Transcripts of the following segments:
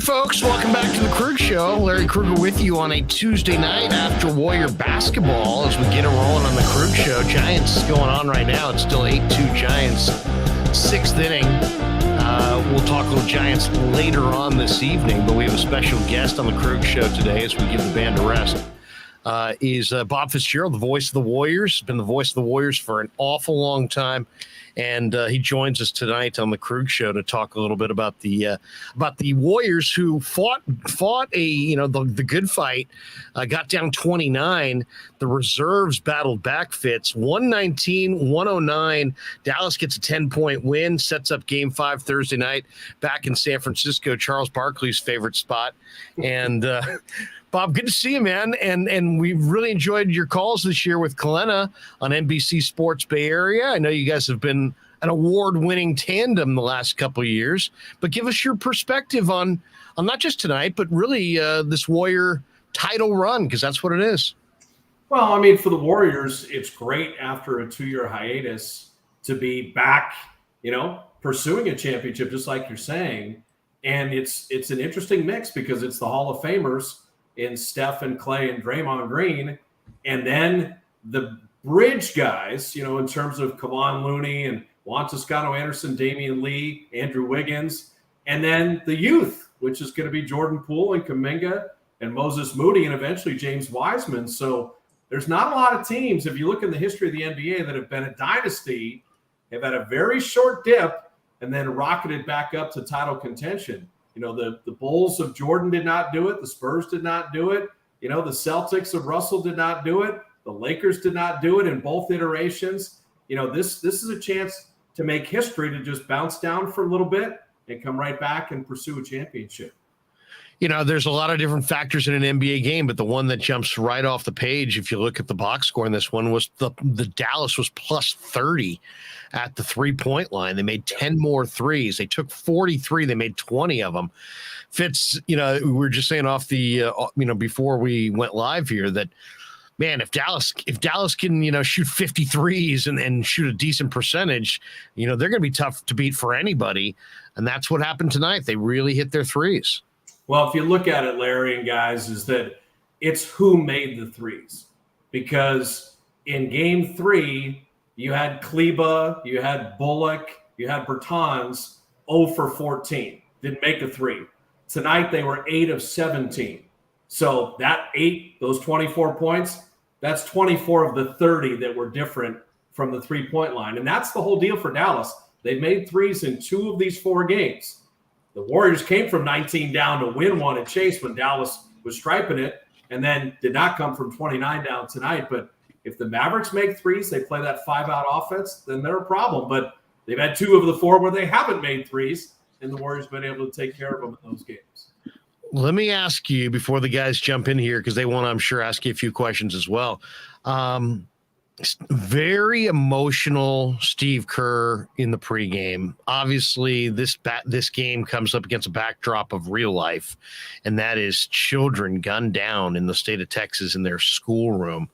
Folks, welcome back to the Krueg Show. Larry Krueger with you on a Tuesday night after Warrior basketball as we get it rolling on the Krueg Show. Giants going on right now. It's still 8-2 Giants, sixth inning. We'll talk a little Giants later on this evening, but we have a special guest on the Krueg Show today as we give the band a rest. Is Bob Fitzgerald, the voice of the Warriors. Been the voice of the Warriors for an awful long time. And he joins us tonight on the Krueg Show to talk a little bit about the Warriors who fought the good fight, got down 29. The reserves battled back. Fitz 119-109. Dallas gets a 10-point win, sets up Game 5 Thursday night back in San Francisco, Charles Barkley's favorite spot. And Bob, good to see you, man. And we've really enjoyed your calls this year with Kalena on NBC Sports Bay Area. I know you guys have been an award-winning tandem the last couple of years, but give us your perspective on not just tonight, but really this Warrior title run, because that's what it is. Well, I mean, for the Warriors, it's great after a 2-year hiatus to be back, pursuing a championship, just like you're saying. And it's an interesting mix because it's the Hall of Famers in Steph and Clay and Draymond Green, and then the bridge guys, in terms of Kevon Looney and Juan Toscano Anderson, Damian Lee, Andrew Wiggins, and then the youth, which is going to be Jordan Poole and Kuminga and Moses Moody and eventually James Wiseman. So there's not a lot of teams, if you look in the history of the NBA, that have been a dynasty, have had a very short dip, and then rocketed back up to title contention. The Bulls of Jordan did not do it. The Spurs did not do it. The Celtics of Russell did not do it. The Lakers did not do it in both iterations. This is a chance to make history, to just bounce down for a little bit and come right back and pursue a championship. There's a lot of different factors in an NBA game, but the one that jumps right off the page, if you look at the box score in this one, was the Dallas was plus 30 at the 3-point line. They made 10 more threes. They took 43. They made 20 of them. Fitz, we were just saying off the, before we went live here that, man, if Dallas can, shoot 53s and shoot a decent percentage, they're going to be tough to beat for anybody. And that's what happened tonight. They really hit their threes. Well, if you look at it, Larry and guys, is that it's who made the threes. Because in Game 3, you had Kleba, you had Bullock, you had Bertans 0 for 14. Didn't make a three. Tonight, they were 8 of 17. So that 8, those 24 points, that's 24 of the 30 that were different from the 3-point line. And that's the whole deal for Dallas. They made threes in 2 of these 4 games. The Warriors came from 19 down to win one at Chase when Dallas was striping it, and then did not come from 29 down tonight. But if the Mavericks make threes, they play that 5-out offense, then they're a problem. But they've had 2 of the 4 where they haven't made threes, and the Warriors have been able to take care of them in those games. Let me ask you before the guys jump in here, because they want to, I'm sure, ask you a few questions as well. Very emotional Steve Kerr in the pregame. Obviously, this game comes up against a backdrop of real life, and that is children gunned down in the state of Texas in their schoolroom.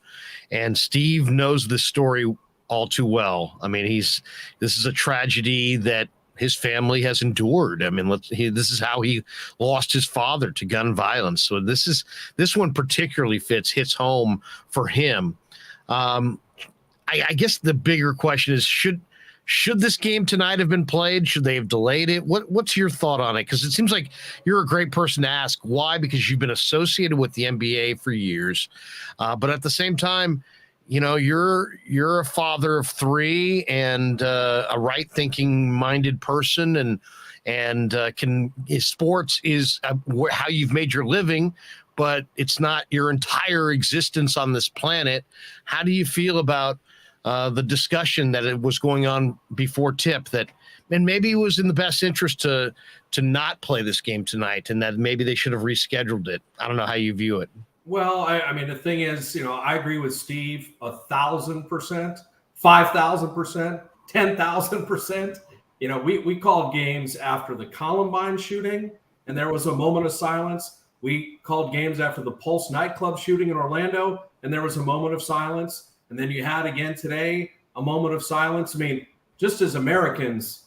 And Steve knows this story all too well. I mean, this is a tragedy that his family has endured. I mean, this is how he lost his father to gun violence. So this one particularly hits home for him. I guess the bigger question is, should this game tonight have been played? Should they have delayed it? What's your thought on it? Because it seems like you're a great person to ask. Why? Because you've been associated with the NBA for years. But at the same time, you're a father of 3 and a right-thinking minded person, and sports is how you've made your living, but it's not your entire existence on this planet. How do you feel about the discussion that it was going on before tip and maybe it was in the best interest to not play this game tonight, and that maybe they should have rescheduled it? I don't know how you view it. Well, I mean, the thing is, I agree with Steve 1,000%, 5,000%, 10,000%. We called games after the Columbine shooting, and there was a moment of silence. We called games after the Pulse nightclub shooting in Orlando, and there was a moment of silence. And then you had again today a moment of silence. I mean, just as Americans,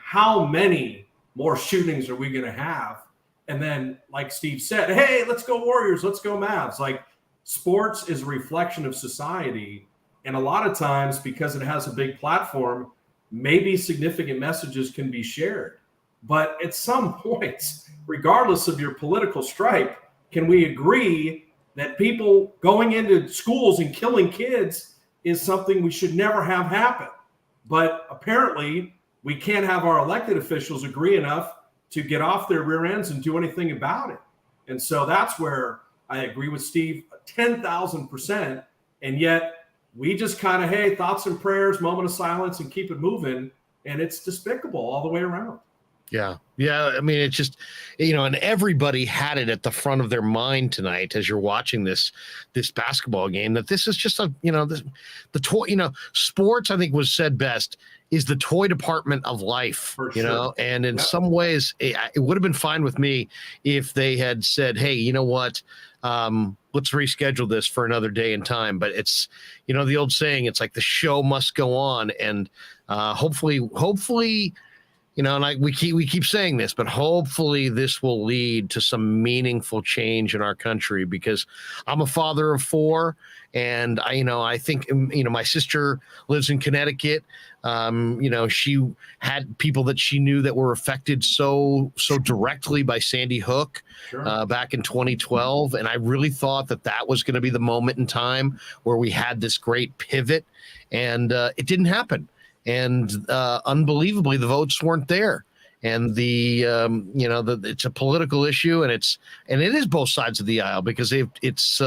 how many more shootings are we going to have? And then, like Steve said, hey, let's go Warriors, let's go Mavs. Like, sports is a reflection of society. And a lot of times, because it has a big platform, maybe significant messages can be shared. But at some points, regardless of your political stripe, can we agree that people going into schools and killing kids is something we should never have happen? But apparently, we can't have our elected officials agree enough to get off their rear ends and do anything about it. And so that's where I agree with Steve 10,000%. And yet we just kind of, hey, thoughts and prayers, moment of silence, and keep it moving. And it's despicable all the way around. Yeah. It's just, and everybody had it at the front of their mind tonight as you're watching this basketball game, that this is just the toy, sports, I think was said best, is the toy department of life, and in some ways it would have been fine with me if they had said, hey, you know what, let's reschedule this for another day and time. But it's, the old saying, it's like the show must go on. And hopefully, and we keep saying this, but hopefully this will lead to some meaningful change in our country, because I'm a father of 4, and I think my sister lives in Connecticut. She had people that she knew that were affected so directly by Sandy Hook back in 2012, and I really thought that was going to be the moment in time where we had this great pivot, and it didn't happen. And unbelievably, the votes weren't there. And it's a political issue, and it is both sides of the aisle, because it's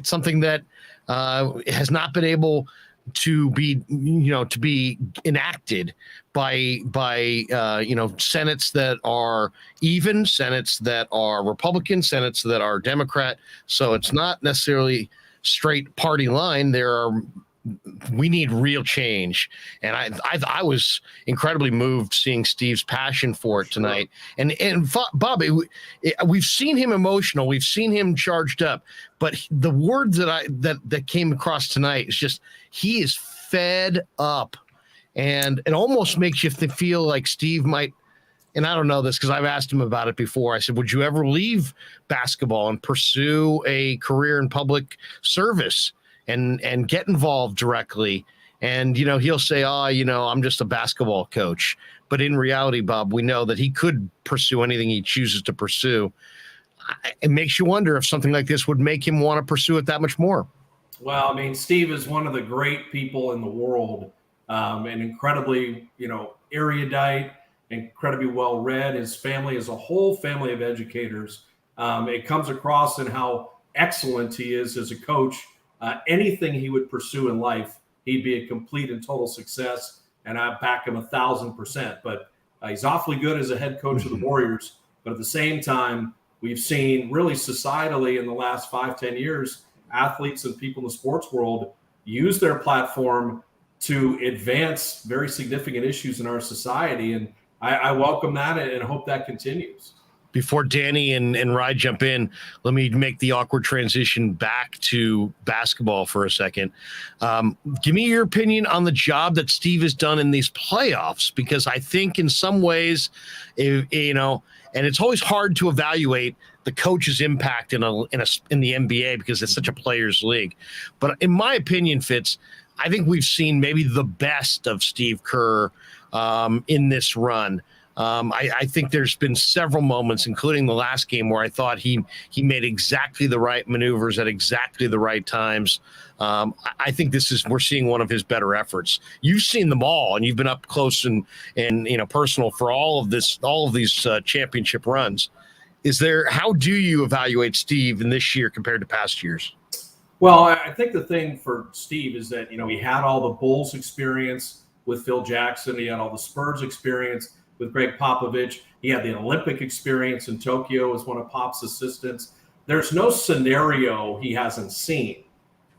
something that has not been able to be enacted by senates that are even, senates that are Republican, senates that are Democrat. So it's not necessarily straight party line. We need real change. And I was incredibly moved seeing Steve's passion for it tonight. And Bob, we've seen him emotional. We've seen him charged up. But the word that came across tonight is just, he is fed up. And it almost makes you feel like Steve might, and I don't know this because I've asked him about it before. I said, would you ever leave basketball and pursue a career in public service and get involved directly? And, he'll say, I'm just a basketball coach. But in reality, Bob, we know that he could pursue anything he chooses to pursue. It makes you wonder if something like this would make him want to pursue it that much more. Well, Steve is one of the great people in the world, and incredibly, erudite, incredibly well-read. His family is a whole family of educators. It comes across in how excellent he is as a coach. Anything he would pursue in life, he'd be a complete and total success, and I back him 1,000%. But he's awfully good as a head coach of the Warriors. But at the same time, we've seen really societally in the last 5-10 years, athletes and people in the sports world use their platform to advance very significant issues in our society. And I welcome that and hope that continues. Before Danny and Rye jump in, let me make the awkward transition back to basketball for a second. Give me your opinion on the job that Steve has done in these playoffs, because I think in some ways, and it's always hard to evaluate the coach's impact in the NBA because it's such a players' league. But in my opinion, Fitz, I think we've seen maybe the best of Steve Kerr in this run. I think there's been several moments, including the last game, where I thought he made exactly the right maneuvers at exactly the right times. I think we're seeing one of his better efforts. You've seen them all, and you've been up close and personal for all of these championship runs. How do you evaluate Steve in this year compared to past years? Well, I think the thing for Steve is that, he had all the Bulls experience with Phil Jackson. He had all the Spurs experience with Greg Popovich. He had the Olympic experience in Tokyo as one of Pop's assistants. There's no scenario he hasn't seen.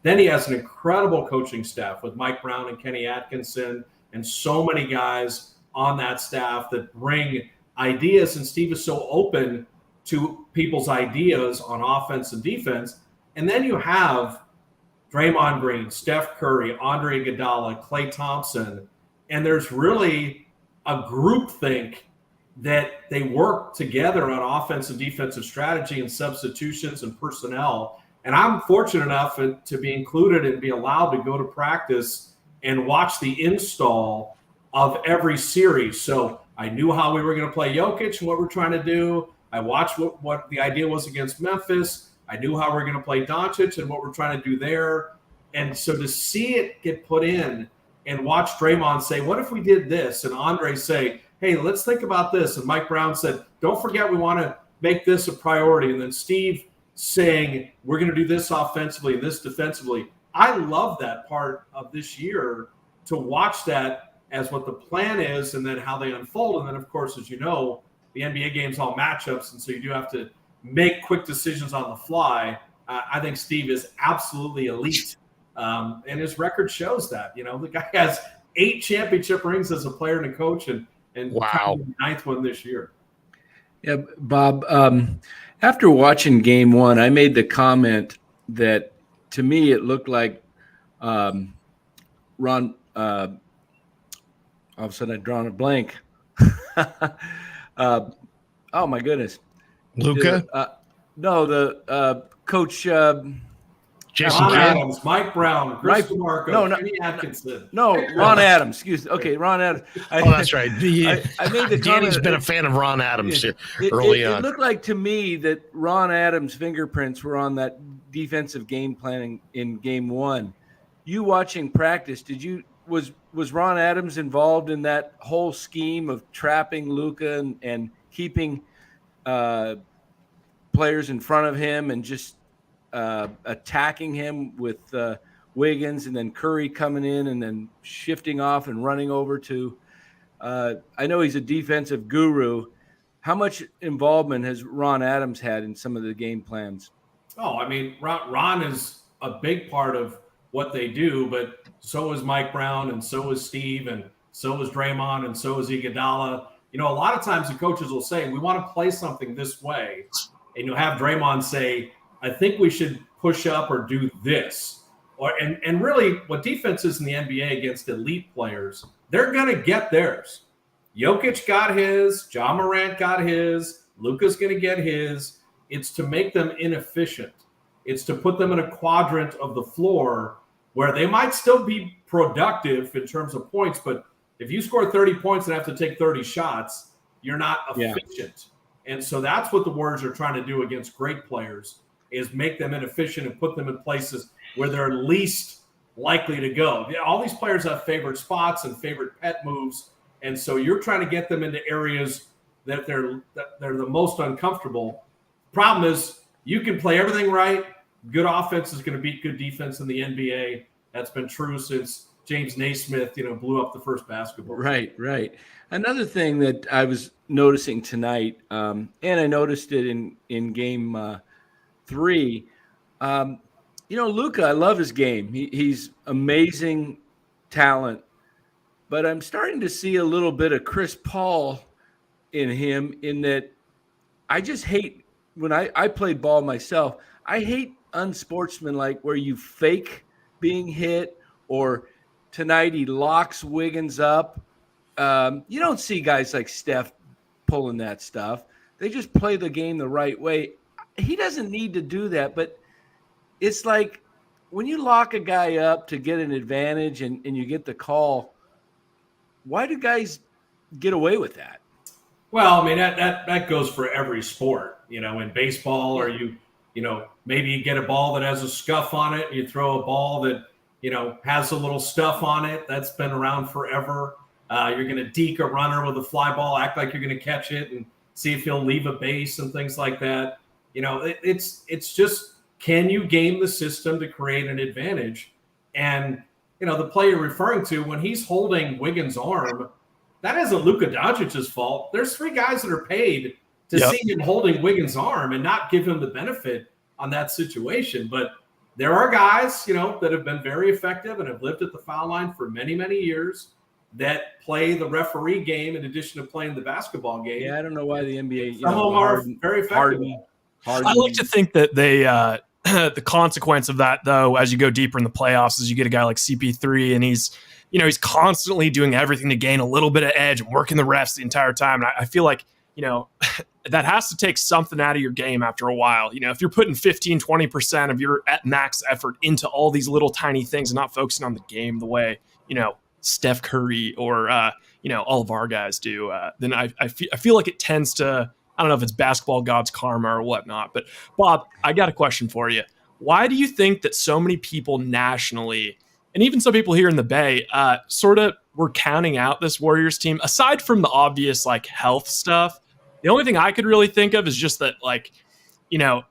Then he has an incredible coaching staff with Mike Brown and Kenny Atkinson and so many guys on that staff that bring ideas, and Steve is so open to people's ideas on offense and defense. And then you have Draymond Green, Steph Curry, Andre Iguodala, Klay Thompson, and there's really a group think that they work together on offense and defensive strategy and substitutions and personnel. And I'm fortunate enough to be included and be allowed to go to practice and watch the install of every series. So I knew how we were going to play Jokic and what we're trying to do. I watched what the idea was against Memphis. I knew how we're going to play Doncic and what we're trying to do there. And so to see it get put in and watch Draymond say, what if we did this? And Andre say, hey, let's think about this. And Mike Brown said, don't forget, we want to make this a priority. And then Steve saying, we're going to do this offensively and this defensively. I love that part of this year, to watch that as what the plan is and then how they unfold. And then, of course, as you know, the NBA game's all matchups. And so you do have to make quick decisions on the fly. I think Steve is absolutely elite. And his record shows that. You know, the guy has 8 championship rings as a player and a coach, and wow, the 9th one this year. Yeah, Bob, after watching game 1, I made the comment that to me it looked like Ron, all of a sudden I'd drawn a blank. Oh, my goodness. Luka? No, the coach Jason Ron Kidd? Adams, Mike Brown, Chris DeMarco, Kenny Atkinson. No, Ron Adams. Excuse me. Okay, Ron Adams. That's right. I made the Danny's comment, been a fan of Ron Adams early on. It looked like to me that Ron Adams' fingerprints were on that defensive game planning in game 1. You watching practice, was Ron Adams involved in that whole scheme of trapping Luka and keeping players in front of him and just attacking him with Wiggins, and then Curry coming in and then shifting off and running over to I know he's a defensive guru. How much involvement has Ron Adams had in some of the game plans? Oh, I mean, Ron is a big part of what they do, but so is Mike Brown, and so is Steve, and so is Draymond, and so is Iguodala. You know, a lot of times the coaches will say, we want to play something this way, and you'll have Draymond say, I think we should push up or do this. And really what defense is in the NBA against elite players, they're going to get theirs. Jokic got his, John Morant got his, Luka's going to get his. It's to make them inefficient. It's to put them in a quadrant of the floor where they might still be productive in terms of points, but if you score 30 points and have to take 30 shots, you're not efficient. And so that's what the Warriors are trying to do against great players, is make them inefficient and put them in places where they're least likely to go. All these players have favorite spots and favorite pet moves, and so you're trying to get them into areas that they're the most uncomfortable. Problem is, you can play everything right. Good offense is going to beat good defense in the NBA. That's been true since James Naismith, blew up the first basketball. Right. Another thing that I was noticing tonight, and I noticed it in game 3. Luka, I love his game. He's amazing talent, but I'm starting to see a little bit of Chris Paul in him, in that I just hate, when I played ball myself, I hate unsportsmanlike where you fake being hit, or tonight he locks Wiggins up. You don't see guys like Steph pulling that stuff. They just play the game the right way. He doesn't need to do that, but it's like when you lock a guy up to get an advantage and you get the call, why do guys get away with that? Well, I mean, that goes for every sport, in baseball, or maybe you get a ball that has a scuff on it, and you throw a ball that, has a little stuff on it. That's been around forever. You're going to deke a runner with a fly ball, act like you're going to catch it, and see if he'll leave a base and things like that. It's just, can you game the system to create an advantage? And, the play you're referring to, when he's holding Wiggins' arm, that isn't Luka Doncic's fault. There's 3 guys that are paid to see him holding Wiggins' arm and not give him the benefit on that situation. But there are guys, that have been very effective and have lived at the foul line for many, many years. that play the referee game in addition to playing the basketball game. Yeah, I don't know why the NBA. Some of them are very effective. I like to think that they the consequence of that, though, as you go deeper in the playoffs, is you get a guy like CP3, and he's constantly doing everything to gain a little bit of edge and working the refs the entire time. And I feel like, that has to take something out of your game after a while. If you're putting 15, 20% of your at max effort into all these little tiny things and not focusing on the game the way, Steph Curry or, all of our guys do, then I feel like it tends to, I don't know if it's basketball God's karma or whatnot. But Bob, I got a question for you. Why do you think that so many people nationally, and even some people here in the Bay, sort of were counting out this Warriors team, aside from the obvious health stuff? The only thing I could really think of is just that,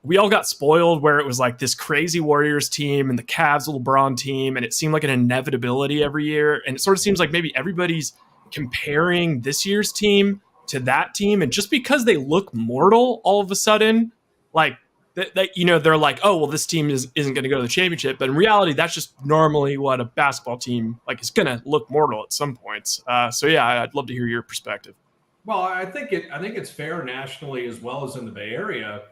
we all got spoiled where it was this crazy Warriors team and the Cavs LeBron team, and it seemed like an inevitability every year. And it sort of seems like maybe everybody's comparing this year's team to that team, and just because they look mortal, all of a sudden, they're like, oh, well, this team isn't going to go to the championship. But in reality, that's just normally what a basketball team is going to look mortal at some points. So yeah, I'd love to hear your perspective. Well, I think it's fair nationally as well as in the Bay Area.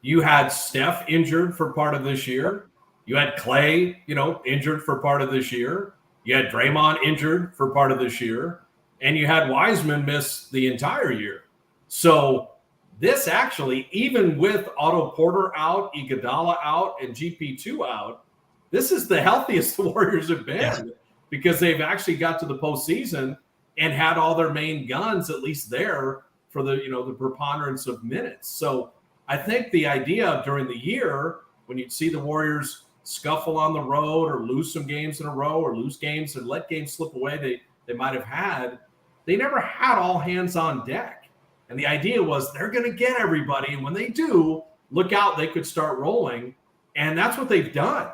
You had Steph injured for part of this year. You had Clay, injured for part of this year. You had Draymond injured for part of this year. And you had Wiseman miss the entire year. So this actually, even with Otto Porter out, Iguodala out, and GP2 out, this is the healthiest the Warriors have been because they've actually got to the postseason and had all their main guns at least there for the the preponderance of minutes. So I think the idea during the year when you'd see the Warriors scuffle on the road or lose some games in a row or lose games and let games slip away they might have had, they never had all hands on deck. And the idea was they're going to get everybody. And when they do, look out, they could start rolling. And that's what they've done.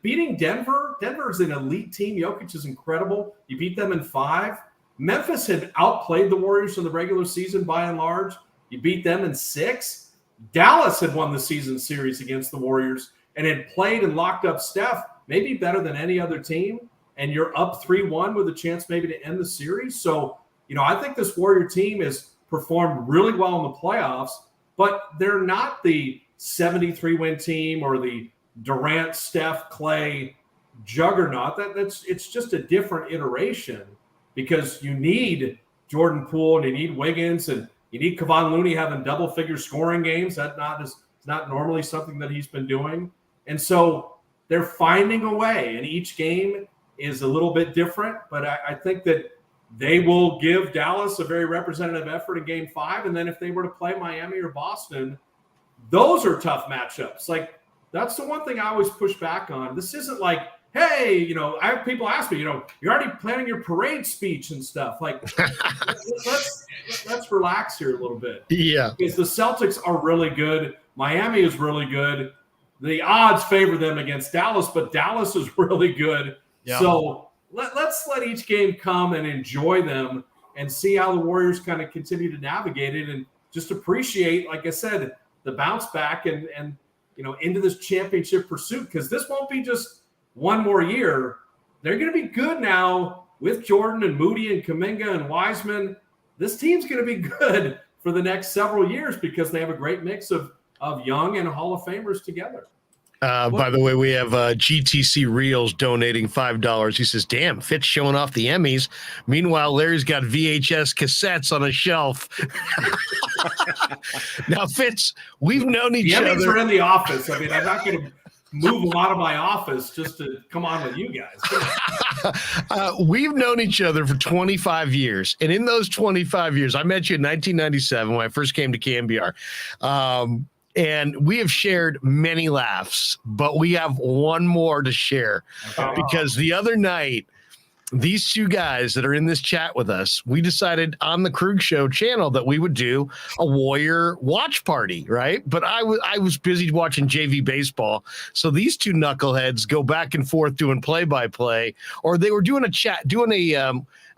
Beating Denver is an elite team. Jokic is incredible. You beat them in 5. Memphis had outplayed the Warriors in the regular season by and large. You beat them in 6. Dallas had won the season series against the Warriors and had played and locked up Steph maybe better than any other team. And you're up 3-1 with a chance maybe to end the series. So, I think this Warrior team has performed really well in the playoffs, but they're not the 73-win team or the Durant, Steph, Clay juggernaut. It's just a different iteration because you need Jordan Poole and you need Wiggins and you need Kevon Looney having double-figure scoring games. It's not normally something that he's been doing. And so they're finding a way, and each game is a little bit different, but I think that they will give Dallas a very representative effort in Game 5, and then if they were to play Miami or Boston, those are tough matchups. That's the one thing I always push back on. This isn't hey, I have people ask me, you're already planning your parade speech and stuff. Let's relax here a little bit. Yeah. Because the Celtics are really good. Miami is really good. The odds favor them against Dallas, but Dallas is really good. Yeah. So let's let each game come and enjoy them and see how the Warriors kind of continue to navigate it and just appreciate, like I said, the bounce back and into this championship pursuit, because this won't be just one more year. They're going to be good now with Jordan and Moody and Kuminga and Wiseman. This team's going to be good for the next several years because they have a great mix of young and Hall of Famers together. By the way, we have GTC Reels donating $5. He says, damn, Fitz showing off the Emmys. Meanwhile, Larry's got VHS cassettes on a shelf. Now, Fitz, we've known each other. The Emmys are in the office. I mean, I'm not going to move them out of my office just to come on with you guys. We've known each other for 25 years. And in those 25 years, I met you in 1997 when I first came to KMBR. And we have shared many laughs, but we have one more to share because the other night, these two guys that are in this chat with us, we decided on the Krueg Show channel that we would do a Warrior watch party, right? But I was busy watching JV baseball. So these two knuckleheads go back and forth doing play-by-play, or they were doing a chat, doing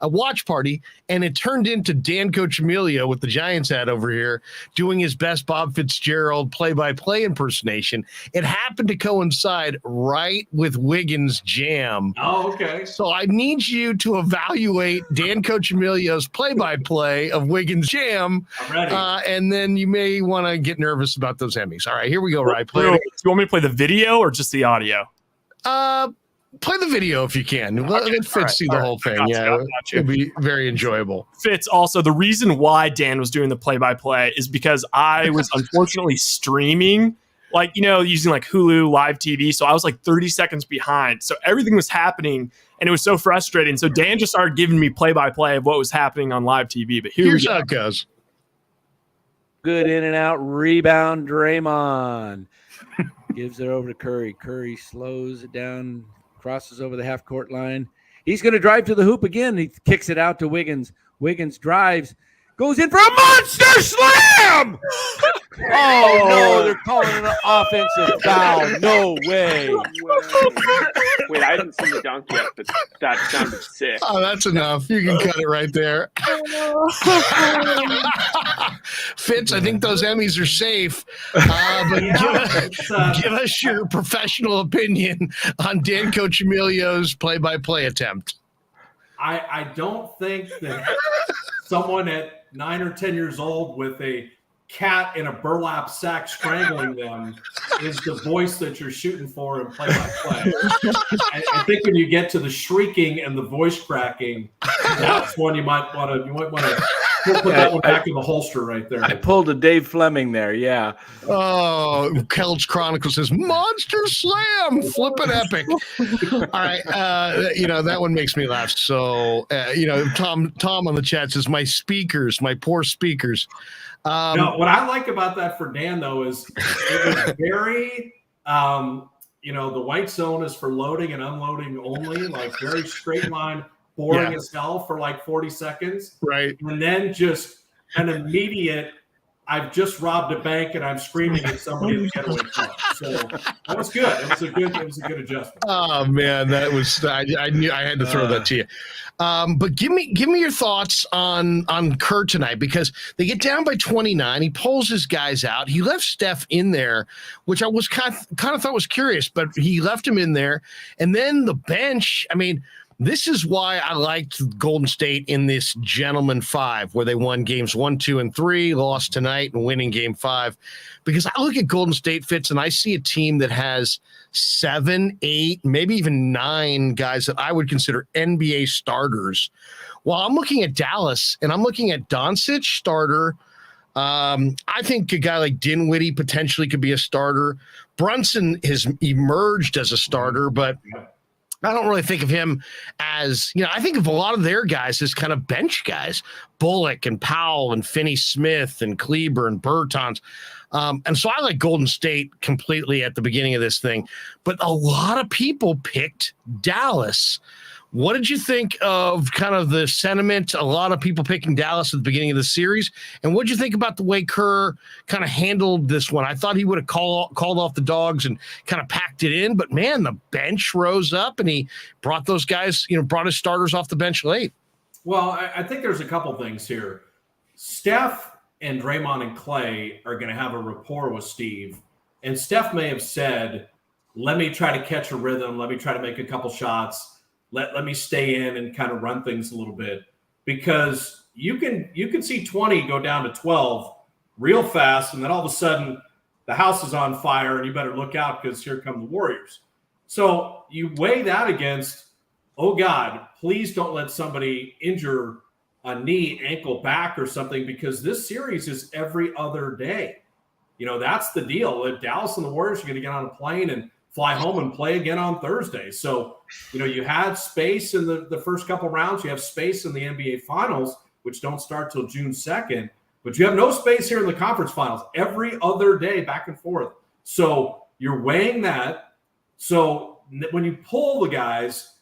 a watch party, and it turned into Dan Cochimilio with the Giants hat over here doing his best Bob Fitzgerald play-by-play impersonation. It happened to coincide right with Wiggins' jam. Oh, okay. So I need you to evaluate Dan Cochimilio's play-by-play of Wiggins' jam. I'm ready. And then you may want to get nervous about those Emmys. All right, here we go, Rye. Do you want me to play the video or just the audio? Play the video if you can. Let Fitz see the whole thing. Yeah, it'd be very enjoyable. Fitz, also, the reason why Dan was doing the play-by-play is because I was unfortunately streaming, using Hulu Live TV. So I was 30 seconds behind. So everything was happening, and it was so frustrating. So Dan just started giving me play-by-play of what was happening on live TV. But here's how it goes. Good in and out rebound. Draymond gives it over to Curry. Curry slows it down, crosses over the half-court line. He's going to drive to the hoop again. He kicks it out to Wiggins. Wiggins drives, goes in for a monster slam! Oh, no, they're calling an offensive foul. No way. Wait, I haven't seen the dunk yet, but that sounded sick. Oh, that's enough. You can cut it right there. Fitz, I think those Emmys are safe. But give us your professional opinion on Dan Cochimilio's play-by-play attempt. I don't think that someone at 9 or 10 years old with a cat in a burlap sack strangling them is the voice that you're shooting for in play-by-play. I think when you get to the shrieking and the voice cracking, that's when you might want to put that one back in the holster right there. I pulled a Dave Fleming there, yeah. Oh, Kelch Chronicle says, Monster Slam, flippin' epic. All right, that one makes me laugh. So, Tom on the chat says, my poor speakers. No, what I like about that for Dan, though, is it was very, the white zone is for loading and unloading only, very straight line, boring as hell for 40 seconds. Right. And then just an immediate, I've just robbed a bank and I'm screaming at somebody in the getaway car. So that was good. It was a good adjustment. Oh man, that was I knew I had to throw that to you. But give me your thoughts on Kerr tonight, because they get down by 29. He pulls his guys out. He left Steph in there, which I was kind of thought was curious, but he left him in there. And then the bench, this is why I liked Golden State in this gentleman 5, where they won games 1, 2, and 3, lost tonight and winning game 5. Because I look at Golden State, Fitz, and I see a team that has 7, 8, maybe even 9 guys that I would consider NBA starters. While I'm looking at Dallas and I'm looking at Doncic starter. I think a guy like Dinwiddie potentially could be a starter. Brunson has emerged as a starter, but I don't really think of him as, I think of a lot of their guys as kind of bench guys, Bullock and Powell and Finney-Smith and Kleber and Bertans. And so I like Golden State completely at the beginning of this thing, but a lot of people picked Dallas. What did you think of kind of the sentiment? A lot of people picking Dallas at the beginning of the series. And what did you think about the way Kerr kind of handled this one? I thought he would have called off the dogs and kind of packed it in. But, man, the bench rose up and he brought those guys, brought his starters off the bench late. Well, I think there's a couple things here. Steph and Draymond and Clay are going to have a rapport with Steve. And Steph may have said, let me try to catch a rhythm. Let me try to make a couple shots. Let me stay in and kind of run things a little bit, because you can see 20 go down to 12 real fast, and then all of a sudden the house is on fire and you better look out because here come the Warriors. So you weigh that against, oh God, please don't let somebody injure a knee, ankle, back or something, because this series is every other day. That's the deal. Dallas and the Warriors are going to get on a plane and fly home and play again on Thursday. So, you had space in the first couple rounds. You have space in the NBA Finals, which don't start till June 2nd. But you have no space here in the conference finals every other day, back and forth. So you're weighing that. So when you pull the guys,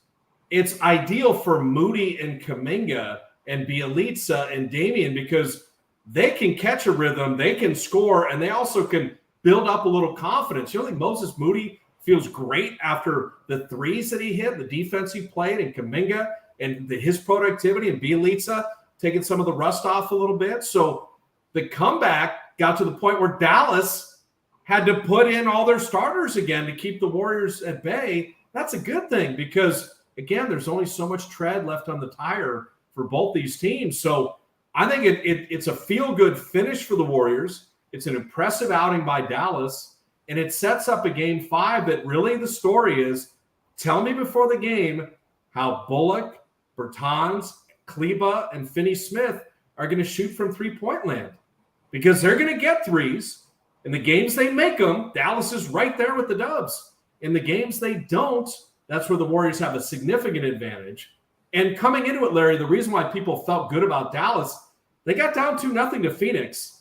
it's ideal for Moody and Kuminga and Bjelica and Damian, because they can catch a rhythm, they can score, and they also can build up a little confidence. You don't think Moses Moody feels great after the threes that he hit, the defense he played, and Kuminga and his productivity, and Bielitsa taking some of the rust off a little bit. So the comeback got to the point where Dallas had to put in all their starters again to keep the Warriors at bay. That's a good thing because, again, there's only so much tread left on the tire for both these teams. So I think it's a feel-good finish for the Warriors. It's an impressive outing by Dallas, and it sets up a Game 5 that really the story is, tell me before the game how Bullock, Bertans, Kleba, and Finney-Smith are going to shoot from three-point land because they're going to get threes. In the games they make them, Dallas is right there with the Dubs. In the games they don't, that's where the Warriors have a significant advantage. And coming into it, Larry, the reason why people felt good about Dallas, they got down 2-0 to Phoenix,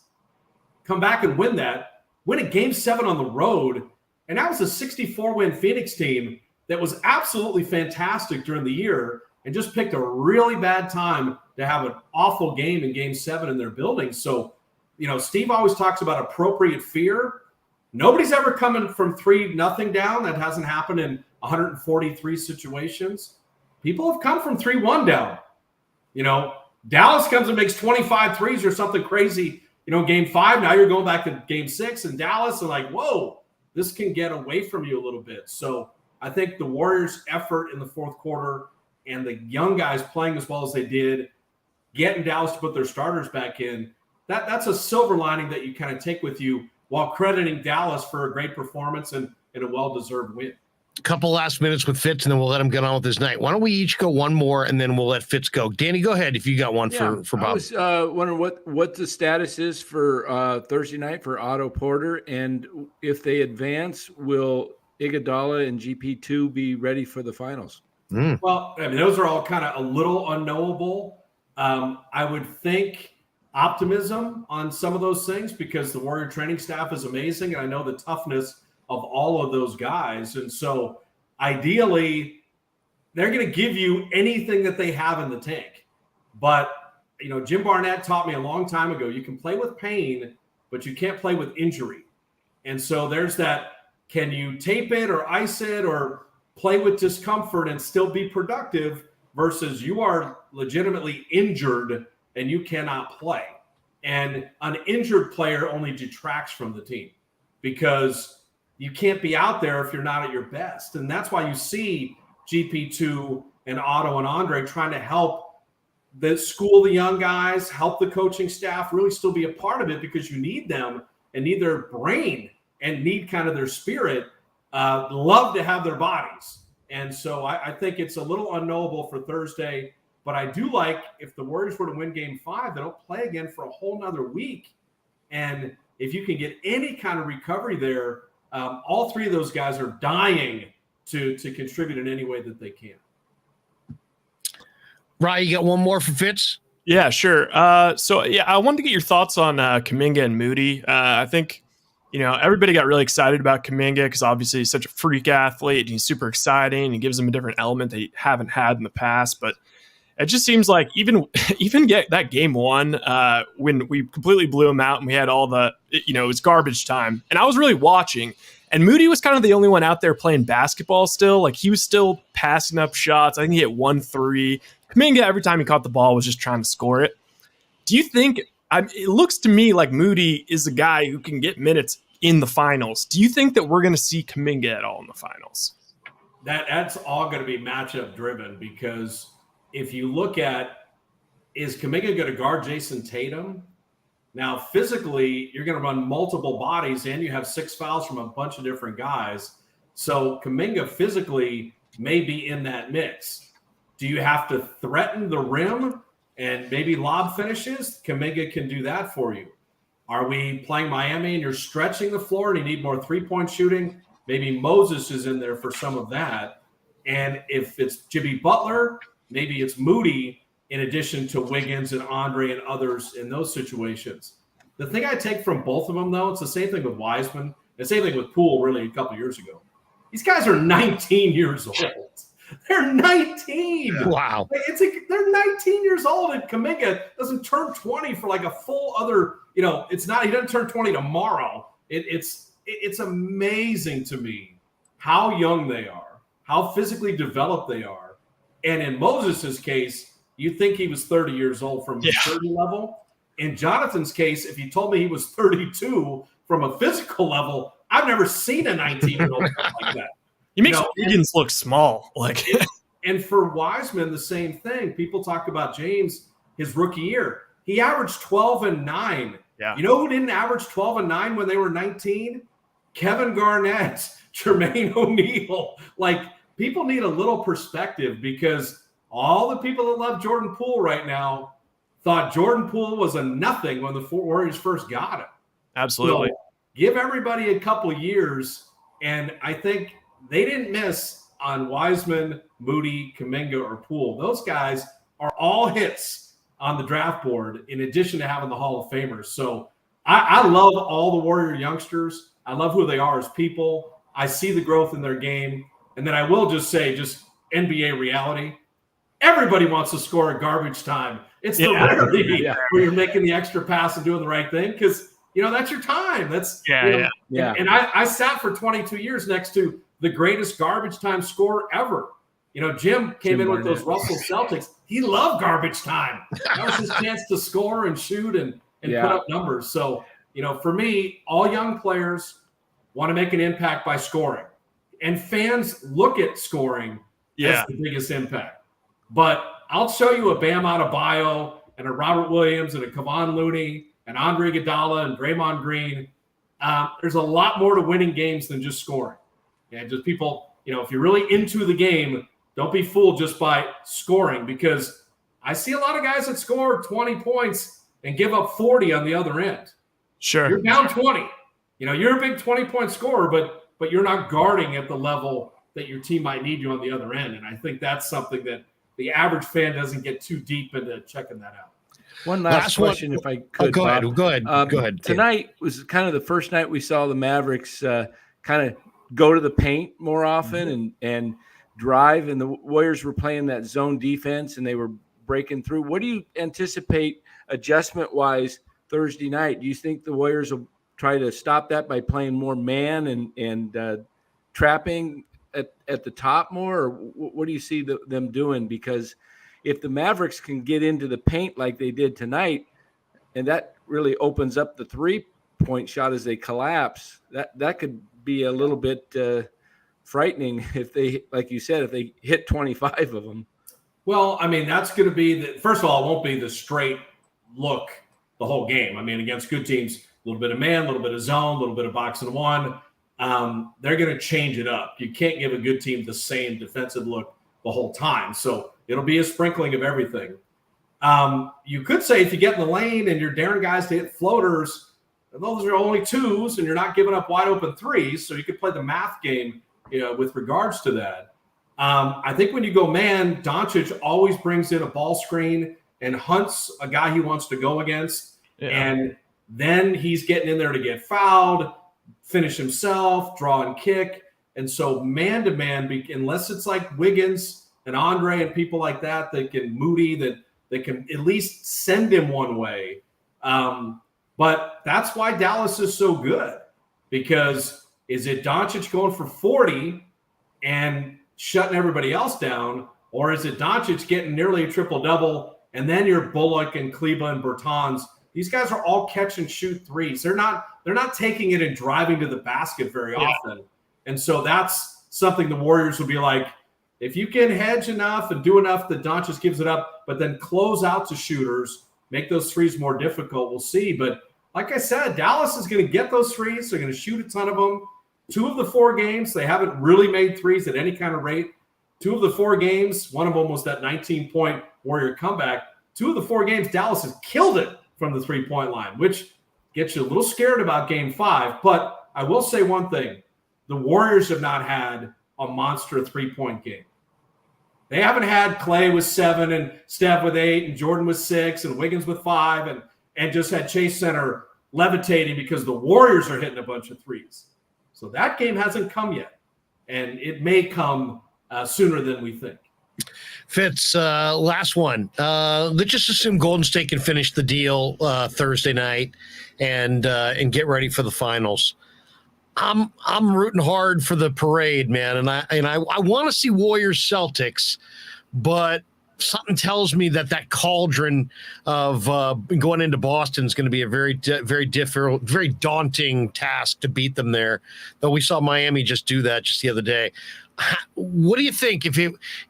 come back and win a Game 7 on the road, and that was a 64-win Phoenix team that was absolutely fantastic during the year and just picked a really bad time to have an awful game in Game 7 in their building. So, Steve always talks about appropriate fear. Nobody's ever coming from 3-0 down. That hasn't happened in 143 situations. People have come from 3-1 down. Dallas comes and makes 25 threes or something crazy, Game 5. Now you're going back to Game 6 in Dallas and like, whoa, this can get away from you a little bit. So I think the Warriors' effort in the fourth quarter and the young guys playing as well as they did, getting Dallas to put their starters back in, that's a silver lining that you kind of take with you while crediting Dallas for a great performance and a well-deserved win. Couple last minutes with Fitz, and then we'll let him get on with his night. Why don't we each go one more, and then we'll let Fitz go. Danny, go ahead if you got one for Bob. I was wondering what the status is for Thursday night for Otto Porter, and if they advance, will Iguodala and GP2 be ready for the finals? Well, those are all kind of a little unknowable. I would think optimism on some of those things because the Warrior training staff is amazing, and I know the toughness of all of those guys. And so ideally, they're going to give you anything that they have in the tank. But, Jim Barnett taught me a long time ago, you can play with pain, but you can't play with injury. And so there's that, can you tape it or ice it or play with discomfort and still be productive versus you are legitimately injured and you cannot play. And an injured player only detracts from the team because you can't be out there if you're not at your best. And that's why you see GP2 and Otto and Andre trying to help school the young guys, help the coaching staff really still be a part of it because you need them and need their brain and need kind of their spirit, love to have their bodies. And so I think it's a little unknowable for Thursday. But I do like if the Warriors were to win Game 5, they don't play again for a whole nother week. And if you can get any kind of recovery there, all three of those guys are dying to contribute in any way that they can. Ryan, you got one more for Fitz? Yeah, sure. I wanted to get your thoughts on Kuminga and Moody. I think, everybody got really excited about Kuminga because obviously he's such a freak athlete. And he's super exciting. He gives them a different element they haven't had in the past. But it just seems like even get that Game 1 when we completely blew him out and we had all the, it was garbage time. And I was really watching. And Moody was kind of the only one out there playing basketball still. Like he was still passing up shots. I think he hit 1 3. Kuminga, every time he caught the ball, was just trying to score it. Do you think, it looks to me like Moody is the guy who can get minutes in the finals. Do you think that we're going to see Kuminga at all in the finals? That's all going to be matchup driven because if you look at, is Kuminga going to guard Jason Tatum? Now, physically, you're going to run multiple bodies and you have 6 fouls from a bunch of different guys. So Kuminga physically may be in that mix. Do you have to threaten the rim and maybe lob finishes? Kuminga can do that for you. Are we playing Miami and you're stretching the floor and you need more three-point shooting? Maybe Moses is in there for some of that. And if it's Jimmy Butler, maybe it's Moody in addition to Wiggins and Andre and others in those situations. The thing I take from both of them, though, it's the same thing with Wiseman. The same thing with Poole, really, a couple years ago. These guys are 19 years old. They're 19. Wow. They're 19 years old, and Kuminga doesn't turn 20 for like a full other, he doesn't turn 20 tomorrow. It's amazing to me how young they are, how physically developed they are. And in Moses' case, you think he was 30 years old from maturity level. In Jonathan's case, if you told me he was 32 from a physical level, I've never seen a 19-year-old like that. He makes Wiggins look small. And for Wiseman, the same thing. People talk about James, his rookie year. He averaged 12 and 9. Yeah. You know who didn't average 12 and 9 when they were 19? Kevin Garnett, Jermaine O'Neal. People need a little perspective, because all the people that love Jordan Poole right now thought Jordan Poole was a nothing when the Warriors first got him. Absolutely. So give everybody a couple years, and I think they didn't miss on Wiseman, Moody, Kuminga, or Poole. Those guys are all hits on the draft board, in addition to having the Hall of Famers. So I love all the Warrior youngsters. I love who they are as people. I see the growth in their game. And then I will just say, just NBA reality, everybody wants to score at garbage time. It's the rarity where you're making the extra pass and doing the right thing, because that's your time. That's And I sat for 22 years next to the greatest garbage time scorer ever. Jim came in with those Russell Celtics. He loved garbage time. That was his chance to score and shoot and put up numbers. So, for me, all young players want to make an impact by scoring. And fans look at scoring as the biggest impact. But I'll show you a Bam Adebayo and a Robert Williams and a Kevon Looney and Andre Iguodala and Draymond Green. There's a lot more to winning games than just scoring. And just people, if you're really into the game, don't be fooled just by scoring, because I see a lot of guys that score 20 points and give up 40 on the other end. Sure. You're down 20. You're a big 20-point scorer, but you're not guarding at the level that your team might need you on the other end. And I think that's something that the average fan doesn't get too deep into checking that out. One last question, if I could. Go ahead. Tonight was kind of the first night we saw the Mavericks kind of go to the paint more often and drive, and the Warriors were playing that zone defense and they were breaking through. What do you anticipate adjustment-wise Thursday night? Do you think the Warriors will try to stop that by playing more man and trapping at the top more, or what do you see them doing? Because if the Mavericks can get into the paint like they did tonight, and that really opens up the three-point shot as they collapse, that could be a little bit frightening if they, like you said, if they hit 25 of them. Well, that's going to be first of all, it won't be the straight look the whole game. Against good teams, a little bit of man, a little bit of zone, a little bit of box and one. They're going to change it up. You can't give a good team the same defensive look the whole time. So it'll be a sprinkling of everything. You could say if you get in the lane and you're daring guys to hit floaters, those are only twos and you're not giving up wide open threes. So you could play the math game, with regards to that. I think when you go man, Doncic always brings in a ball screen and hunts a guy he wants to go against. Yeah. And then he's getting in there to get fouled, finish himself, draw and kick. And so man-to-man, unless it's like Wiggins and Andre and people like that can Moody, that can at least send him one way. But that's why Dallas is so good, because is it Doncic going for 40 and shutting everybody else down, or is it Doncic getting nearly a triple-double, and then you're Bullock and Kleba and Bertans? These guys are all catch and shoot threes. They're not taking it and driving to the basket very often. And so that's something the Warriors will be like, if you can hedge enough and do enough that Doncic gives it up, but then close out to shooters, make those threes more difficult, we'll see. But like I said, Dallas is going to get those threes. They're going to shoot a ton of them. 2 of the 4 games, they haven't really made threes at any kind of rate. 2 of the 4 games, one of them was that 19-point Warrior comeback. 2 of the 4 games, Dallas has killed it from the three-point line, which gets you a little scared about Game 5. But I will say one thing. The Warriors have not had a monster three-point game. They haven't had Clay with 7 and Steph with 8 and Jordan with 6 and Wiggins with 5 and just had Chase Center levitating because the Warriors are hitting a bunch of threes. So that game hasn't come yet, and it may come sooner than we think. Fitz, last one. Let's just assume Golden State can finish the deal Thursday night and get ready for the finals. I'm rooting hard for the parade, man, and I want to see Warriors Celtics, but something tells me that cauldron of going into Boston is going to be a very difficult, very daunting task to beat them there. Though we saw Miami just do that just the other day. What do you think?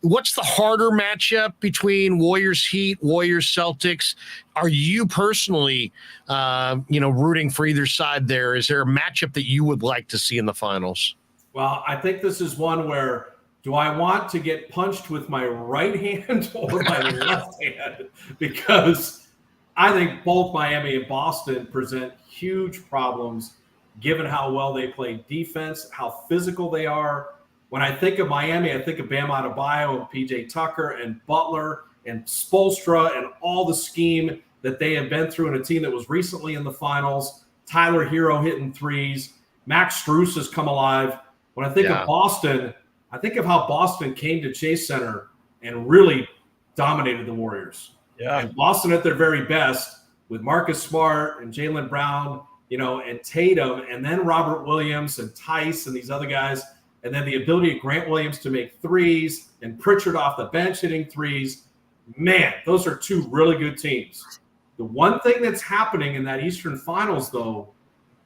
What's the harder matchup between Warriors Heat, Warriors Celtics? Are you personally, rooting for either side there? Is there a matchup that you would like to see in the finals? Well, I think this is one where, do I want to get punched with my right hand or my left hand? Because I think both Miami and Boston present huge problems given how well they play defense, how physical they are. When I think of Miami, I think of Bam Adebayo and PJ Tucker and Butler and Spoelstra and all the scheme that they have been through in a team that was recently in the finals. Tyler Hero hitting threes. Max Strus has come alive. When I think of Boston, I think of how Boston came to Chase Center and really dominated the Warriors. Yeah. And Boston at their very best with Marcus Smart and Jaylen Brown, and Tatum, and then Robert Williams and Tice and these other guys. And then the ability of Grant Williams to make threes and Pritchard off the bench hitting threes. Man, those are two really good teams. The one thing that's happening in that Eastern Finals, though,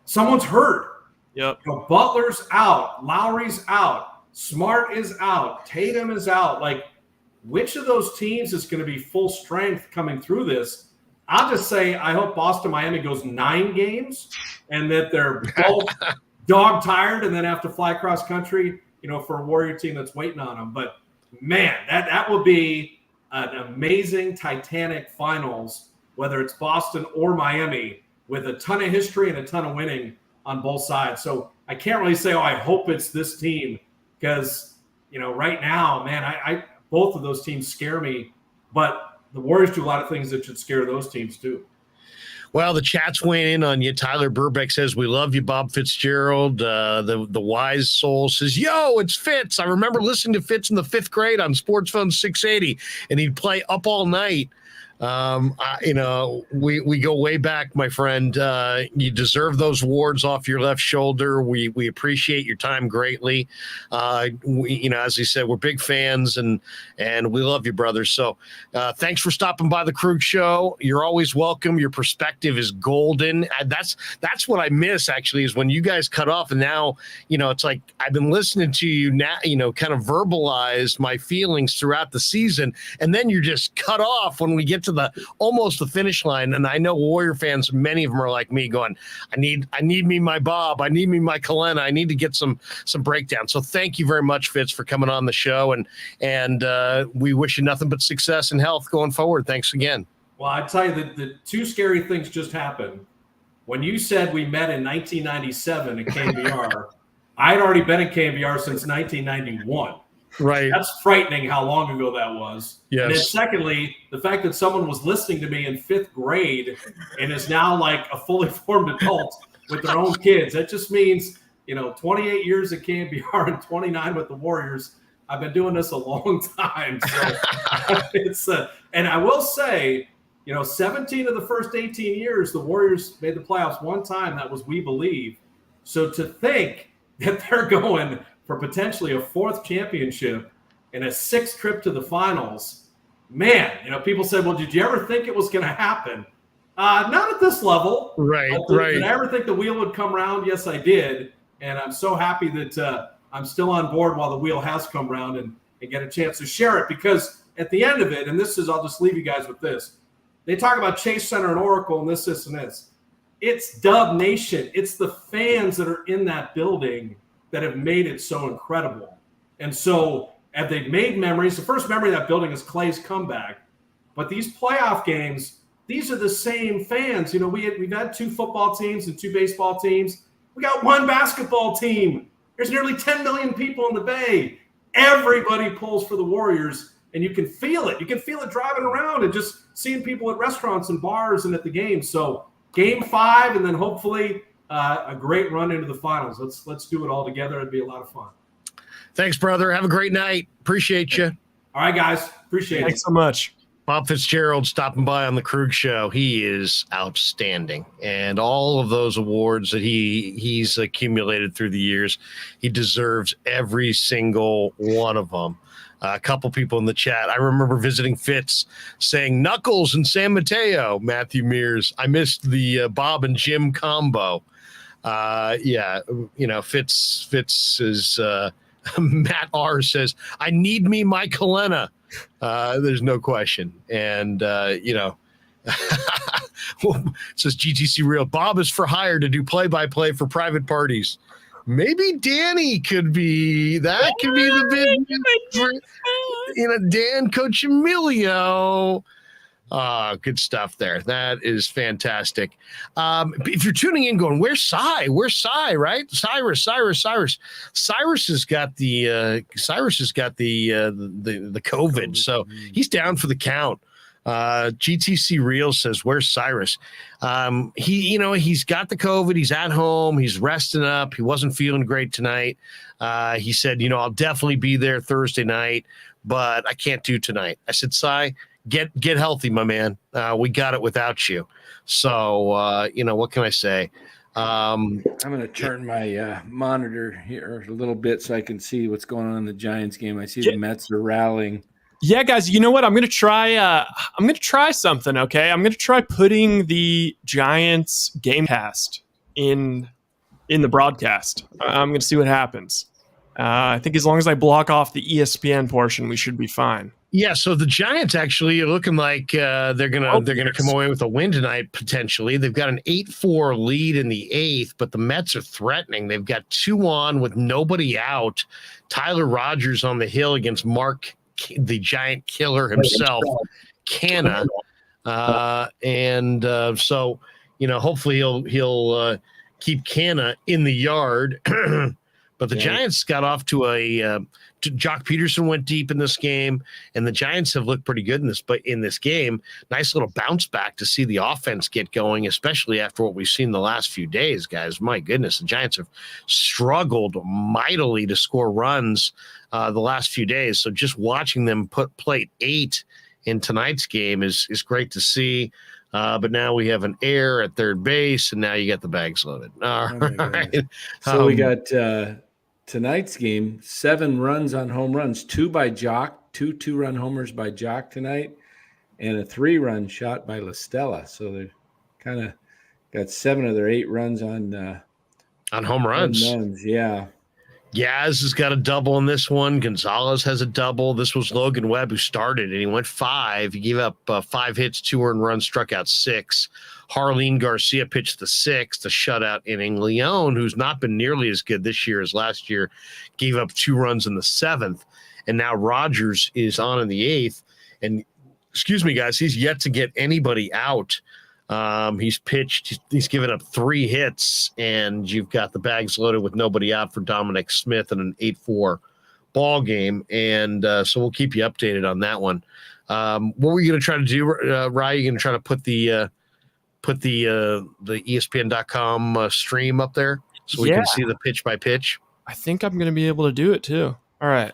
someone's hurt. Yep. Butler's out. Lowry's out. Smart is out. Tatum is out. Like, which of those teams is going to be full strength coming through this? I'll just say I hope Boston-Miami goes 9 games and that they're both dog tired and then have to fly across country, for a Warrior team that's waiting on them. But man, that will be an amazing Titanic finals, whether it's Boston or Miami, with a ton of history and a ton of winning on both sides. So I can't really say, I hope it's this team because, right now, man, I both of those teams scare me, but the Warriors do a lot of things that should scare those teams too. Well, the chat's weighing in on you. Tyler Burbeck says, we love you, Bob Fitzgerald. The wise soul says, yo, it's Fitz. I remember listening to Fitz in the 5th grade on Sports Phone 680, and he'd play Up All Night. We go way back, my friend. You deserve those awards off your left shoulder. We appreciate your time greatly. As he said, we're big fans and we love you, brother. So thanks for stopping by the Krueg Show. You're always welcome. Your perspective is golden. That's what I miss, actually, is when you guys cut off. And now, it's like I've been listening to you now, kind of verbalize my feelings throughout the season. And then you're just cut off when we get to almost the finish line. And I know Warrior fans, many of them are like me going, I need me my Bob. I need me my Kalena. I need to get some breakdown. So thank you very much, Fitz, for coming on the show. And we wish you nothing but success and health going forward. Thanks again. Well, I tell you that the two scary things just happened. When you said we met in 1997 at KBR, I had already been at KBR since 1991. Right. That's frightening how long ago that was. Yes. And then secondly, the fact that someone was listening to me in 5th grade and is now like a fully formed adult with their own kids. That just means, 28 years at KBR and 29 with the Warriors. I've been doing this a long time. So and I will say, 17 of the first 18 years, the Warriors made the playoffs one time. That was We Believe. So to think that they're going for potentially a 4th championship and a 6th trip to the finals, man, people said, well, did you ever think it was going to happen? Not at this level. Right, right. Did I ever think the wheel would come around? Yes, I did. And I'm so happy that I'm still on board while the wheel has come around and get a chance to share it, because at the end of it, and I'll just leave you guys with this. They talk about Chase Center and Oracle and this, and this. It's Dub Nation. It's the fans that are in that building that have made it so incredible. And so have they made memories? The first memory of that building is Clay's comeback. But these playoff games, these are the same fans. We've had 2 football teams and 2 baseball teams. We got 1 basketball team. There's nearly 10 million people in the Bay. Everybody pulls for the Warriors, and you can feel it. You can feel it driving around and just seeing people at restaurants and bars and at the game. So Game 5, and then hopefully a great run into the finals. Let's do it all together. It'd be a lot of fun. Thanks, brother. Have a great night. Appreciate you. All right, guys. Appreciate it. Thanks so much. Bob Fitzgerald stopping by on the Krueg Show. He is outstanding. And all of those awards that he's accumulated through the years, he deserves every single one of them. A couple people in the chat. I remember visiting Fitz saying Knuckles and San Mateo. Matthew Mears. I missed the Bob and Jim combo. Fitz is Matt R says, I need me my Kalena. There's no question. And, says GTC Real. Bob is for hire to do play-by-play for private parties. Maybe Danny could be the big, Dan Coach Emilio. Good stuff there. That is fantastic. If you're tuning in going, where's Cy? Where's Cy, right? Cyrus has got the COVID, so he's down for the count. GTC Real says, where's Cyrus? He's got the COVID. He's at home. He's resting up. He wasn't feeling great tonight. He said, I'll definitely be there Thursday night, but I can't do tonight. I said, Cy, get healthy, my man. We got it without you. So, what can I say? I'm going to turn my monitor here a little bit so I can see what's going on in the Giants game. I see the Mets are rallying. Yeah, guys, you know what? I'm gonna try something. Okay, I'm gonna try putting the Giants game cast in the broadcast. I'm gonna see what happens. I think as long as I block off the ESPN portion, we should be fine. Yeah, so the Giants actually are looking like they're gonna come away with a win tonight potentially. They've got an 8-4 lead in the 8th, but the Mets are threatening. They've got 2 on with nobody out. Tyler Rogers on the hill against Mark, the Giant Killer himself, Canna, so hopefully he'll keep Canna in the yard. But the Giants got off to Jock Peterson went deep in this game, and the Giants have looked pretty good in this game. Nice little bounce back to see the offense get going, especially after what we've seen the last few days, guys. My goodness, the Giants have struggled mightily to score runs the last few days. So just watching them plate 8 in tonight's game is great to see. But now we have an error at third base, and now you got the bags loaded. All right. So we got tonight's game, 7 runs on home runs, 2 by Jock, 2 2-run homers by Jock tonight, and a 3-run shot by La Stella. So they've kind of got 7 of their 8 runs on home runs. Yeah. Yaz has got a double in this one. Gonzalez has a double. This was Logan Webb who started, and he went 5. He gave up 5 hits, 2 earned runs, struck out 6. Harleen Garcia pitched the 6th, a shutout inning. Leon, who's not been nearly as good this year as last year, gave up 2 runs in the 7th. And now Rogers is on in the 8th. And, excuse me, guys, he's yet to get anybody out. He's pitched, he's given up 3 hits, and you've got the bags loaded with nobody out for Dominic Smith in an 8-4 ball game. And so we'll keep you updated on that one. What were you going to try to do, Rye? You going to try to put the ESPN.com stream up there so we can see the pitch by pitch? I think I'm going to be able to do it too. All right.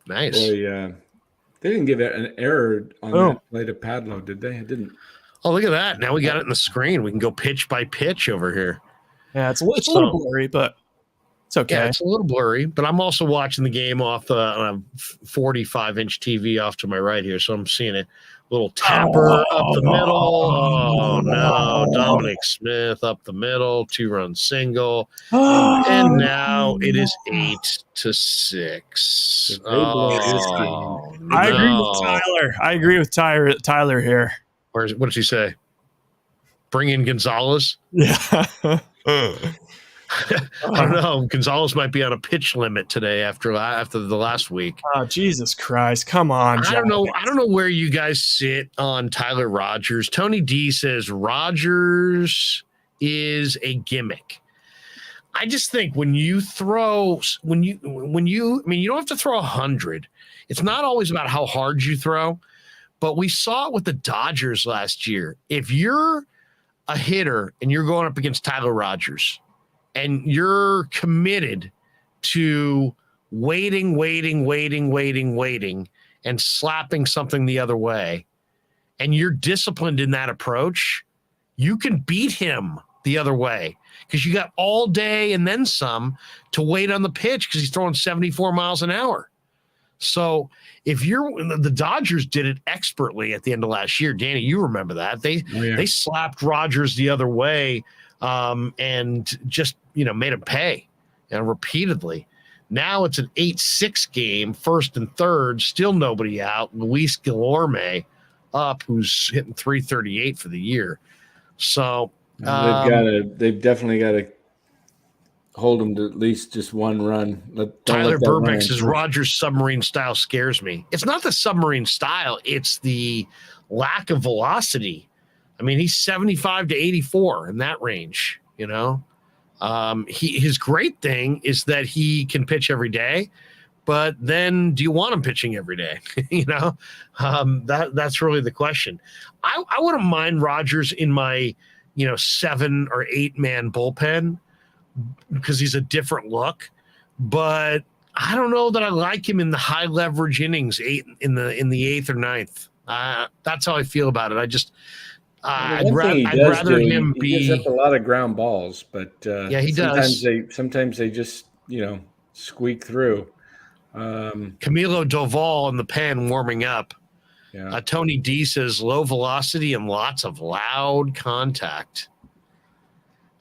Nice. Boy, they didn't give an error on that play to Padlo, did they? It didn't. Oh, look at that. Now we got it in the screen. We can go pitch by pitch over here. Yeah, it's a little blurry, but it's okay. Yeah, it's a little blurry, but I'm also watching the game off on a 45-inch TV off to my right here, so I'm seeing a little tapper up the middle. Oh, no. Dominic Smith up the middle, 2-run single. And now it is 8-6. I agree with Tyler here. What does he say? Bring in Gonzalez? Yeah. I don't know. Gonzalez might be on a pitch limit today after the last week. Oh, Jesus Christ. Come on. I don't know where you guys sit on Tyler Rogers. Tony D says Rogers is a gimmick. I just think when you don't have to throw 100. It's not always about how hard you throw. But we saw it with the Dodgers last year. If you're a hitter and you're going up against Tyler Rogers and you're committed to waiting and slapping something the other way, and you're disciplined in that approach, you can beat him the other way because you got all day and then some to wait on the pitch because he's throwing 74 miles an hour. So if the Dodgers did it expertly at the end of last year, Danny, you remember that they slapped Rogers the other way and just made him pay repeatedly. Now it's an 8-6 game, first and third, still nobody out. Luis Guillorme up, who's hitting 338 for the year. So they've definitely got to hold him to at least just one run. Tyler Burbank says Rogers' submarine style scares me. It's not the submarine style; it's the lack of velocity. I mean, he's 75 to 84 in that range. His great thing is that he can pitch every day, but then do you want him pitching every day? That's really the question. I wouldn't mind Rogers in my 7 or 8 man bullpen because he's a different look, but I don't know that I like him in the high leverage innings, in the 8th or 9th. That's how I feel about it. I'd rather him be. He gives up a lot of ground balls, but he does. Sometimes they just squeak through. Camilo Doval in the pen warming up. Yeah. Tony D says low velocity and lots of loud contact.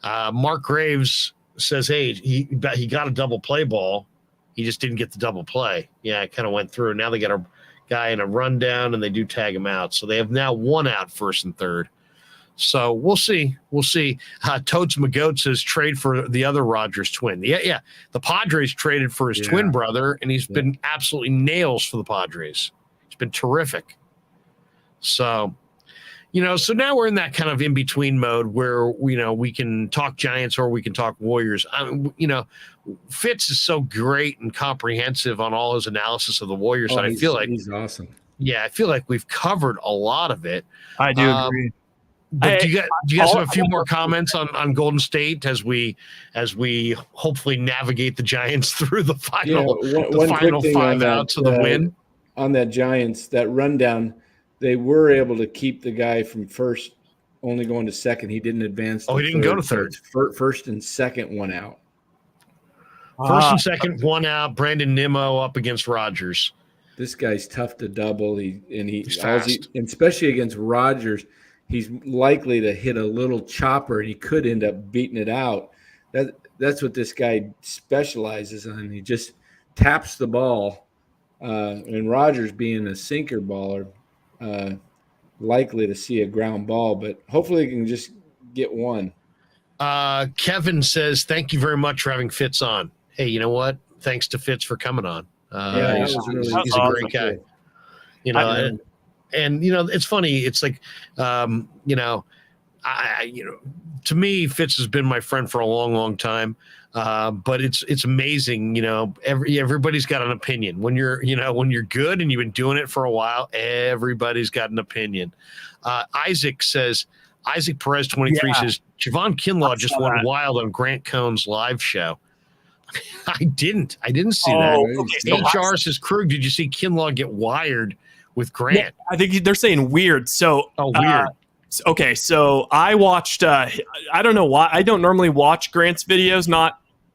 Mark Graves says, hey, he got a double play ball. He just didn't get the double play. Yeah, it kind of went through. Now they got a guy in a rundown and they do tag him out. So they have now 1 out, first and third. So we'll see. Toads McGoat says trade for the other Rogers twin. Yeah. The Padres traded for his twin brother, and he's been absolutely nails for the Padres. He's been terrific. So, so now we're in that kind of in-between mode where, we can talk Giants or we can talk Warriors. Fitz is so great and comprehensive on all his analysis of the Warriors. And I feel like he's awesome. Yeah, I feel like we've covered a lot of it. I do agree. But do you guys have a few more comments on Golden State as we hopefully navigate the Giants through the final final 5 outs of the win? On that Giants, that rundown, they were able to keep the guy from first only going to second. He didn't advance. He didn't go to third. First and second, 1 out. First and second, 1 out. Brandon Nimmo up against Rogers. This guy's tough to double. He's fast. Especially against Rogers. He's likely to hit a little chopper, and he could end up beating it out. That's what this guy specializes on. He just taps the ball. And Rogers, being a sinker baller, likely to see a ground ball, but hopefully he can just get one. Kevin says, thank you very much for having Fitz on. Hey, you know what? Thanks to Fitz for coming on. He's a great guy. And it's funny. It's like, to me, Fitz has been my friend for a long, long time. But it's amazing. Everybody's got an opinion when you're good and you've been doing it for a while. Everybody's got an opinion. Isaac Perez 23 says Javon Kinlaw just went wild on Grant Cohn's live show. I didn't see that. Okay, HR says, Krueg, did you see Kinlaw get wired with Grant? Yeah, I think they're saying weird. So weird. Okay, so I watched. I don't know why. I don't normally watch Grant's videos.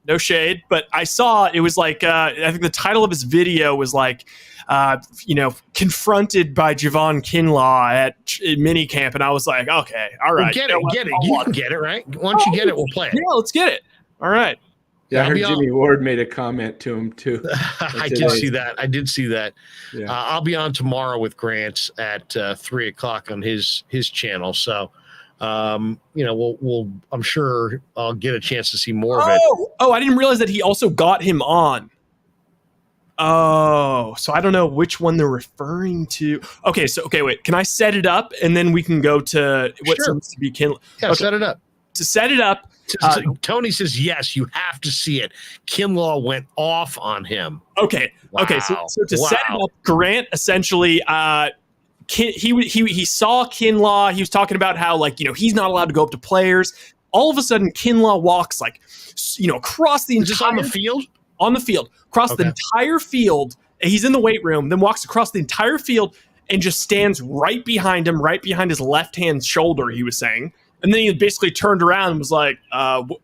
No shade, but I saw it was like. I think the title of his video was like, confronted by Javon Kinlaw at minicamp, and I was like, okay, all right, get it. You can get it, right? Once you get it, we'll play it. Yeah, let's get it. All right. Yeah, I heard Jimmy Ward made a comment to him too. I did see that. Yeah. I'll be on tomorrow with Grant at 3:00 on his channel. So, we'll I'm sure I'll get a chance to see more of it. Oh, I didn't realize that he also got him on. Oh, so I don't know which one they're referring to. Okay, wait. Can I set it up and then we can go to what seems to be Kinlaw? Yeah, okay. Set it up. To set it up. Tony says, yes, you have to see it. Kinlaw went off on him. Okay. Wow. Okay. So to set it up, Grant essentially, he saw Kinlaw. He was talking about how, he's not allowed to go up to players. All of a sudden, Kinlaw walks across the entire. Is this on the field? On the field, across the entire field. He's in the weight room, then walks across the entire field and just stands right behind him, right behind his left hand shoulder. He was saying. And then he basically turned around and was like,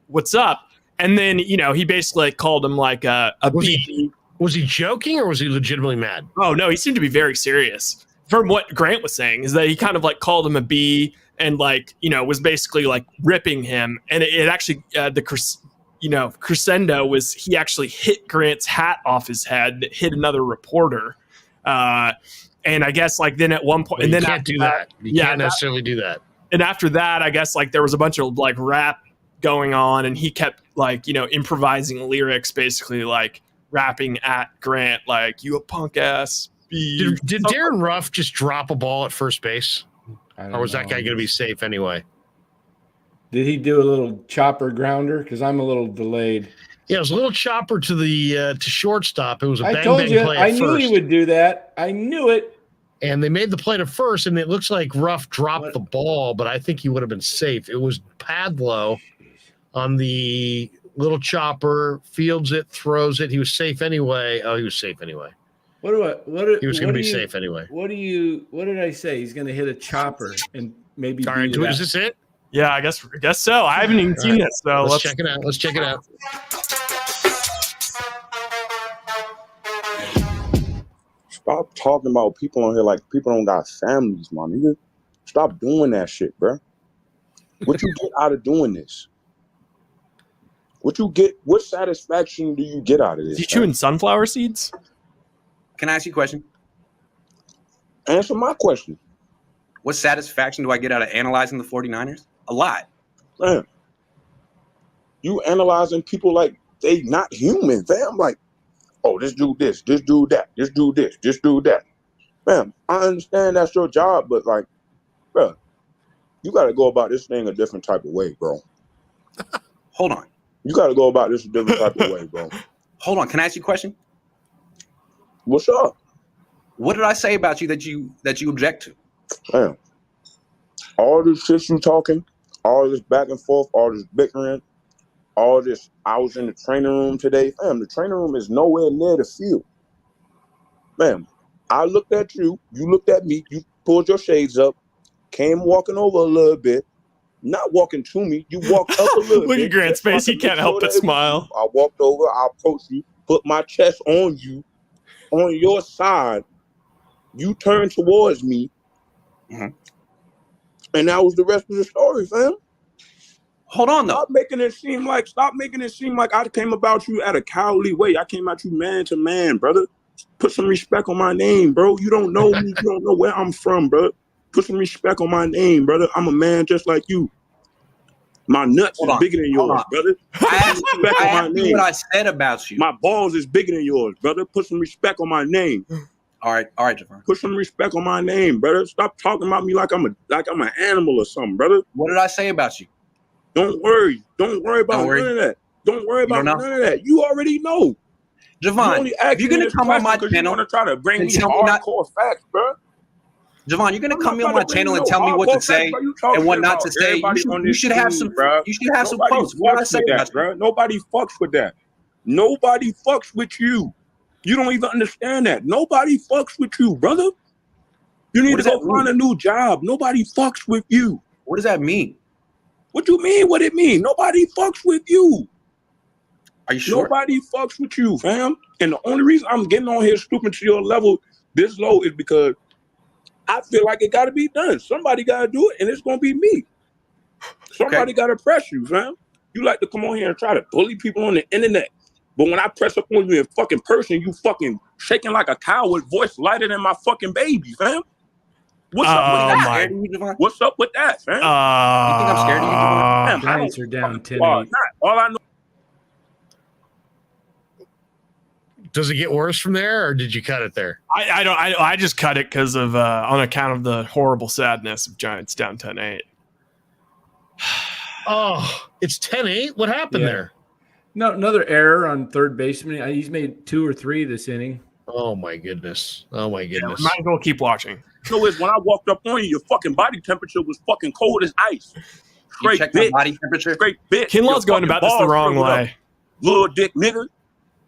what's up? And then, he basically called him like a B. Was he joking or was he legitimately mad? Oh no, he seemed to be very serious. From what Grant was saying, is that he kind of like called him a B and like, you know, was basically like ripping him. And it actually crescendo was he actually hit Grant's hat off his head that hit another reporter. And I guess like then at one point, Well, and then you can't do that. You can't necessarily do that. And after that, I guess like there was a bunch of like rap going on, and he kept like, you know, improvising lyrics, basically like rapping at Grant, like "you a punk ass." Did Darren Ruff just drop a ball at first base, or was that guy going to be safe anyway? Did he do a little chopper grounder? Because I'm a little delayed. Yeah, it was a little chopper to the to shortstop. It was a I bang told bang you, play. I at knew first. he would do that. I knew it. And they made the play to first, and it looks like Ruff dropped the ball, but I think he would have been safe. It was Padlow on the little chopper, fields it, throws it. He was safe anyway. Oh, he was safe anyway. He was going to be safe anyway. What did I say? He's going to hit a chopper and maybe. All right, is this it? Yeah, I guess so. I haven't even seen it, so let's check it out. Let's check it out. Stop talking about people on here like people don't got families, my nigga. Stop doing that shit, bro. What you get out of doing this? What satisfaction do you get out of this? Is he chewing sunflower seeds? Can I ask you a question? Answer my question. What satisfaction do I get out of analyzing the 49ers? A lot. Man, you analyzing people like they not human, fam. Like, oh, this dude this dude that, this dude this dude that. Man, I understand that's your job, but like, bro, you got to go about this thing a different type of way, bro. Hold on. You got to go about this a different type of way, bro. Hold on. Can I ask you a question? What's up? What did I say about you that you object to? Man, all this shit you talking, all this back and forth, all this bickering, all this, I was in the training room today. Fam, the training room is nowhere near the field. Man, I looked at you, you looked at me, you pulled your shades up, came walking over a little bit, not walking to me, you walked up a little bit. Look at Grant's face, he can't help but smile. I walked over, I approached you, put my chest on you, on your side, you turned towards me, and that was the rest of the story, fam. Hold on, though. Stop making it seem like I came about you at a cowardly way. I came at you man to man, brother. Put some respect on my name, bro. You don't know me. You don't know where I'm from, bro. Put some respect on my name, brother. I'm a man just like you. My nuts is bigger than yours, brother. I asked you what I said about you. My balls is bigger than yours, brother. Put some respect on my name. All right, Javon. Put some respect on my name, brother. Stop talking about me like I'm an animal or something, brother. What did I say about you? Don't worry. Don't worry about none of that. Don't worry about none of that. You already know. Javon, if you're gonna come on my channel, you want to try to bring me hardcore facts, bro. Javon, you're gonna come on my channel and tell me what to say and what not to say. You should have some. You should have some posts. What did I say about bro? Nobody fucks with that. Nobody fucks with you. You don't even understand that. Nobody fucks with you, brother. You need to go find a new job. Nobody fucks with you. What does that mean? What you mean? What it mean? Nobody fucks with you. Are you sure? Nobody fucks with you, fam. And the only reason I'm getting on here stooping to your level this low is because I feel like it got to be done. Somebody got to do it, and it's going to be me. Somebody got to press you, fam. You like to come on here and try to bully people on the internet. But when I press up on you in fucking person, you fucking shaking like a cow with voice lighter than my fucking baby, fam. What's up with that? What's up with that, fam? You think I'm scared of you, Javon? Giants are down 10-8. All I know. Does it get worse from there, or did you cut it there? I just cut it because of on account of the horrible sadness of Giants down 10-8. Oh, it's 10-8? What happened there? No, another error on third baseman. He's made 2 or 3 this inning. Oh my goodness. Oh my goodness. Might as well keep watching. So is when I walked up on you, your fucking body temperature was fucking cold as ice. You check my body temperature? Straight bitch. Kinlaw's going about this the wrong way. Little dick nigga.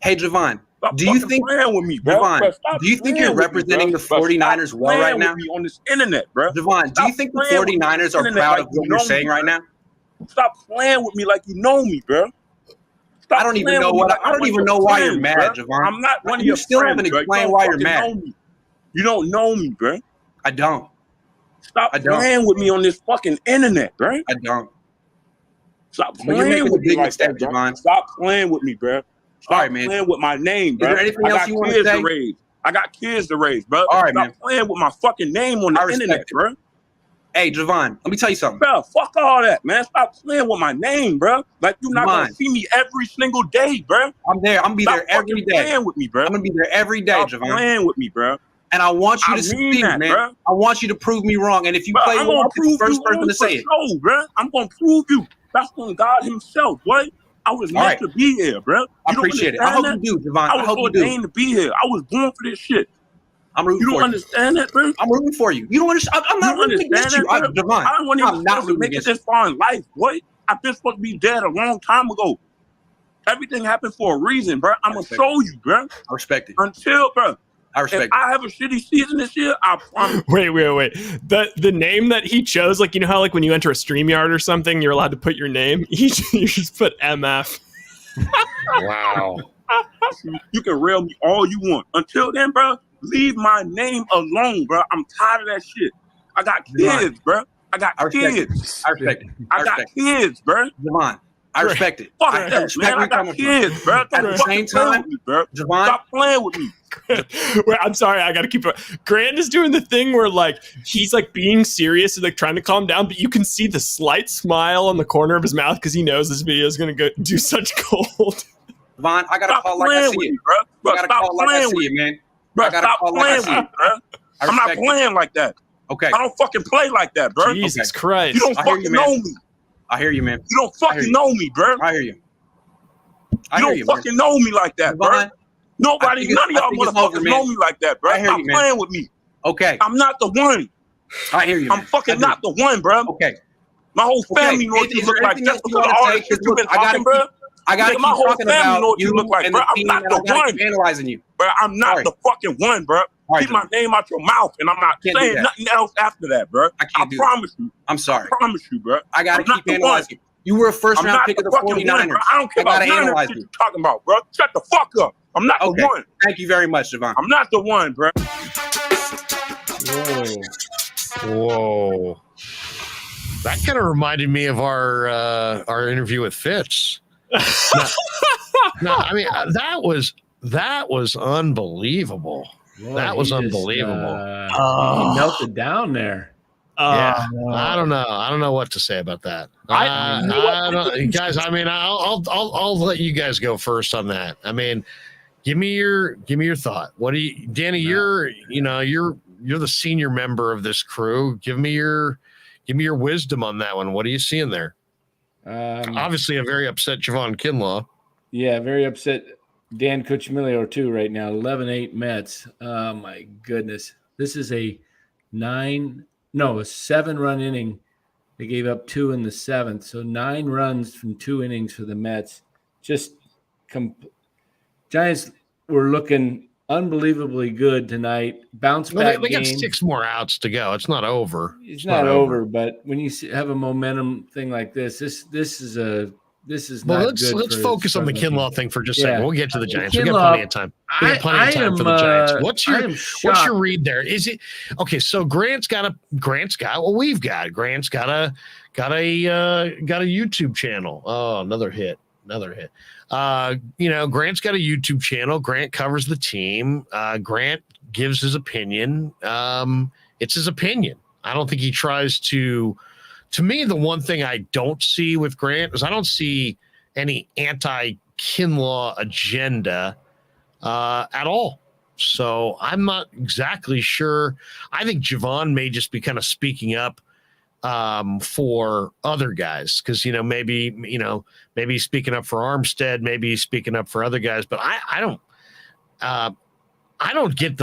Hey, Javon. Stop do you think with me, bro? Javon, do you think you're representing the 49ers well right now? On this internet, bro. Javon, do you think the 49ers are proud of what you're saying right now? Stop playing with me like you know me, bro. I don't even know what. I don't even know why you're mad, Javon. I'm not one of you your still friends, haven't bro. explained why you're mad. You don't know me, bro. I don't. Stop playing with me on this fucking internet, bro. I don't. Stop But you're playing making with a me big like mistake, that, bro. Javon. Stop playing with me, bro. Stop All right, man. playing with my name, bro. Is there anything else you want to say? Raise. I got kids to raise, bro. All right, Stop man. playing with my fucking name on the internet, bro. Hey, Javon, let me tell you something. Bro, fuck all that, man. Stop playing with my name, bro. Like, you're not going to see me every single day, bro. I'm there. I'm going to be there every day. Stop playing with me, bro. I'm going to be there every day, Stop Javon. playing with me, bro. And I want you to see that, man. Bro. I want you to prove me wrong. And if you play I'm well, gonna I'll be the first person to say it. Show, bro. I'm going to prove you. That's from God himself, boy. I was meant to be here, bro. I appreciate it. I hope you do, Javon. I was ordained to be here. I was born for this shit. I'm rooting for you. You don't understand that, bro? I'm rooting for you. You don't understand. I'm not rooting against you, Javon. I don't want to make it this far in life, boy. I've been supposed to be dead a long time ago. Everything happened for a reason, bro. I'm going to show you, bro. I respect it. Until, bro. I respect if I have a shitty season this year, I promise. Wait. The name that he chose, like, you know how, like, when you enter a StreamYard or something, you're allowed to put your name? You just put MF. Wow. You can rail me all you want. Until then, bro, leave my name alone, bro. I'm tired of that shit. I got kids, bro. I got kids. I respect it. I got kids, bro. Javon, I respect it. Fuck that, man. I got kids, bro. At the same time, bro. Javon, stop playing with me. Wait, I'm sorry, I gotta keep it. Grant is doing the thing where, like, he's like being serious and like trying to calm down, but you can see the slight smile on the corner of his mouth because he knows this video is gonna go do such gold. Javon, I gotta call like I see it, bro. I gotta call like I see it, man. Bro, stop playing with me, bro. I'm not playing like that. Okay. I don't fucking play like that, bro. Jesus Christ. You don't fucking know me. I hear you, man. You don't fucking know me, bro. I hear you. You don't fucking know me like that, bro. Nobody, none of y'all motherfuckers know me like that, bro. Stop playing with me. Okay. I'm not the one. I hear you. I'm fucking not the one, bro. Okay. My whole family knows what you look like. Just because of all the shit you've been talking, bro. I gotta keep my whole talking family about know what you look like, bro. I'm not the one. Analyzing you, bro. I'm not the fucking one, bro. Keep my name out your mouth, and I'm not saying nothing else after that, bro. I promise you. I'm sorry. I promise you, bro. I gotta keep analyzing. You were a first round pick of the 49ers. I don't care about none of the shit you're talking about, bro. Shut the fuck up. I'm not the one. Thank you very much, Javon. I'm not the one, bro. Whoa. That kind of reminded me of our interview with Fitz. No, I mean that was unbelievable. Boy, that was unbelievable. He melted down there. Yeah, I don't know what to say about that. I don't, guys. I mean, I'll let you guys go first on that. I mean, give me your thought. What do you, Danny? You're the senior member of this crew. Give me your wisdom on that one. What are you seeing there? Obviously, a very upset Javon Kinlaw. Yeah, very upset. Dan Cucimilio too right now. 11-8 Mets. Oh my goodness, this is a 7-run inning. They gave up 2 in the 7th, so 9 runs from 2 innings for the Mets. Giants were looking unbelievably good tonight. Bounce back. They got 6 more outs to go. It's not over. It's not over, but when you have a momentum thing like this is not good. Let's focus on the Kinlaw thing for just a second. We'll get to the Giants. We got plenty of time. We got plenty of time for the Giants. What's your read there? Is it okay? So Grant's got what we've got. Grant's got a YouTube channel. Oh, another hit. Grant's got a YouTube channel. Grant covers the team. Grant gives his opinion. It's his opinion. I don't think he tries to. To me, the one thing I don't see with Grant is I don't see any anti-Kinlaw agenda at all. So I'm not exactly sure. I think Javon may just be kind of speaking up for other guys because, maybe he's speaking up for Armstead, maybe he's speaking up for other guys. But I don't get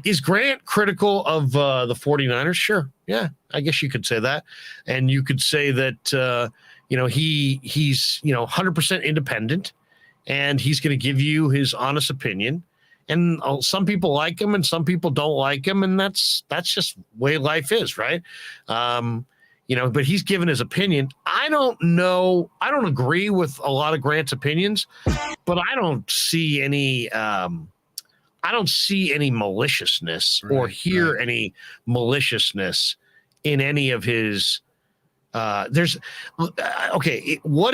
is Grant critical of the 49ers? Sure. Yeah, I guess you could say that. And you could say that, he's 100% independent and he's going to give you his honest opinion. And some people like him and some people don't like him. And that's just the way life is, right? but he's given his opinion. I don't know. I don't agree with a lot of Grant's opinions, but I don't see any maliciousness or hear any maliciousness in any of his. What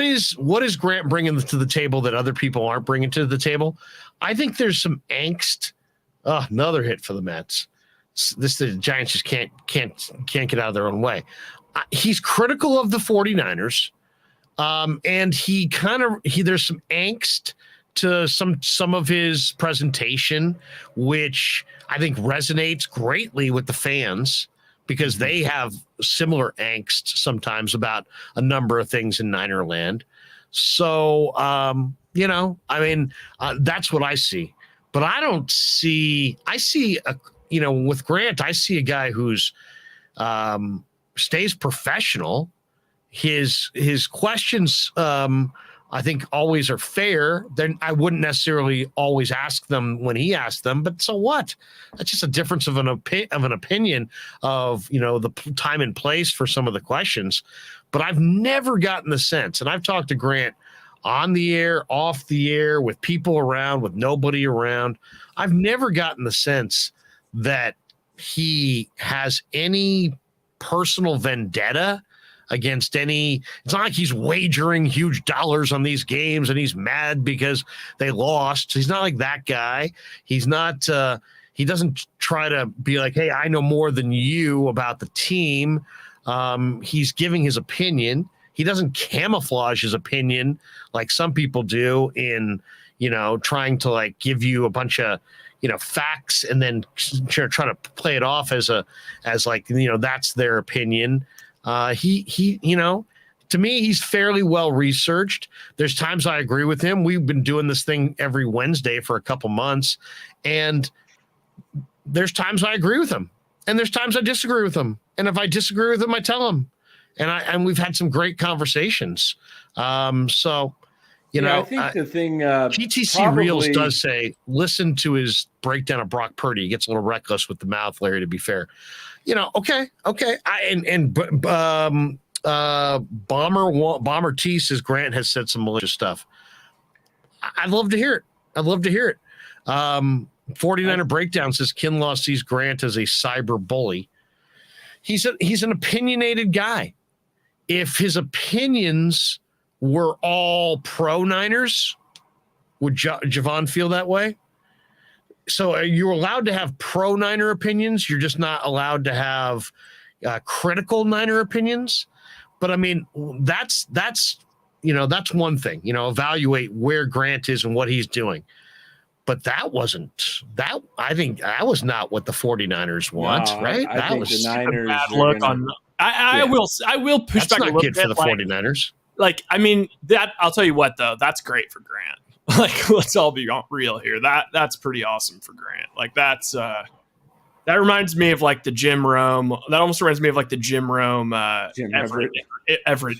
is Grant bringing to the table that other people aren't bringing to the table? I think there's some angst. Another hit for the Mets. The Giants just can't get out of their own way. He's critical of the 49ers, and there's some angst to some of his presentation, which I think resonates greatly with the fans because they have similar angst sometimes about a number of things in Niner land. So, that's what I see. But I don't see – with Grant, I see a guy who's stays professional. His questions, I think, always are fair. Then I wouldn't necessarily always ask them when he asked them, but so what? That's just a difference of an opinion of the time and place for some of the questions. But I've never gotten the sense, and I've talked to Grant on the air, off the air, with people around, with nobody around. I've never gotten the sense that he has any personal vendetta against it's not like he's wagering huge dollars on these games and he's mad because they lost. He's not like that guy. He's not, he doesn't try to be like, hey, I know more than you about the team. He's giving his opinion. He doesn't camouflage his opinion like some people do in, trying to like give you a bunch of, facts and then try to play it off as that's their opinion. To me, he's fairly well researched. There's times I agree with him. We've been doing this thing every Wednesday for a couple months, and there's times I agree with him, and there's times I disagree with him. And if I disagree with him, I tell him. And we've had some great conversations. I think the thing PTC Reels does say, listen to his breakdown of Brock Purdy. He gets a little reckless with the mouth, Larry, to be fair. Okay. Bomber T says Grant has said some malicious stuff. I'd love to hear it. 49er Breakdown says Kinlaw sees Grant as a cyber bully. He's an opinionated guy. If his opinions were all pro Niners, would Javon feel that way? So are you allowed to have pro Niner opinions? You're just not allowed to have critical Niner opinions. But I mean, that's one thing, evaluate where Grant is and what he's doing. But that wasn't that. I think that was not what the 49ers want, right? I think was the Niners bad look on. I will push that's back not a little good bit for the 49ers. That I'll tell you what though, that's great for Grant. Let's all be real here. That's pretty awesome for Grant. That reminds me of the Jim Rome. That almost reminds me of the Jim Rome Everett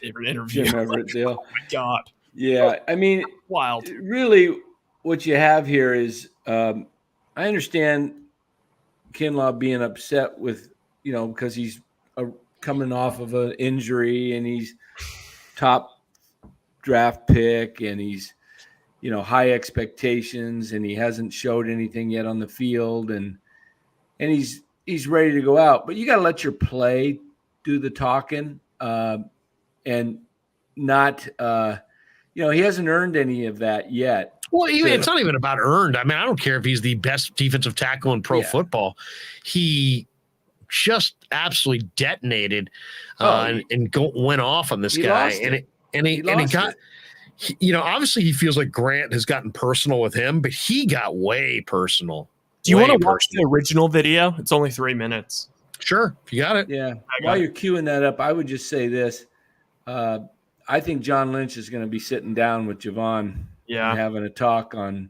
interview. Jim Everett deal. Oh my God. Yeah, I mean, wild. Really, what you have here is, I understand Kinlaw being upset with because he's coming off of an injury and he's top draft pick and he's high expectations and he hasn't showed anything yet on the field and he's ready to go out. But you got to let your play do the talking and not he hasn't earned any of that yet. Well, it's not even about earned. I mean, I don't care if he's the best defensive tackle in pro football. He just absolutely detonated went off on this guy, and he got. Obviously, he feels like Grant has gotten personal with him, but he got way personal. Do you want to watch the original video? It's only 3 minutes. Sure, if you got it. Yeah. While you're queuing that up, I would just say this. I think John Lynch is going to be sitting down with Javon and having a talk on,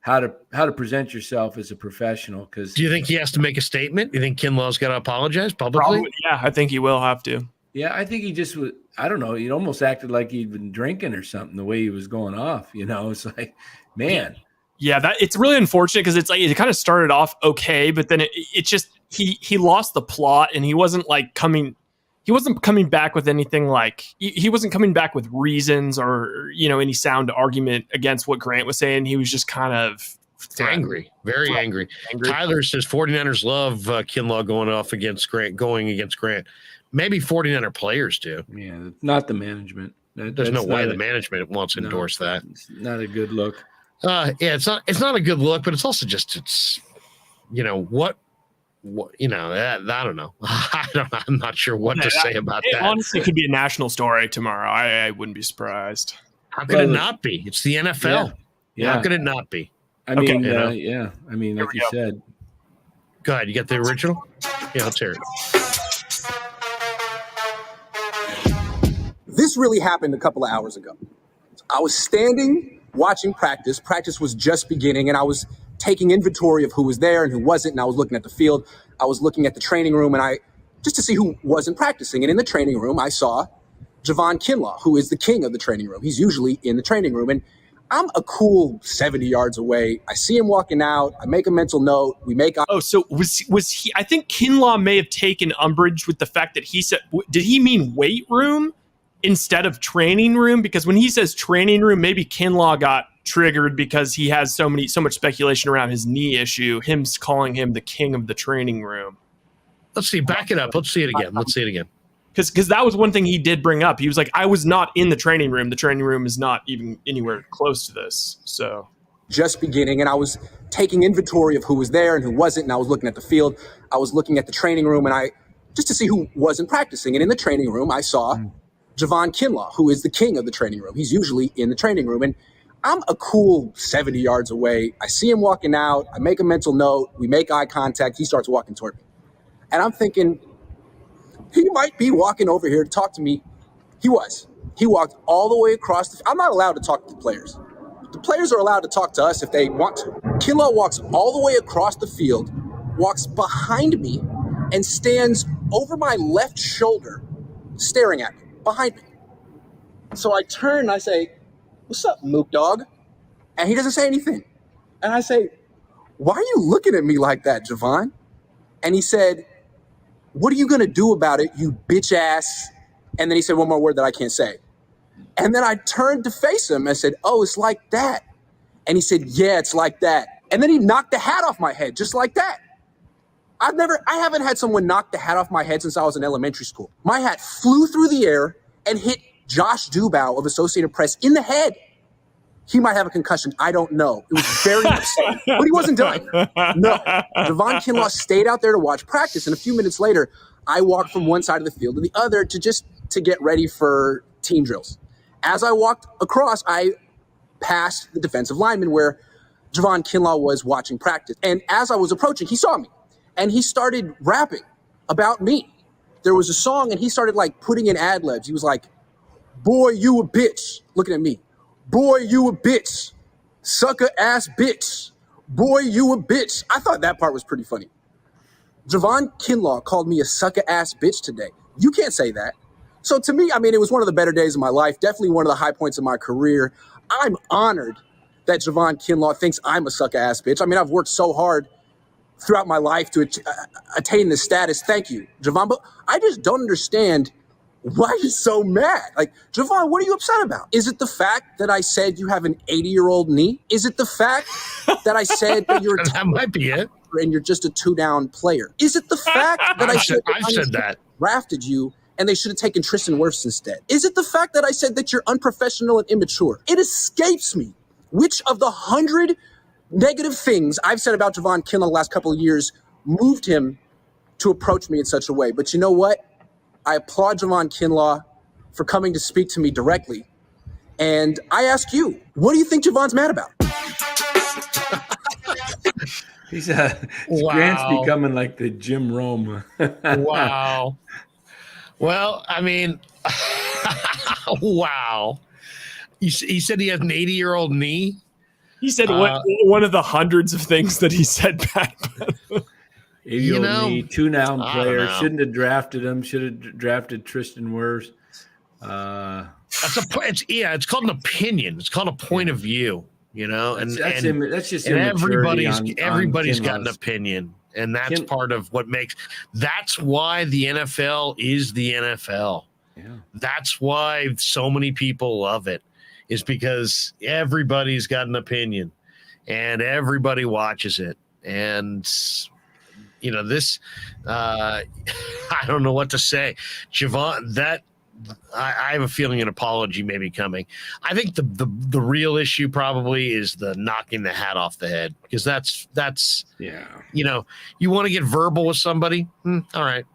how to present yourself as a professional. Because do you think he has to make a statement? Do you think Kinlaw's got to apologize publicly? Probably, yeah, I think he will have to. Yeah, I think he just was. I don't know. He almost acted like he'd been drinking or something. The way he was going off, it's like, man. Yeah, it's really unfortunate because it's it kind of started off okay, but then it just he lost the plot and he wasn't coming. he wasn't coming back with anything like he wasn't coming back with reasons or, any sound argument against what Grant was saying. He was just kind of angry, very angry. Tyler says 49ers love Kinlaw going against Grant. Maybe 49er players do. Yeah, not the management. There's no way the management wants to endorse that. It's not a good look. It's not a good look, but it's also just what I don't know. I'm not sure what to say about that. Honestly, it could be a national story tomorrow. I wouldn't be surprised. How could it not be? It's the NFL. Yeah. How could it not be? I mean, like you said. Go ahead. You got the original? Yeah, let's hear it. This really happened a couple of hours ago. I was standing watching practice. Practice was just beginning, and I was taking inventory of who was there and who wasn't, and I was looking at the field. I was looking at the training room, and just to see who wasn't practicing. And in the training room, I saw Javon Kinlaw, who is the king of the training room. He's usually in the training room, and I'm a cool 70 yards away. I see him walking out. I make a mental note. We make. Oh, so was he? I think Kinlaw may have taken umbrage with the fact that he said. Did he mean weight room instead of training room? Because when he says training room, maybe Kinlaw got triggered because he has so much speculation around his knee issue. Him calling him the king of the training room. Let's see. Back it up. Let's see it again. Because that was one thing he did bring up. He was like, I was not in the training room. The training room is not even anywhere close to this. So just beginning, and I was taking inventory of who was there and who wasn't, and I was looking at the field. I was looking at the training room, and just to see who wasn't practicing. And in the training room, I saw Javon Kinlaw, who is the king of the training room. He's usually in the training room, and I'm a cool 70 yards away. I see him walking out. I make a mental note. We make eye contact. He starts walking toward me, and I'm thinking, he might be walking over here to talk to me. He was. He walked all the way across. I'm not allowed to talk to the players. The players are allowed to talk to us if they want to. Kinlaw walks all the way across the field, walks behind me, and stands over my left shoulder, staring at me, behind me. So I turn and I say, "What's up, Mook Dog?" And he doesn't say anything. And I say, "Why are you looking at me like that, Javon?" And he said, "What are you going to do about it, you bitch ass?" And then he said one more word that I can't say. And then I turned to face him and said, "Oh, it's like that." And he said, "Yeah, it's like that." And then he knocked the hat off my head just like that. I haven't had someone knock the hat off my head since I was in elementary school. My hat flew through the air and hit Josh Dubow of Associated Press in the head. He might have a concussion. I don't know. It was very upsetting, but he wasn't done. No, Javon Kinlaw stayed out there to watch practice, and a few minutes later, I walked from one side of the field to the other to get ready for team drills. As I walked across, I passed the defensive lineman where Javon Kinlaw was watching practice, and as I was approaching, he saw me, and he started rapping about me. There was a song, and he started putting in ad libs. He was like, "Boy, you a bitch," looking at me. "Boy, you a bitch. Sucker ass bitch. Boy, you a bitch." I thought that part was pretty funny. Javon Kinlaw called me a sucker ass bitch today. You can't say that. So to me, it was one of the better days of my life. Definitely one of the high points of my career. I'm honored that Javon Kinlaw thinks I'm a sucker ass bitch. I've worked so hard throughout my life to attain this status. Thank you, Javon. But I just don't understand why you're so mad. Javon, what are you upset about? Is it the fact that I said you have an 80-year-old knee? Is it the fact that I said that you're that might be it, and you're just a 2-down player? Is it the fact that I said that drafted you and they should have taken Tristan Wirfs instead? Is it the fact that I said that you're unprofessional and immature? It escapes me which of the 100 negative things I've said about Javon Kinlaw the last couple of years moved him to approach me in such a way. But you know what? I applaud Javon Kinlaw for coming to speak to me directly. And I ask you, what do you think Javon's mad about? He's Grant's becoming like the Jim Rome. Wow. Well, wow. He said he has an 80-year-old knee. He said one of the hundreds of things that he said back then. 80-year-old knee, 2-down player. Shouldn't have drafted him. Should have drafted Tristan Wirfs. It's called an opinion. It's called a point of view. That's just immaturity everybody's on got an Kinlaw's. opinion, and that's part of what makes. That's why the NFL is the NFL. Yeah. That's why so many people love it, is because everybody's got an opinion, and everybody watches it, and this. I don't know what to say, Javon. That. I have a feeling an apology may be coming. I think the real issue probably is the knocking the hat off the head, because that's you want to get verbal with somebody, all right,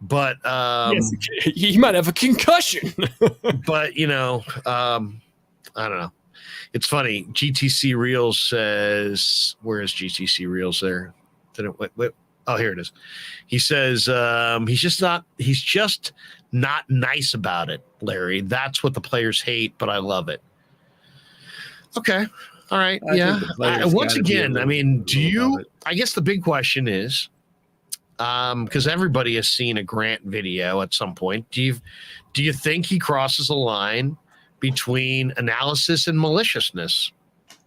but yes, he might have a concussion. but I don't know. It's funny. GTC Reels says, where is GTC Reels there? Wait. Oh, here it is. He says he's just not nice about it, Larry. That's what the players hate, but I love it. Okay. All right. Once again, I guess the big question is, because everybody has seen a Grant video at some point, do you think he crosses a line between analysis and maliciousness?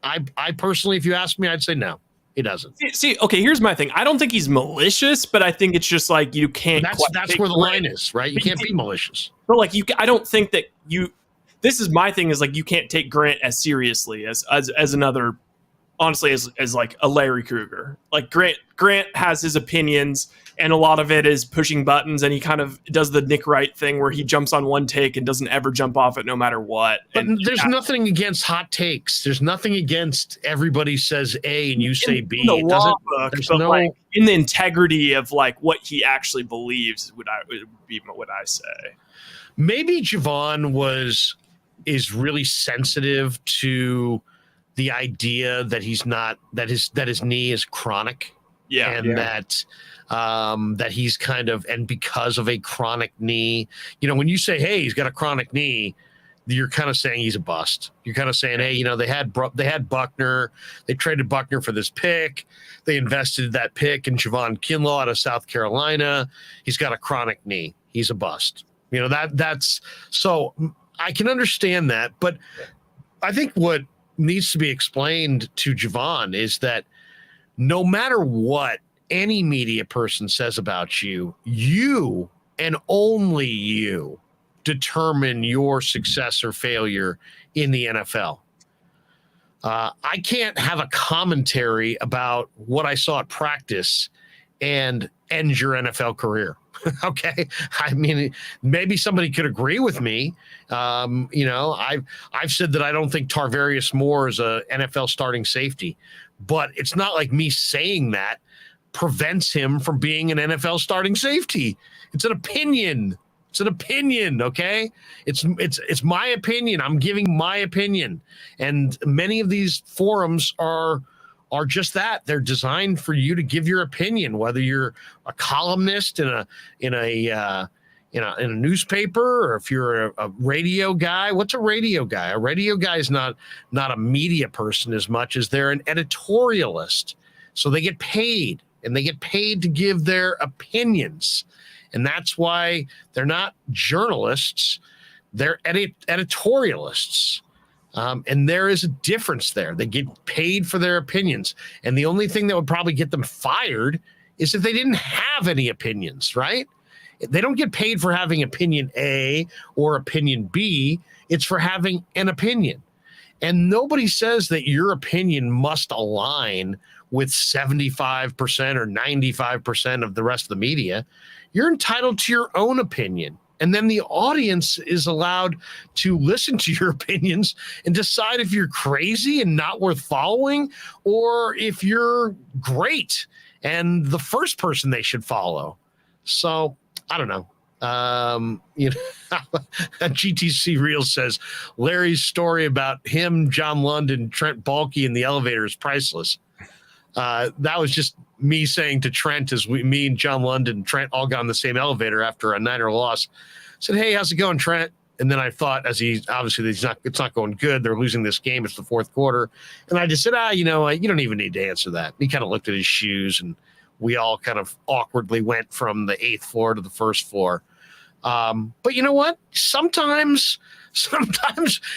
I personally, if you ask me, I'd say no. He doesn't. See, okay, here's my thing. I don't think he's malicious, but I think it's just like you can't. That's where the line is, right? You can't be malicious. But like I don't think that you. This is my thing. Is like you can't take Grant as seriously as another. Honestly, as like a Larry Krueger. Like Grant has his opinions, and a lot of it is pushing buttons, and he kind of does the Nick Wright thing where he jumps on one take and doesn't ever jump off it no matter what. But there's nothing against hot takes. There's nothing against everybody says A and you say B. In the law book, but like in the integrity of like what he actually believes would be what I say. Maybe Javon is really sensitive to the idea that he's not, that his knee is chronic. That he's kind of, and because of a chronic knee, when you say, hey, he's got a chronic knee, you're kind of saying he's a bust. You're kind of saying, hey, they had Buckner, they traded Buckner for this pick, they invested that pick in Javon Kinlaw out of South Carolina. He's got a chronic knee. He's a bust. That's so I can understand that, but I think what needs to be explained to Javon is that no matter what any media person says about you, you and only you determine your success or failure in the NFL. I can't have a commentary about what I saw at practice and end your NFL career. Okay. I mean, maybe somebody could agree with me. I've said that I don't think Tarvarius Moore is a NFL starting safety, but it's not like me saying that prevents him from being an NFL starting safety. It's an opinion. It's an opinion. Okay. It's my opinion. I'm giving my opinion. And many of these forums are just that. They're designed for you to give your opinion, whether you're a columnist in a newspaper, or if you're a radio guy. What's a radio guy? A radio guy is not a media person as much as they're an editorialist. So they get paid, and they get paid to give their opinions. And that's why they're not journalists. They're editorialists. And there is a difference there. They get paid for their opinions. And the only thing that would probably get them fired is if they didn't have any opinions, right? They don't get paid for having opinion A or opinion B. It's for having an opinion. And nobody says that your opinion must align with 75% or 95% of the rest of the media. You're entitled to your own opinion. And then the audience is allowed to listen to your opinions and decide if you're crazy and not worth following, or if you're great and the first person they should follow. So I don't know. GTC Reels says Larry's story about him, John London, Trent Baalke in the elevator is priceless. That was just me saying to Trent, as me and John London and Trent all got in the same elevator after a Niner loss, said, hey, how's it going, Trent? And then I thought, it's not going good. They're losing this game. It's the fourth quarter. And I just said, you don't even need to answer that. He kind of looked at his shoes, and we all kind of awkwardly went from the 8th floor to the first floor. But you know what? Sometimes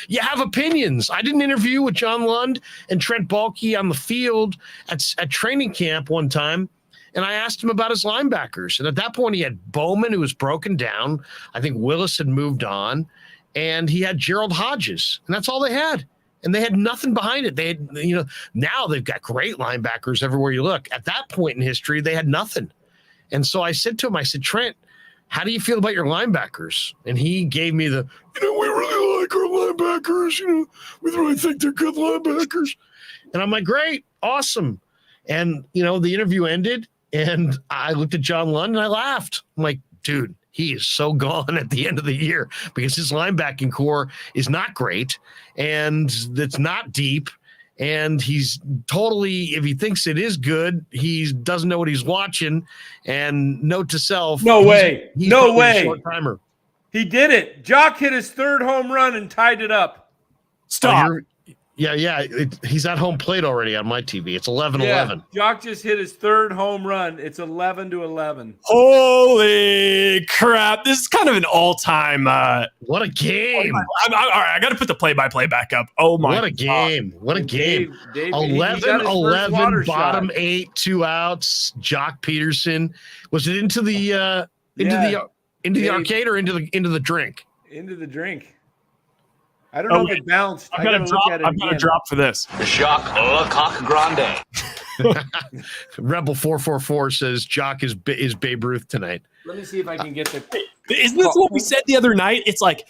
you have opinions. I did an interview with John Lund and Trent Baalke on the field at training camp one time, and I asked him about his linebackers. And at that point, he had Bowman, who was broken down. I think Willis had moved on, and he had Gerald Hodges, and that's all they had. And they had nothing behind it. They had, now they've got great linebackers everywhere you look. At that point in history, they had nothing. And so I said to him, I said, Trent, how do you feel about your linebackers? And he gave me we really like our linebackers. We really think they're good linebackers. And I'm like, great, awesome. And, the interview ended, and I looked at John Lund and I laughed. I'm like, dude, he is so gone at the end of the year because his linebacking core is not great and it's not deep. And he's totally, if he thinks it is good, he doesn't know what he's watching. And note to self, no way. Short timer. He did it. Jock hit his 3rd home run and tied it up. Stop. Yeah. He's at home plate already on my TV. It's 11-11. Jock just hit his 3rd home run. It's 11-11. Holy crap. This is kind of an all-time. What a game. All right, I got to put the play-by-play back up. Oh, my What a game. God. What a game. Dave, 11-11, bottom 8, 2 outs. Jock Peterson. Was it into the arcade or into the drink? Into the drink. I don't know if it bounced. I've got a drop for this. Jacques Lecoq Grande. Rebel 444 says Jock is Babe Ruth tonight. Let me see if I can get the. Isn't this what we said the other night? It's like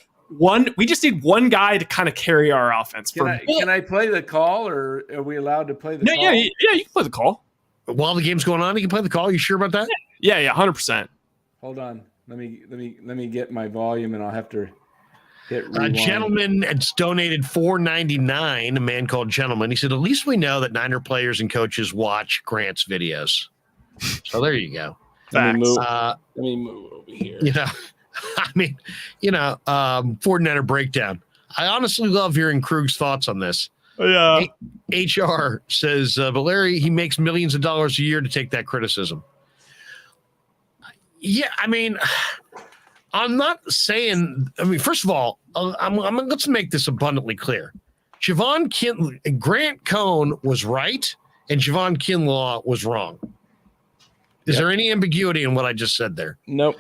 we just need one guy to kind of carry our offense. Can I play the call, or are we allowed to play the call? Yeah, you can play the call. While the game's going on, you can play the call. You sure about that? Yeah, 100%. Hold on. Let me get my volume, and I'll have to. A gentleman has donated $4.99. A man called Gentleman. He said, "At least we know that Niner players and coaches watch Grant's videos." So there you go. Let me move over here. 49er breakdown. I honestly love hearing Krueg's thoughts on this. Yeah. HR says, but Larry, he makes millions of dollars a year to take that criticism. Yeah, I'm not saying. First of all, let's make this abundantly clear. Grant Cohn was right, and Javon Kinlaw was wrong. Is there any ambiguity in what I just said there? Nope.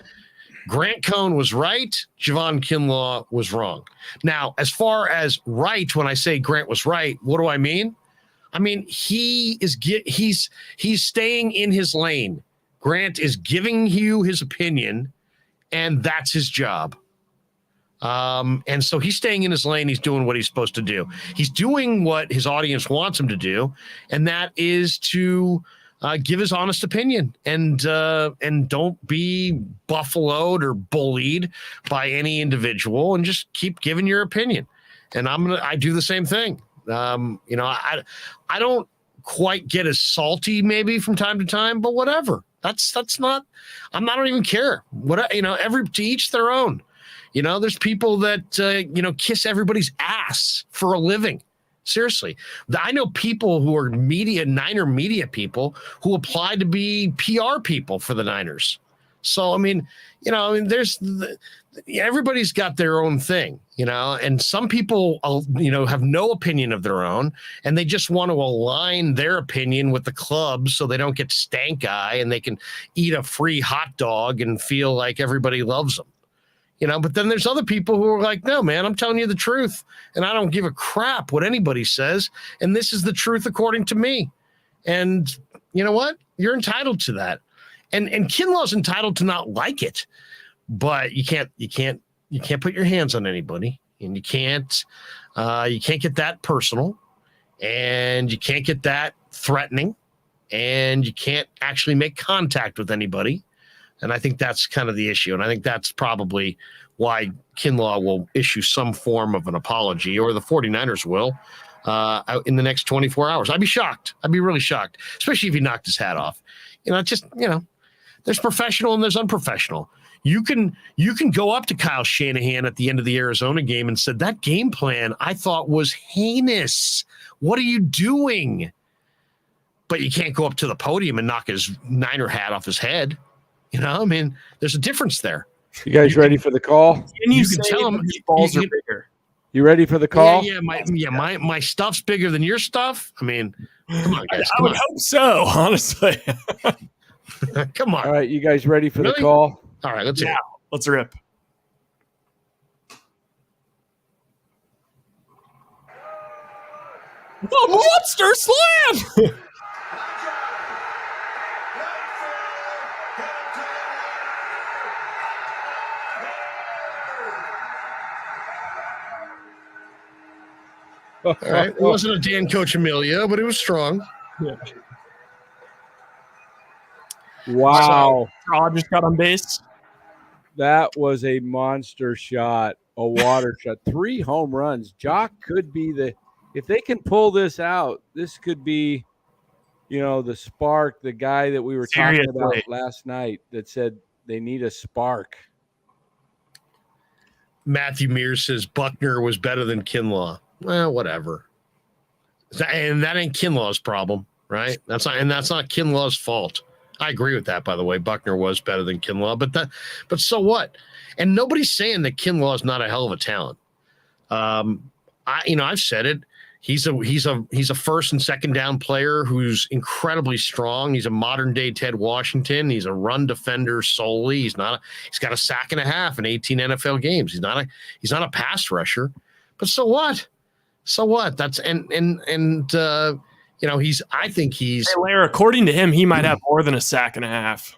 Grant Cohn was right. Javon Kinlaw was wrong. Now, as far as right, when I say Grant was right, what do I mean? He's staying in his lane. Grant is giving you his opinion, and that's his job. And so he's staying in his lane. He's doing what he's supposed to do. He's doing what his audience wants him to do, and that is to give his honest opinion and don't be buffaloed or bullied by any individual, and just keep giving your opinion. And I do the same thing. I don't quite get as salty maybe from time to time, but whatever. That's not. I don't even care. To each their own. There's people that kiss everybody's ass for a living. Seriously, I know people who are Niner media people who apply to be PR people for the Niners. So everybody's got their own thing, and some people, have no opinion of their own, and they just want to align their opinion with the club so they don't get stank eye and they can eat a free hot dog and feel like everybody loves them. But then there's other people who are like, no, man, I'm telling you the truth, and I don't give a crap what anybody says, and this is the truth according to me. And you know what? You're entitled to that. And Kinlaw's entitled to not like it, but you can't put your hands on anybody, and you can't get that personal, and you can't get that threatening, and you can't actually make contact with anybody. And I think that's kind of the issue. And I think that's probably why Kinlaw will issue some form of an apology, or the 49ers will, in the next 24 hours. I'd be shocked. I'd be really shocked, especially if he knocked his hat off. There's professional and there's unprofessional. You can go up to Kyle Shanahan at the end of the Arizona game and said, that game plan I thought was heinous. What are you doing? But you can't go up to the podium and knock his Niner hat off his head. There's a difference there. You guys ready for the call? Can you You say can tell that him his balls you are bigger? You ready for the call? Yeah, my stuff's bigger than your stuff. I mean, come on, guys. I would hope so, honestly. Come on. All right, you guys ready for the Really? call? All right, let's hear it. Let's rip. The monster slam! All right. It wasn't a Dan Coach Amelia, but it was strong. Yeah. Wow. Rod just got on base. That was a monster shot, a water shot. 3 home runs. Jock could be if they can pull this out, this could be, the spark, the guy that we were talking about last night that said they need a spark. Matthew Mears says Buckner was better than Kinlaw. Well, whatever. And that ain't Kinlaw's problem, right? That's not Kinlaw's fault. I agree with that, by the way. Buckner was better than Kinlaw, but so what? And nobody's saying that Kinlaw is not a hell of a talent. I've said it. He's a first and second down player who's incredibly strong. He's a modern day Ted Washington. He's a run defender solely. He's got a sack and a half in 18 NFL games. He's not a pass rusher. But so what? So what? That's I think he's Hey, Larry, according to him, he might have more than a sack and a half.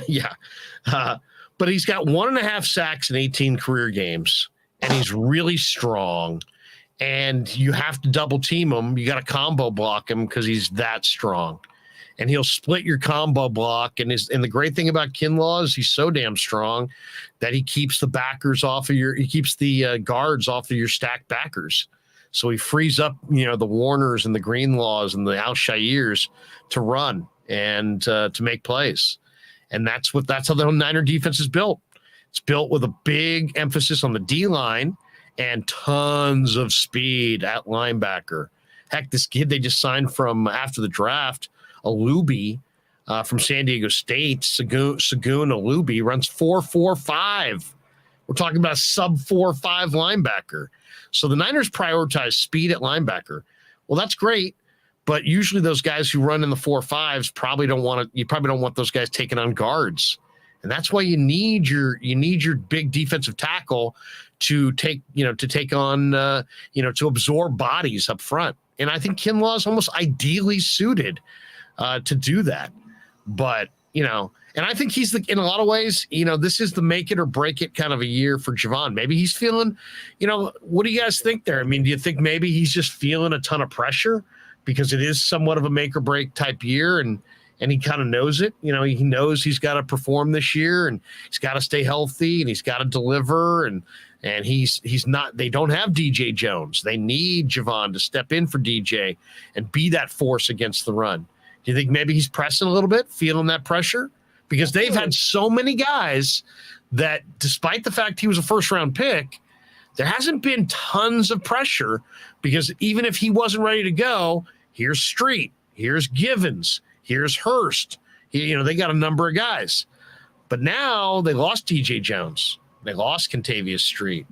yeah. But he's got 1.5 sacks in 18 career games, and he's really strong. And you have to double team him. You got to combo block him because he's that strong. And he'll split your combo block. And the great thing about Kinlaw is he's so damn strong that he keeps the guards off of your stacked backers. So he frees up, the Warners and the Greenlaws and the Al Shairs to run and to make plays. And that's how the Niner defense is built. It's built with a big emphasis on the D line and tons of speed at linebacker. Heck, this kid they just signed from after the draft, Alubi from San Diego State, Sagoon Alubi, runs 4.45. We're talking about a sub 4.5 linebacker. So the Niners prioritize speed at linebacker. Well, that's great, but usually those guys who run in the 4.5s you probably don't want those guys taking on guards. And that's why you need your big defensive tackle to take on to absorb bodies up front. And I think Kinlaw is almost ideally suited to do that. But, and I think he's in a lot of ways, this is the make it or break it kind of a year for Javon. Maybe he's feeling, what do you guys think there? I mean, do you think maybe he's just feeling a ton of pressure because it is somewhat of a make or break type year and he kind of knows it? He knows he's got to perform this year and he's got to stay healthy and he's got to deliver and he's not, they don't have DJ Jones. They need Javon to step in for DJ and be that force against the run. Do you think maybe he's pressing a little bit, feeling that pressure? Because they've had so many guys that despite the fact he was a first round pick, there hasn't been tons of pressure because even if he wasn't ready to go, here's Street, here's Givens, here's Hurst. They got a number of guys. But now they lost DJ Jones. They lost Kentavious Street.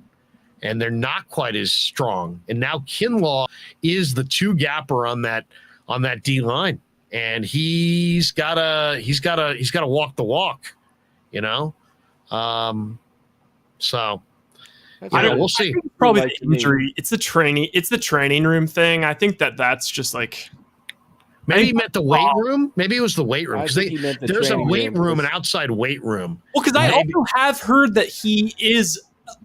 And they're not quite as strong. And now Kinlaw is the 2-gapper on that D line. And he's gotta walk the walk, So we'll see. Probably the injury. It's the training room thing. I think that's just like maybe he meant the weight room. Maybe it was the weight room because there's a weight room, an outside weight room. Well, because I also have heard that he is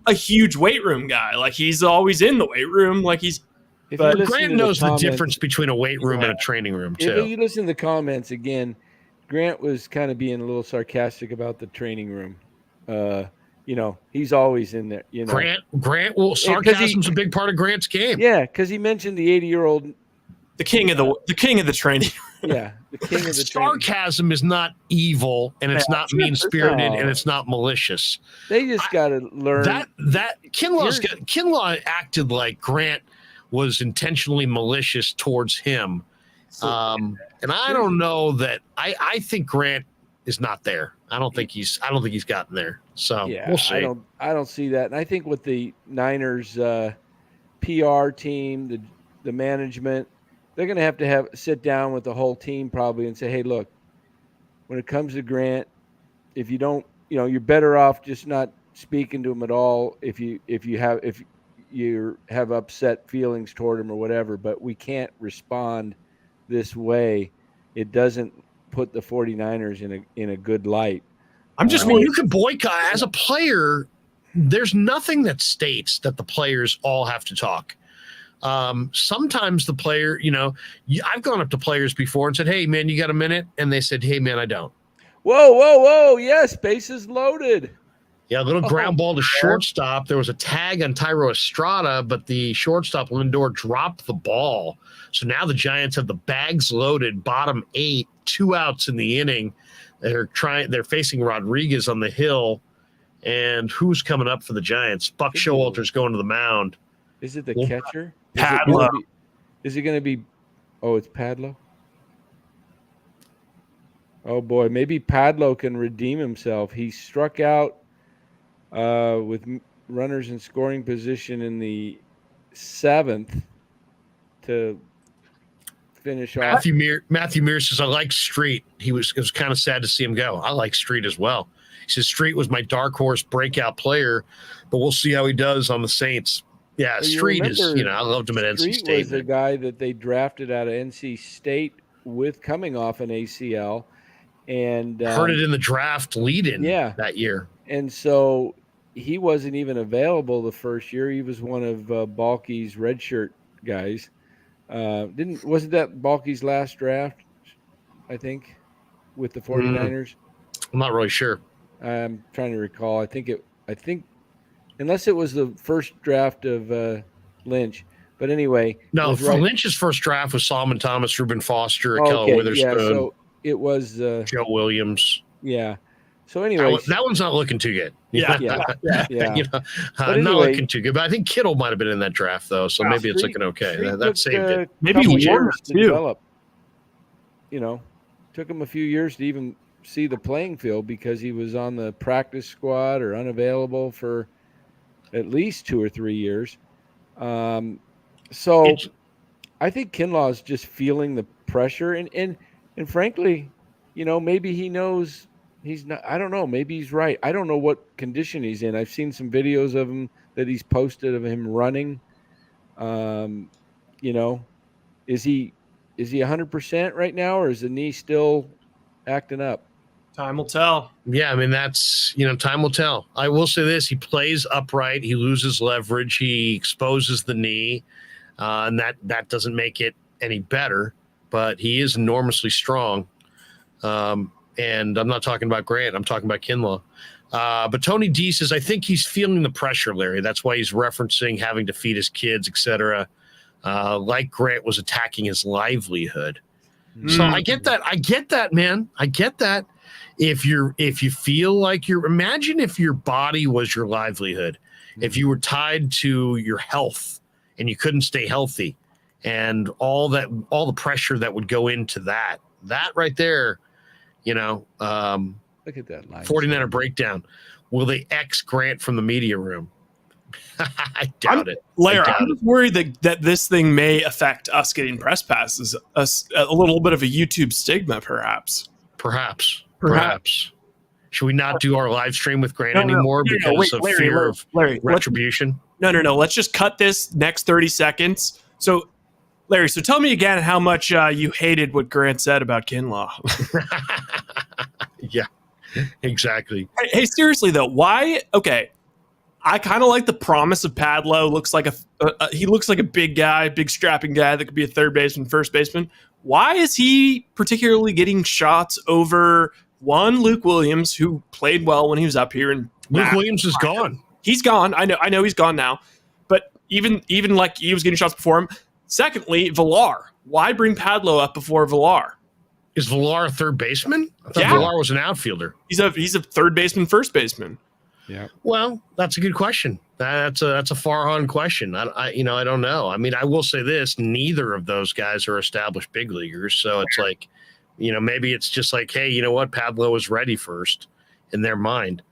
a huge weight room guy. Like he's always in the weight room. Like he's. But Grant knows the difference between a weight room and a training room too. If you listen to the comments again, Grant was kind of being a little sarcastic about the training room. He's always in there. Grant will sarcasm's a big part of Grant's game. Yeah, because he mentioned the 80-year-old, the king of the training. Yeah, the king of the sarcasm is not evil, and it's not mean spirited, and it's not malicious. They just got to learn that Kinlaw acted like Grant was intentionally malicious towards him. And I don't know that I think Grant is not there. I don't think he's gotten there. So Yeah, we'll see. I don't see that. And I think with the Niners PR team, the management, they're going to have sit down with the whole team probably and say, hey, look, when it comes to Grant, if you don't, you're better off just not speaking to him at all if you have upset feelings toward him or whatever, but we can't respond this way. It doesn't put the 49ers in a good light. I'm just you could boycott as a player. There's nothing that states that the players all have to talk. Sometimes the player, I've gone up to players before and said, hey man, you got a minute? And they said, hey man, I don't. Whoa. Yes. Bases loaded. Yeah, a little ground ball to shortstop. There was a tag on Tyro Estrada, but the shortstop Lindor dropped the ball. So now the Giants have the bags loaded, bottom 8, 2 outs in the inning. They're facing Rodriguez on the hill. And who's coming up for the Giants? Buck Showalter's going to the mound. Is it the catcher? Padlo. Is it going to be? Oh, it's Padlo. Oh boy, maybe Padlo can redeem himself. He struck out with runners in scoring position in the 7th to finish off. Matthew Mears says, I like Street. It was kind of sad to see him go. I like Street as well. He says Street was my dark horse breakout player, but we'll see how he does on the Saints. Yeah, Well, Street is, I loved him at NC Street State. was the guy that they drafted out of NC State with coming off an ACL. And heard it in the draft lead-in that year. And so he wasn't even available the first year. He was one of Balky's redshirt guys. Wasn't that Balky's last draft, I think, with the 49ers? I'm not really sure. I'm trying to recall. I think unless it was the first draft of Lynch. But anyway. No, Lynch's first draft was Solomon Thomas, Reuben Foster, Akello Witherspoon. Yeah, so it was Joe Williams. Yeah. So anyway, that one's not looking too good. Yeah. Not looking too good. But I think Kittle might have been in that draft though, so maybe it's looking okay. That saved it. Maybe years to too. develop. Took him a few years to even see the playing field because he was on the practice squad or unavailable for at least 2 or 3 years. So I think Kinlaw is just feeling the pressure and frankly, maybe he knows he's not. I don't know. Maybe he's right. I don't know what condition he's in. I've seen some videos of him that he's posted of him running. Is he 100% right now, or is the knee still acting up? Time will tell. Yeah, I mean that's time will tell. I will say this: he plays upright, he loses leverage, he exposes the knee, and that doesn't make it any better. But he is enormously strong. And I'm not talking about Grant. I'm talking about Kinlaw. But Tony D says, I think he's feeling the pressure, Larry. That's why he's referencing having to feed his kids, etc. Like Grant was attacking his livelihood. So I get that. I get that, man. I get that. If you feel like imagine if your body was your livelihood, if you were tied to your health and you couldn't stay healthy, and all the pressure that would go into that right there, look at that line. 49er breakdown. Will they X Grant from the media room? I doubt it. Larry, I'm just worried that this thing may affect us getting press passes, a little bit of a YouTube stigma, perhaps. Perhaps. Should we not do our live stream with Grant anymore because of fear of retribution? No. Let's just cut this next 30 seconds. So, Larry, tell me again how much you hated what Grant said about Kinlaw. Yeah, exactly. Hey, seriously though, why? Okay, I kind of like the promise of Padlo. He looks like a big guy, big strapping guy that could be a third baseman, first baseman. Why is he particularly getting shots over Luke Williams, who played well when he was up here? And Luke Williams is gone. He's gone. I know he's gone now. But even like he was getting shots before him. Secondly, Villar. Why bring Padlo up before Villar? Is Villar a third baseman? I thought Villar was an outfielder. He's a third baseman, first baseman. Yeah. Well, that's a good question. That's a far-on question. I don't know. I mean, I will say this: neither of those guys are established big leaguers. So it's like, maybe it's just like, hey, you know what? Padlo was ready first in their mind.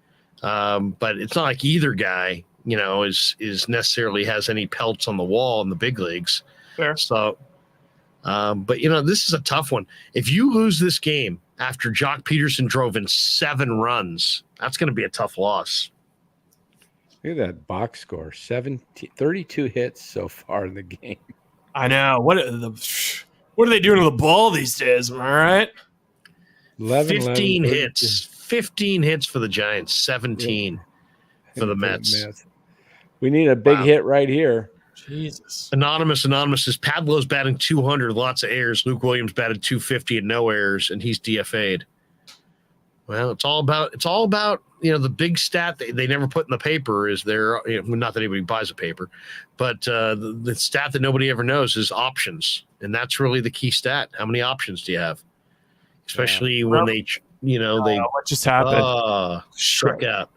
But it's not like either guy, is necessarily has any pelts on the wall in the big leagues. Fair. So, but this is a tough one. If you lose this game after Jock Peterson drove in 7 runs, that's going to be a tough loss. Look at that box score, 32 hits so far in the game. I know. What are they doing to the ball these days? Am I right? 15 hits. 15 hits for the Giants, 17 for the Mets. We need a big hit right here. Jesus. Anonymous says Padlo's batting 200, lots of errors. Luke Williams batted 250 and no errors, and he's DFA'd. Well, it's all about the big stat they never put in the paper is there. Not that anybody buys a paper, but the stat that nobody ever knows is options, and that's really the key stat. How many options do you have? Especially when they what just happened? Struck out.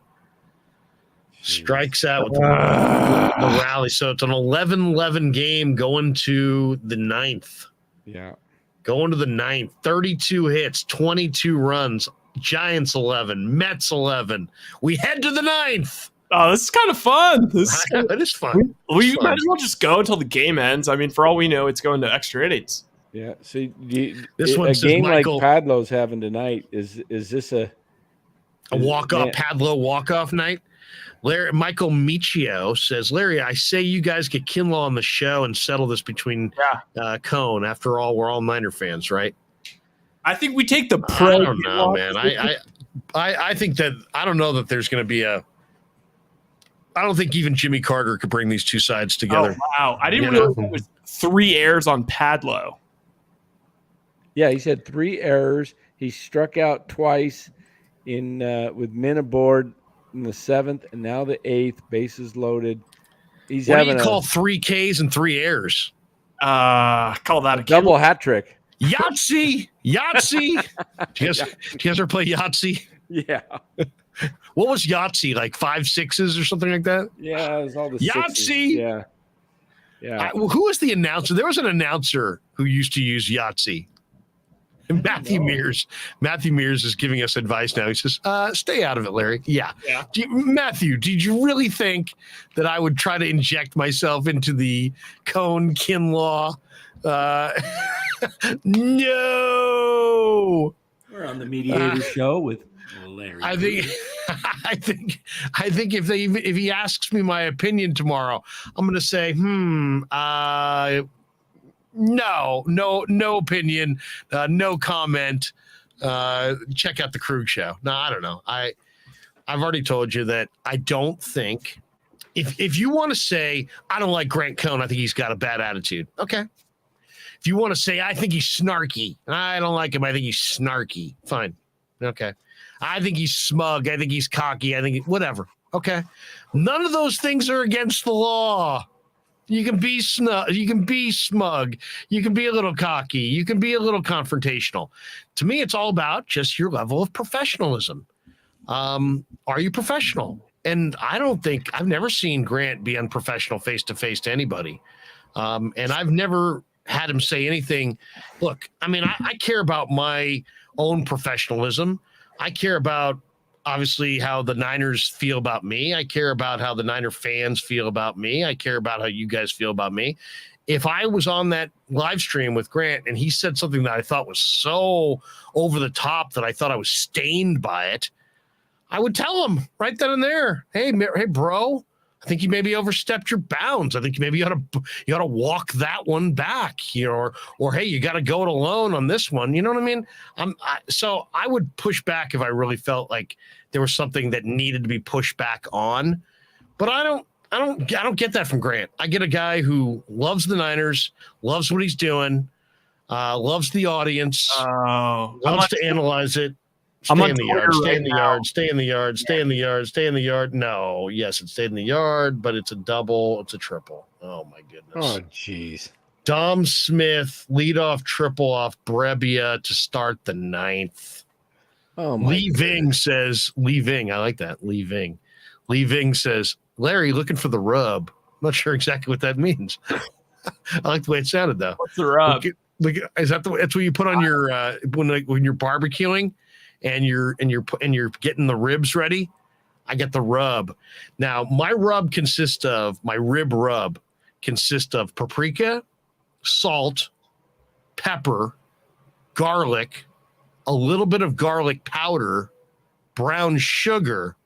Strikes out with the rally. So it's an 11-11 game going to the 9th. Yeah. Going to the 9th. 32 hits, 22 runs. Giants 11, Mets 11. We head to the 9th. Oh, this is kind of fun. It is fun. We might as well just go until the game ends. I mean, for all we know, it's going to extra innings. Yeah. See, this one a says game Michael, like Padlo's having tonight is this a walk-off Padlo walk-off night? Michael Michio says, Larry, I say you guys get Kinlaw on the show and settle this between Cone. After all, we're all Niner fans, right? I think we take the pro. I don't know, man. I think that I don't know that there's going to be I don't think even Jimmy Carter could bring these two sides together. Oh, wow. I didn't realize it was 3 errors on Padlo. Yeah, he's had 3 errors. He struck out twice with men aboard in the 7th and now the 8th. Bases loaded. What do you call 3 Ks and 3 errors? Call that a double hat trick. Yahtzee. Do you guys ever play Yahtzee? Yeah. What was Yahtzee, like 5 6s or something like that? Yeah, it was all the Yahtzee. 6s. Yeah. Who was the announcer? There was an announcer who used to use Yahtzee. Matthew Mears. Matthew Mears is giving us advice now. He says, stay out of it, Larry. Yeah. Matthew, did you really think that I would try to inject myself into the Cone Kinlaw? No. We're on the Mediator show with Larry. I think if he asks me my opinion tomorrow, I'm going to say, no opinion, no comment. Check out the Krueg show. No, I don't know. I've already told you that I don't think if you want to say I don't like Grant Cone, I think he's got a bad attitude. Okay. If you want to say I think he's snarky, I don't like him. I think he's snarky. Fine. Okay. I think he's smug. I think he's cocky. I think whatever. Okay. None of those things are against the law. You can be you can be smug. You can be a little cocky. You can be a little confrontational. To me, it's all about just your level of professionalism. Are you professional? And I've never seen Grant be unprofessional face-to-face to anybody. And I've never had him say anything. Look, I mean, I care about my own professionalism. I care about, obviously, how the Niners feel about me. I care about how the Niner fans feel about me. I care about how you guys feel about me. If I was on that live stream with Grant and he said something that I thought was so over the top that I thought I was stained by it, I would tell him right then and there, hey, bro, I think you maybe overstepped your bounds. I think maybe you ought to walk that one back, or hey, you got to go it alone on this one. You know what I mean? So I would push back if I really felt like there was something that needed to be pushed back on. But I don't get that from Grant. I get a guy who loves the Niners, loves what he's doing, loves the audience, loves to analyze it. Stay in the yard, stay in the yard, stay in the yard, stay in the yard, stay in the yard. No, yes, it stayed in the yard, but it's a double, it's a triple. Oh, my goodness. Oh, jeez. Dom Smith, leadoff triple off Brebbia to start the 9th. Oh, my Lee Ving says, Lee Ving, I like that, Lee Ving. Lee Ving says, Larry, looking for the rub. I'm not sure exactly what that means. I like the way it sounded, though. What's the rub? Like, is that that's what you put on your when you're barbecuing and you're getting the ribs ready? I get the rub. Now, my rib rub consists of paprika, salt, pepper, garlic, a little bit of garlic powder, brown sugar.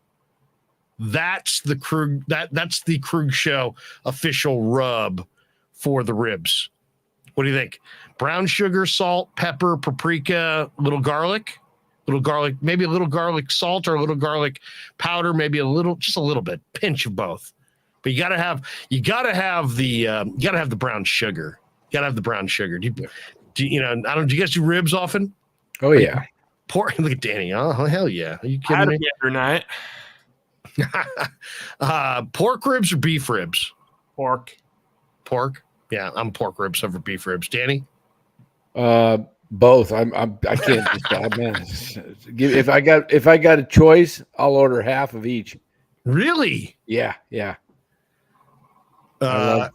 That's the Krueg. That's the Krueg Show official rub for the ribs. What do you think? Brown sugar, salt, pepper, paprika, maybe a little garlic salt or a little garlic powder, maybe just a little bit, pinch of both. But you gotta have the brown sugar. You gotta have the brown sugar. Do you guys do ribs often? Oh yeah. Pork. Look at Danny. Oh hell yeah. Are you I had kidding it me? the other night. Pork ribs or beef ribs? Pork. Yeah, I'm pork ribs over beef ribs. Danny? Both. I can't decide, man. If I got a choice, I'll order half of each. Really? Yeah. Wait a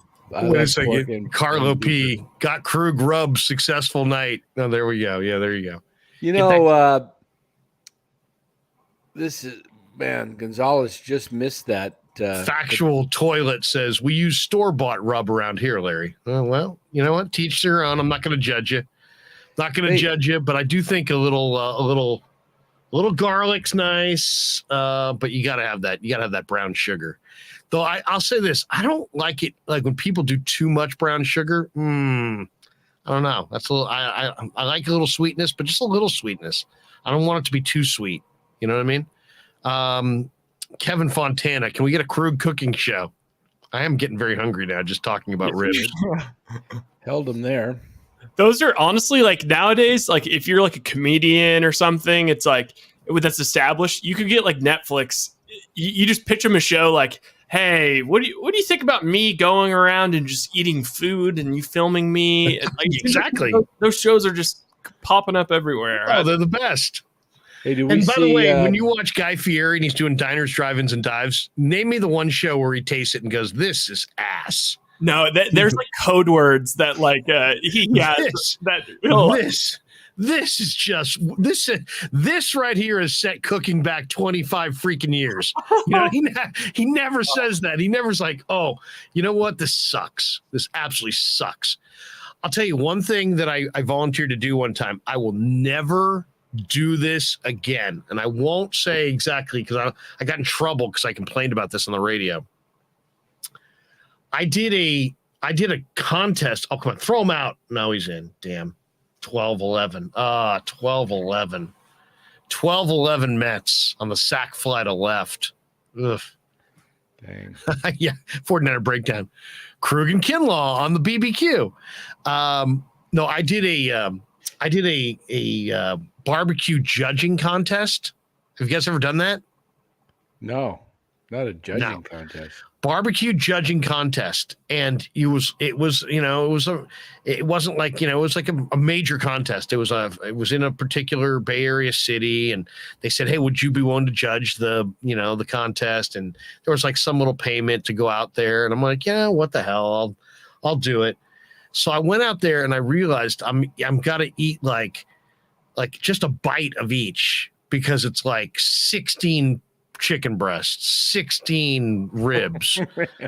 second. Carlo P. Got Krueg rub successful night. Oh, there we go. Yeah, there you go. This is, man, Gonzalez just missed that. Factual Toilet says we use store-bought rub around here, Larry. Well, you know what? Teach their own. I'm not going to judge you. But I do think a little garlic's nice. But you got to have that. You got to have that brown sugar. Though I'll say this, I don't like it. Like when people do too much brown sugar. I don't know. That's a little. I like a little sweetness, but just a little sweetness. I don't want it to be too sweet. You know what I mean? Kevin Fontana, can we get a Krueg cooking show? I am getting very hungry now just talking about ribs. Held him there. Those are honestly, like, nowadays, like if you're like a comedian or something, it's like that's established. You could get like Netflix. You just pitch them a show like, hey, what do you think about me going around and just eating food and you filming me? Like, exactly. Those shows are just popping up everywhere. Oh, they're the best. Hey, and by the way, when you watch Guy Fieri and he's doing diners, drive-ins, and dives, name me the one show where he tastes it and goes, "This is ass." No, there's like code words that like This is just this right here is set cooking back 25 freaking years. You know, he never says that. He never's like, oh, you know what? This sucks. This absolutely sucks. I'll tell you one thing that I volunteered to do one time. I will never do this again. And I won't say exactly because I got in trouble because I complained about this on the radio. I did a contest. Oh, come on, throw him out. No, he's in. Damn. 12-11. 12-11. 12-11 Mets on the sack fly to left. Ugh. Dang. Yeah, 49er breakdown. Krueg and Kinlaw on the BBQ. No, I did a barbecue judging contest. Have you guys ever done that? No, not a judging contest. Barbecue judging contest, and it wasn't like, it was like a major contest. It was in a particular Bay Area city, and they said, hey, would you be willing to judge the contest? And there was like some little payment to go out there, and I'm like, yeah, what the hell, I'll do it. So I went out there and I realized I'm gotta eat like just a bite of each, because it's like 16 chicken breasts, 16 ribs,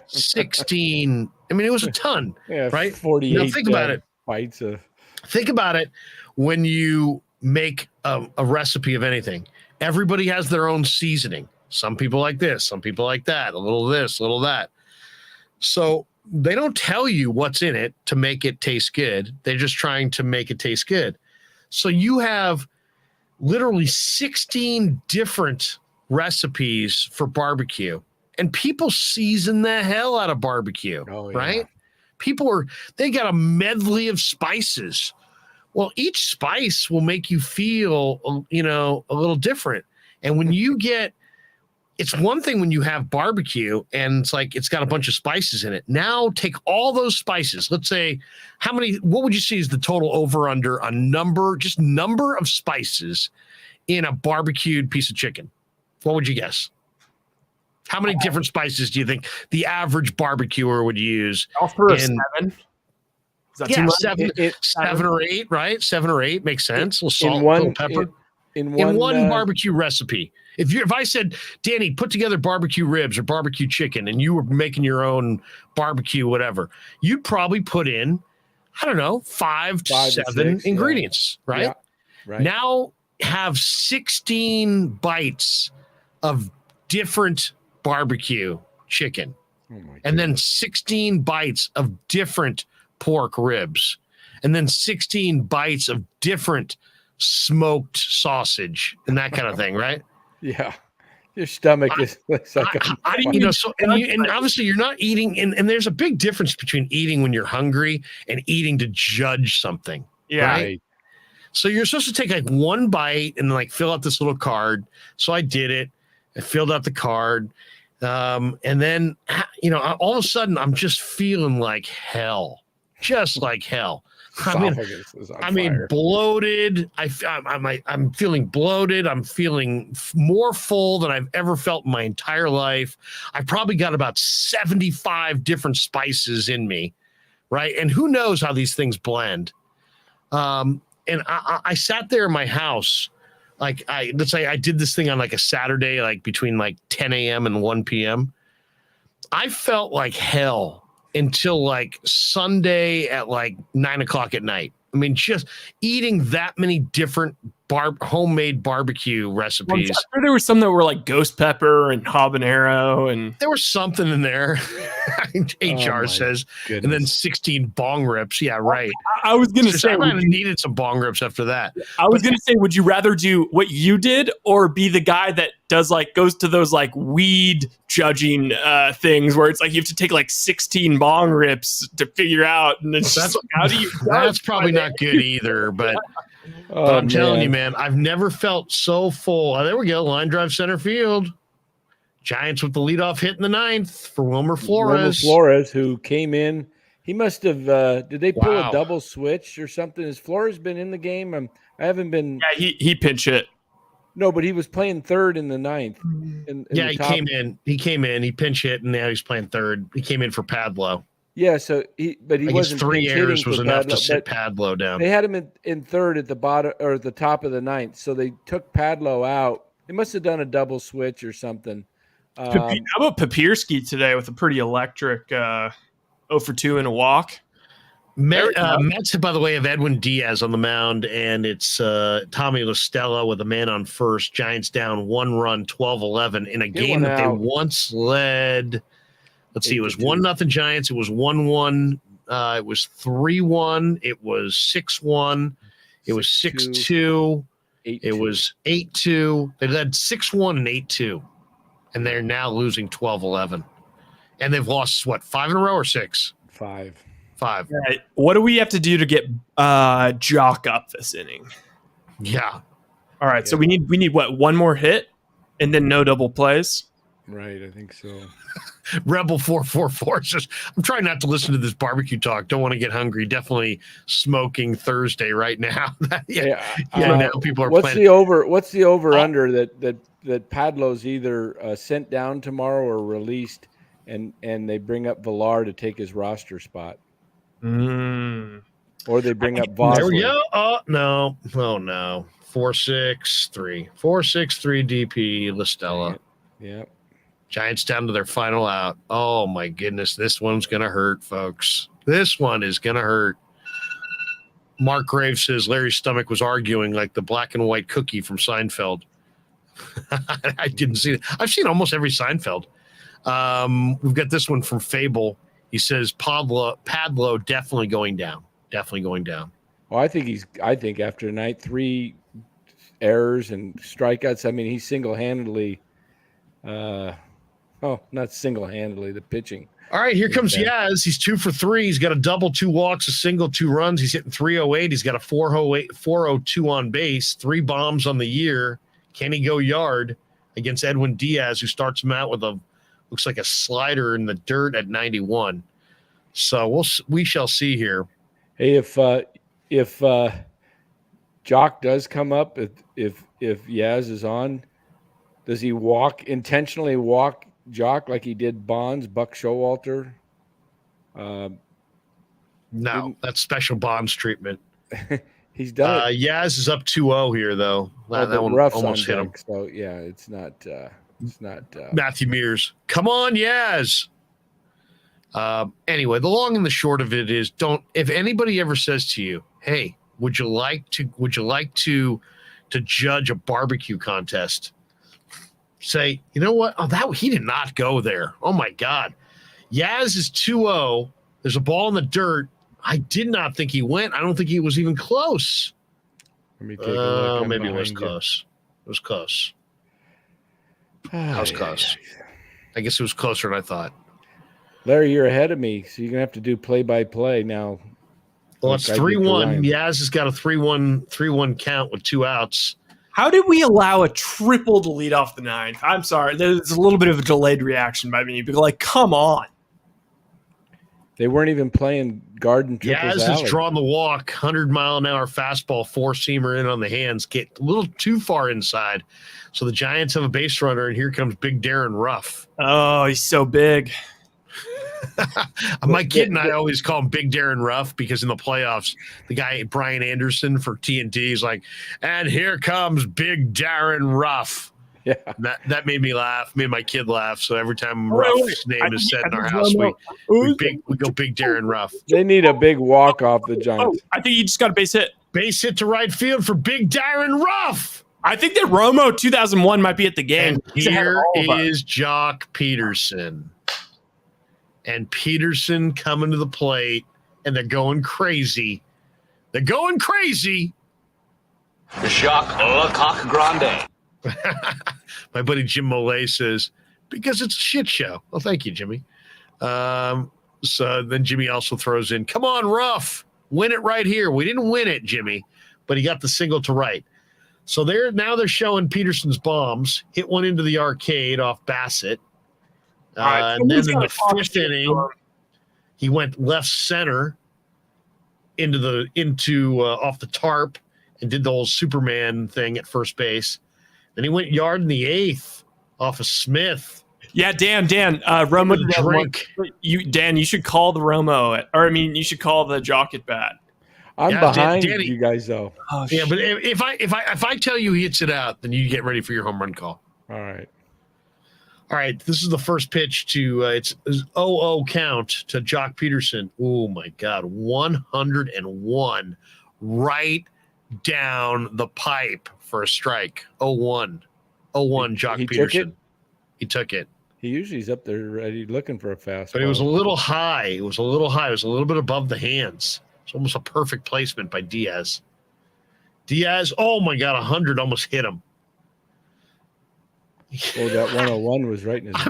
16. I mean, it was a ton, right? 48. Now think about it. Bites of. Think about it. When you make a recipe of anything, everybody has their own seasoning. Some people like this, some people like that, a little this, a little that. So they don't tell you what's in it to make it taste good. They're just trying to make it taste good. So you have literally 16 different recipes for barbecue, and people season the hell out of barbecue, right? They got a medley of spices. Well, each spice will make you feel, a little different. And when you it's one thing when you have barbecue and it's like it's got a bunch of spices in it. Now take all those spices. Let's say what would you see is the total over under a number of spices in a barbecued piece of chicken? What would you guess? How many different spices do you think the average barbecuer would use? I'll throw a 7. Is that Yeah, too much? seven or eight, right? 7 or 8 makes sense. A little salt, one- little pepper. In In one one barbecue recipe. If I said, Danny, put together barbecue ribs or barbecue chicken, and you were making your own barbecue, whatever, you'd probably put in, I don't know, 5 to 7 6, ingredients, right? Yeah, right. Now have 16 bites of different barbecue chicken, Oh my and then 16 bites of different pork ribs, and then 16 bites of different smoked sausage and that kind of thing, right? Yeah. Your stomach is looks like and obviously you're not eating, and there's a big difference between eating when you're hungry and eating to judge something. Yeah. Right? So you're supposed to take like one bite and like fill out this little card. So I did it. I filled out the card. And then, all of a sudden I'm just feeling like hell, just like hell. I mean, bloated. I'm feeling bloated. I'm feeling more full than I've ever felt in my entire life. I probably got about 75 different spices in me, right? And who knows how these things blend. And I sat there in my house, like let's say I did this thing on like a Saturday, like between like 10 a.m. and 1 p.m. I felt like hell until like Sunday at like 9 o'clock at night. I mean, just eating that many different homemade barbecue recipes. I'm sure there were some that were like ghost pepper and habanero, and there was something in there. HR says, goodness. And then 16 bong rips. Yeah, right. I was gonna say I might have needed some bong rips after that. I was gonna say, would you rather do what you did or be the guy that does like goes to those like weed judging things where it's like you have to take like 16 bong rips to figure out, and it's just like, how do you? That's probably not good either, but. But I'm telling you, man, I've never felt so full. Oh, there we go. Line drive center field. Giants with the leadoff hit in the 9th for Wilmer Flores. Who came in. He must have, did they pull a double switch or something? Has Flores been in the game? I haven't been. Yeah, he pinch hit. No, but he was playing third in the 9th. He came in. He pinch hit, and now he's playing third. He came in for Padlo. Yeah, so he wasn't 3 errors was enough Padlo, to sit Padlo down. They had him in third at the bottom or at the top of the 9th, so they took Padlo out. They must have done a double switch or something. How about Papirski today with a pretty electric 0 for 2 and a walk? Mets, by the way, have Edwin Diaz on the mound, and it's Tommy LaStella with a man on first. Giants down 1 run, 12-11 in a game that they once led. Let's see, it was 1-0 Giants. It was 1-1. It was 3-1. It was 6-1. It was 6-2. It was 8-2. They led 6-1 and 8-2. And they're now losing 12-11. And they've lost, 5 in a row or 6? 5. All right. What do we have to do to get Jock up this inning? Yeah. All right. Yeah. So we need what, one more hit and then no double plays? Right, I think so. Rebel 444 says, I'm trying not to listen to this barbecue talk. Don't want to get hungry. Definitely smoking Thursday right now. Now people are planning. What's the over under that Padlo's either sent down tomorrow or released, and they bring up Villar to take his roster spot? Or they bring up Vosloo. There we go. Oh no. 4-6-3. 4-6-3 DP LaStella. Yeah. Giants down to their final out. Oh, my goodness. This one's going to hurt, folks. This one is going to hurt. Mark Graves says Larry's stomach was arguing like the black and white cookie from Seinfeld. I didn't see it. I've seen almost every Seinfeld. We've got this one from Fable. He says Padlo definitely going down. Definitely going down. Well, I think after tonight, 3 errors and strikeouts, I mean, he's single-handedly not single-handedly, the pitching. All right, here comes Yaz. He's 2 for 3. He's got a double, 2 walks, a single, 2 runs. He's hitting 308. He's got a 402 on base, 3 bombs on the year. Can he go yard against Edwin Diaz, who starts him out with looks like a slider in the dirt at 91? So we shall see here. Hey, if Jock does come up, if Yaz is on, does he intentionally walk Jock like he did Bonds, Buck Showalter? No, that's special bonds treatment. He's done it. Yaz is up 2-0 here, though. That one Ruff's almost on hit him. deck, so yeah, it's not. Matthew Mears. Come on, Yaz. Anyway, the long and the short of it is, if anybody ever says to you, hey, would you like to judge a barbecue contest? Say, you know what? Oh, he did not go there. Oh my God. Yaz is 2-0. There's a ball in the dirt. I did not think he went. I don't think he was even close. Let me take a look. Maybe it was close. It was close. That was close. I guess it was closer than I thought. Larry, you're ahead of me, so you're gonna have to do play-by-play now. Well, it's 3-1. Yaz has got a 3-1 count with 2 outs. How did we allow a triple to lead off the ninth? I'm sorry. There's a little bit of a delayed reaction by me. But like, come on. They weren't even playing Garden Triples Yaz Alley. has drawn the walk, 100-mile-an-hour fastball, 4-seamer in on the hands, get a little too far inside. So the Giants have a base runner, and here comes Big Darren Ruff. Oh, he's so big. My kid and I always call him Big Darren Ruff because in the playoffs, the guy, Brian Anderson for TNT, is like, and here comes Big Darren Ruff. Yeah. That made me laugh, made my kid laugh. So every time Ruff's name is said in our house, we go Big Darren Ruff. They need a big walk off the Giants. I think you just got a base hit. Base hit to right field for Big Darren Ruff. I think that Romo 2001 might be at the game. And here is Jock Peterson. And Peterson coming to the plate, and they're going crazy. They're going crazy. Jacques Lecoq Grande. My buddy Jim Molay says, because it's a shit show. Well, thank you, Jimmy. So then Jimmy also throws in, come on, Ruff. Win it right here. We didn't win it, Jimmy, but he got the single to right. So they're showing Peterson's bombs. Hit one into the arcade off Bassett. And then in the 5th inning, he went left center into off the tarp and did the old Superman thing at first base. Then he went yard in the 8th off of Smith. Yeah, Dan, Romo drink. Dan, you should call the Romo, you should call the Jock at bat. I'm behind you guys though. Oh, yeah, but if I tell you he hits it out, then you get ready for your home run call. All right. This is the first pitch to it's 0-0 count to Jock Peterson. Oh my God, 101 right down the pipe for a strike. 0-1 Jock Peterson. He took it. He usually is up there ready looking for a fastball. But it was a little high. It was a little bit above the hands. It's almost a perfect placement by Diaz. Oh my God, 100 almost hit him. Oh, that 101 was right in his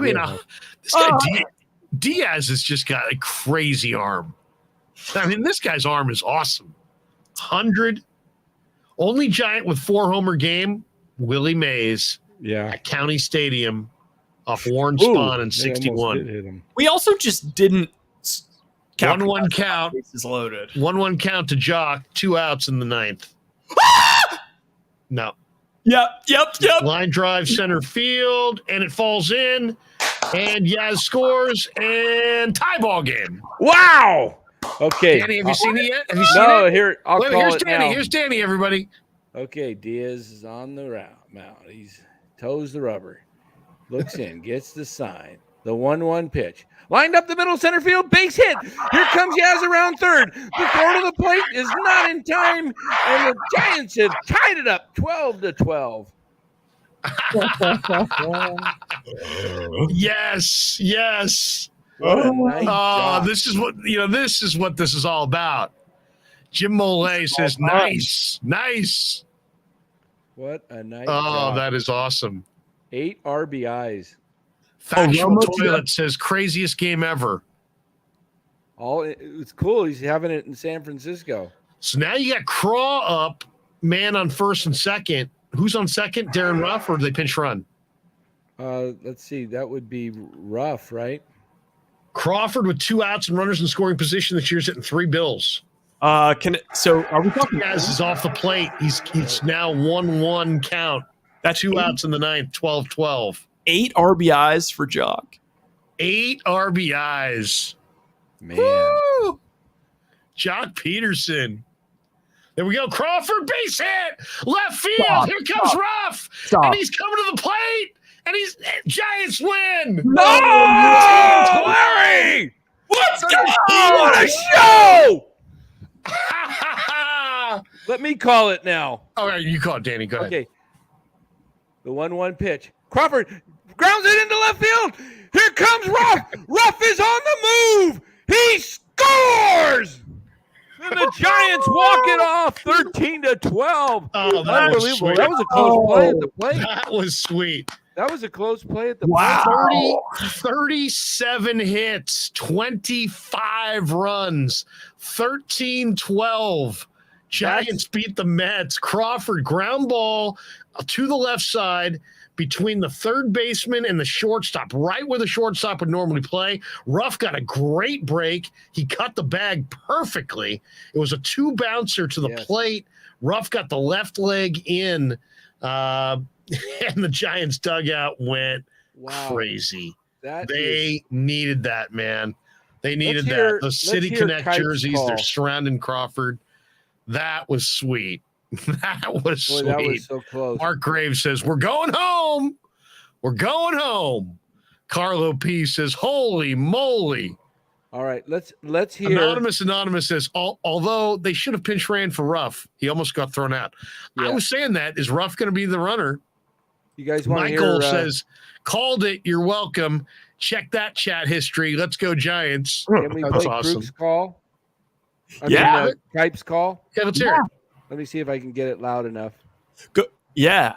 this guy Diaz has just got a crazy arm. I mean, this guy's arm is awesome. 100. Only Giant with 4-homer game, Willie Mays at County Stadium off Warren Spahn in 61. We also just didn't 1-1 count. Bases loaded. 1-1 count to Jock, 2 outs in the 9th. No. Yep. Line drive center field, and it falls in, and Yaz scores, and tie ball game. Wow. Okay. Danny, have you seen it yet? Have you seen it? No, here, I'll call here's it Danny. now. Here's Danny, everybody. Okay, Diaz is on the mount. He's toes the rubber. Looks in, gets the sign. The 1-1 pitch. Lined up the middle center field, base hit. Here comes Yaz around third. The throw to the plate is not in time, and the Giants have tied it up 12-12. Yes. What a nice job. This is what this is all about. Jim Molay says, nice. What a nice job. job. That is awesome. 8 RBIs. Factual Toilet says craziest game ever. It's cool. He's having it in San Francisco. So now you got Craw up, man on first and second. Who's on second? Darren Ruff, or do they pinch run? Let's see. That would be Ruff, right? Crawford with 2 outs and runners in scoring position this year's hitting 3 bills. Are we talking? Diaz is off the plate. He's now 1-1 count. That's 2 outs in the 9th, 12-12. 8 RBIs for Jock. 8 RBIs. Man. Woo! Jock Peterson. There we go. Crawford, base hit. Left field. Stop, Here comes stop, Ruff. stop. And he's coming to the plate. And Giants win. No! Larry! Let's go! What a show! Let me call it now. All right, you call it, Danny. Go ahead. Okay. The 1-1 pitch. Crawford grounds it into left field. Here comes Ruff. Ruff is on the move. He scores. And the Giants walk it off 13-12. Oh, that was sweet. That was a close play at the plate. That was sweet. That was a close play at the Wow. 37 hits, 25 runs, 13-12. Giants beat the Mets. Crawford ground ball to the left side between the third baseman and the shortstop, right where the shortstop would normally play. Ruff got a plate break. He cut the bag perfectly. It was a 2-bouncer to the plate. Ruff got the left leg in, and the Giants dugout went crazy. They needed that, man. They needed that. The City Connect jerseys, they're surrounding Crawford. That was sweet. That was sweet. That was so close. Mark Graves says, we're going home. We're going home. Carlo P says, holy moly. All right, let's hear. Anonymous says, although they should have pinch ran for Ruff, he almost got thrown out. I was saying that. Is Ruff going to be the runner? You guys want to hear? Michael says, called it. You're welcome. Check that chat history. Let's go Giants. Can we That's play awesome. Krug's call? Kipe's call? Yeah, let's hear it. Let me see if I can get it loud enough. Go. Yeah.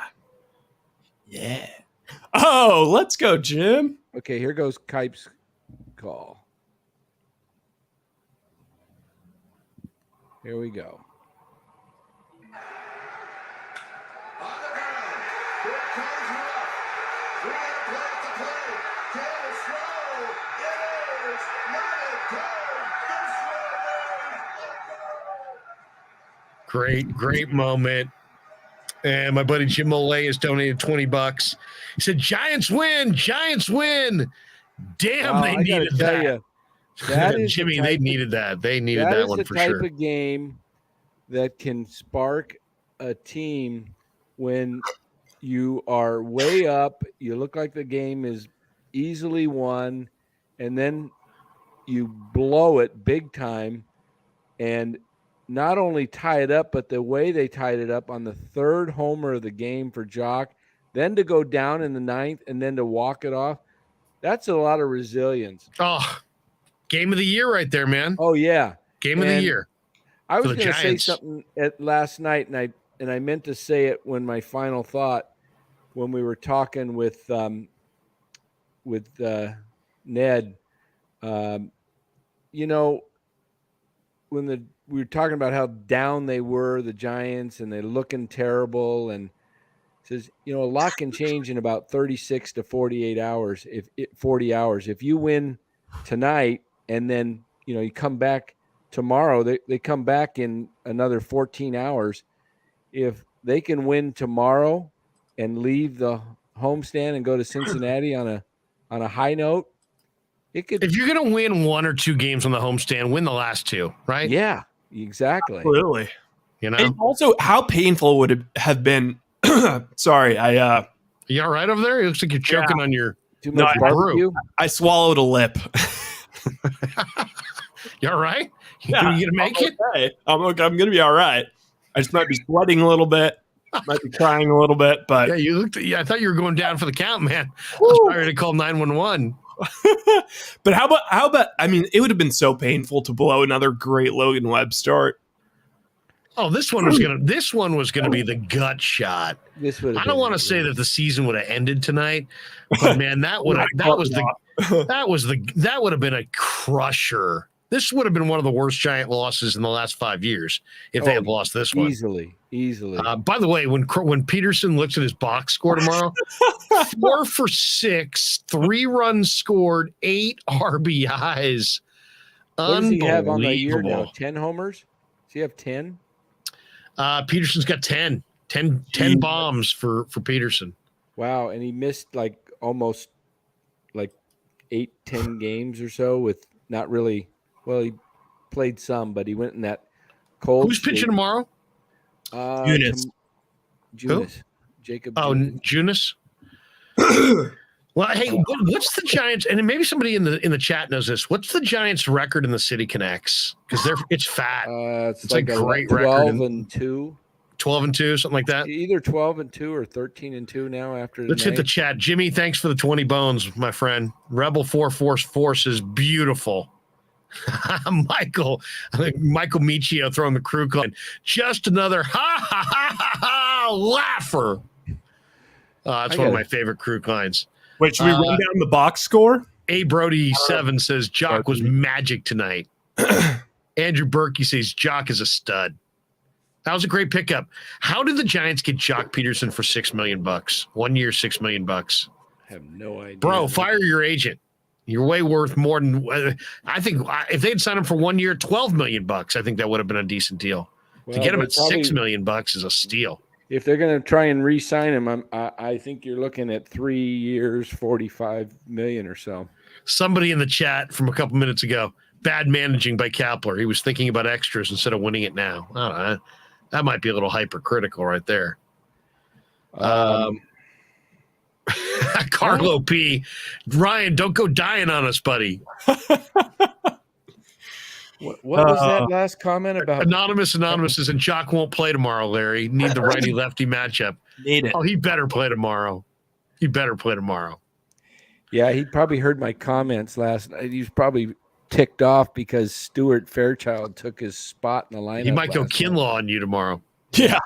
Oh, let's go, Jim. Okay, here goes Kipe's call. Here we go. Great moment. And my buddy Jim Olay has donated $20. He said, Giants win. Damn, they needed that. Jimmy, they needed that. They needed that one for sure. That is the type of game that can spark a team when you are way up, you look like the game is easily won, and then you blow it big time and not only tie it up, but the way they tied it up on the third homer of the game for Jock, then to go down in the ninth and then to walk it off, that's a lot of resilience. Oh, game of the year right there, man. Oh, yeah. Game of the year. I was going to say something last night, and I meant to say it when my final thought, when we were talking with Ned, when we were talking about how down they were, the Giants, and they're looking terrible, and says, a lot can change in about 36 to 48 hours. 40 hours. If you win tonight and then, you come back tomorrow, they come back in another 14 hours. If they can win tomorrow and leave the homestand and go to Cincinnati on a high note, if you're going to win one or two games on the homestand, win the last two, right? Yeah, exactly. Absolutely. And also, how painful would it have been? Sorry, you all right over there? It looks like you're choking on your. Too much barbecue? I swallowed a lip. You all right? Yeah, you gonna make it? Okay. I'm gonna be all right. I just might be sweating a little bit. Might be crying a little bit, but you looked. I thought you were going down for the count, man. I was ready to call 911. But how about? I mean, it would have been so painful to blow another great Logan Webb start. Oh, this one was gonna be the gut shot. I don't want to say that the season would have ended tonight, but man, that would have been a crusher. This would have been one of the worst Giant losses in the last 5 years if they had lost this one. Easily. By the way, when Peterson looks at his box score tomorrow, 4 for 6, 3 runs scored, 8 RBIs. What does he have on the year now? 10 homers? Does he have 10? Peterson's got 10 bombs for Peterson. Wow, and he missed almost 8-10 games or so with not really. Well, played some, but he went in that cold. Who's pitching tomorrow? Junis. Junis. Jacob. Oh, Junis. Junis. Well, hey, what's the Giants? And maybe somebody in the chat knows this. What's the Giants' record in the City Connects? Because it's fat. It's like a great 12 and 2. 12-2, something like that. Either 12-2 or 13-2 now. After let's hit the chat. Jimmy, thanks for the 20 bones, my friend. Rebel Force is beautiful. Michael Michio throwing the crew call. Just another laugher. That's one of my favorite crew lines. Wait, should we run down the box score? A Brody 7 says Jock was magic tonight. Andrew Berkey says Jock is a stud. That was a great pickup. How did the Giants get Jock Peterson for $6 million? 1 year, $6 million. I have no idea. Bro, fire your agent. You're way worth more than. I think if they'd signed him for 1 year, $12 million, I think that would have been a decent deal. To get him at $6 million is a steal. If they're going to try and re-sign him, I think you're looking at 3 years, $45 million or so. Somebody in the chat from a couple minutes ago, bad managing by Kapler. He was thinking about extras instead of winning it now. I don't know. That might be a little hypercritical right there. Carlo P. Ryan, don't go dying on us, buddy. What was that last comment about? Anonymous is and Jock won't play tomorrow, Larry. Need the righty-lefty matchup. Need it. Oh, he better play tomorrow. Yeah, he probably heard my comments last night. He was probably ticked off because Stuart Fairchild took his spot in the lineup. He might go Kinlaw on you tomorrow. Yeah.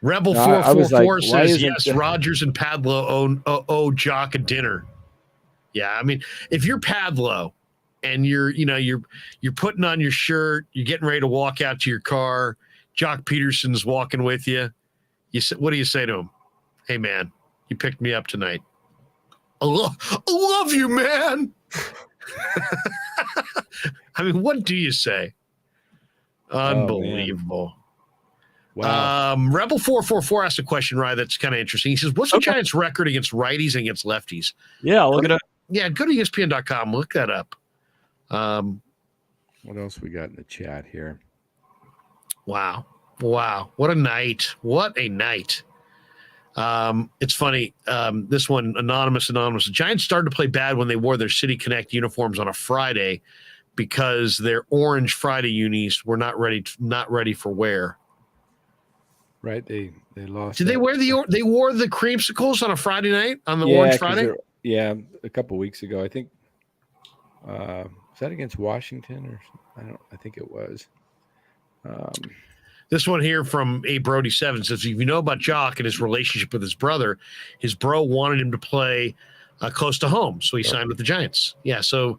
Rebel 444 says, yes, Rogers and Padlow owe Jock a dinner. Yeah, I mean, if you're Padlow and you're putting on your shirt, you're getting ready to walk out to your car, Jock Peterson's walking with you. What do you say to him? Hey, man, you picked me up tonight. I love you, man. I mean, what do you say? Unbelievable. Wow. Rebel 444 asked a question, Ryan, that's kind of interesting. He says, what's the Giants' record against righties and against lefties? Yeah, I'll look it up. Yeah, go to ESPN.com. Look that up. What else we got in the chat here? Wow. What a night. It's funny. This one, anonymous. The Giants started to play bad when they wore their City Connect uniforms on a Friday because their orange Friday unis were not ready for wear. Right, they lost. Did they wear they wore the creamsicles on a Friday night on the orange Friday? Yeah, a couple of weeks ago, I think. Was that against Washington or I think it was. This one here from A Brody 7 says, if you know about Jock and his relationship with his bro wanted him to play close to home, so he signed with the Giants. Yeah, so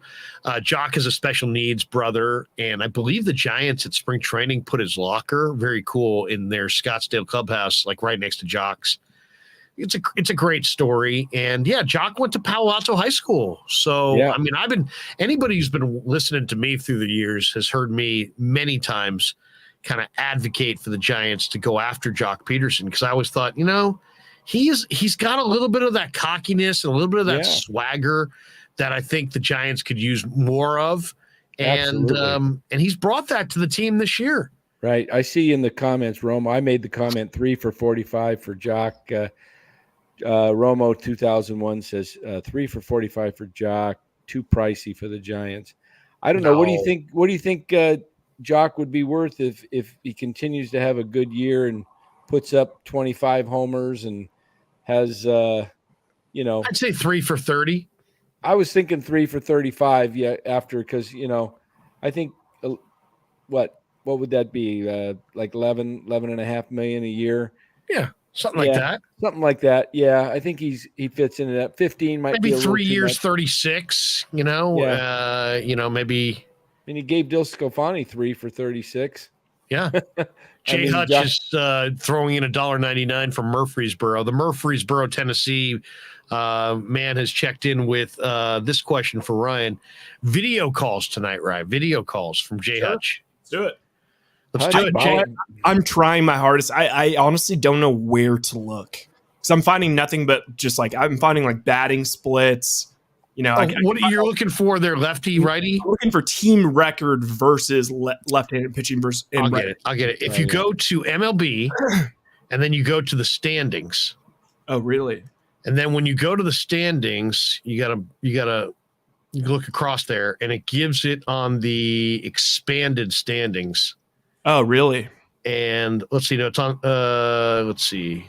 Jock is a special needs brother, and I believe the Giants at spring training put his locker, very cool, in their Scottsdale clubhouse, like right next to Jock's. It's a great story, and yeah, Jock went to Palo Alto High School. So yeah. I mean, anybody who's been listening to me through the years has heard me many times kind of advocate for the Giants to go after Jock Peterson, because I always thought, he's got a little bit of that cockiness and a little bit of that swagger that I think the Giants could use more of, and he's brought that to the team this year. Right, I see in the comments, Romo. I made the comment 3 for 45 for Jock. Romo 2001 says 3 for 45 for Jock, too pricey for the Giants. I don't know. What do you think? What do you think Jock would be worth if he continues to have a good year and puts up 25 homers and has I'd say 3 for 30. I was thinking 3 for 35. Yeah, because I think what would that be? Like 11.5 million a year. Yeah. Something like that. Something like that. Yeah, I think he fits into that. 15 might maybe be 3 years, 36. Maybe. And he gave Dil Scofani 3 for 36. Yeah. Jay Hutch is throwing in $1.99 from Murfreesboro. The Murfreesboro, Tennessee man has checked in with this question for Ryan. Video calls tonight, Ryan. Video calls from Jay Hutch. Let's do it. Let's do it, Jay. I'm trying my hardest. I honestly don't know where to look, because I'm finding nothing but just I'm finding batting splits, You know, what are you looking for there, lefty, righty? I'm looking for team record versus left-handed pitching versus. I'll get it. If you go to MLB and then you go to the standings. Oh, really? And then when you go to the standings, you gotta look across there, and it gives it on the expanded standings. Oh, really? And let's see. No, it's on. Let's see.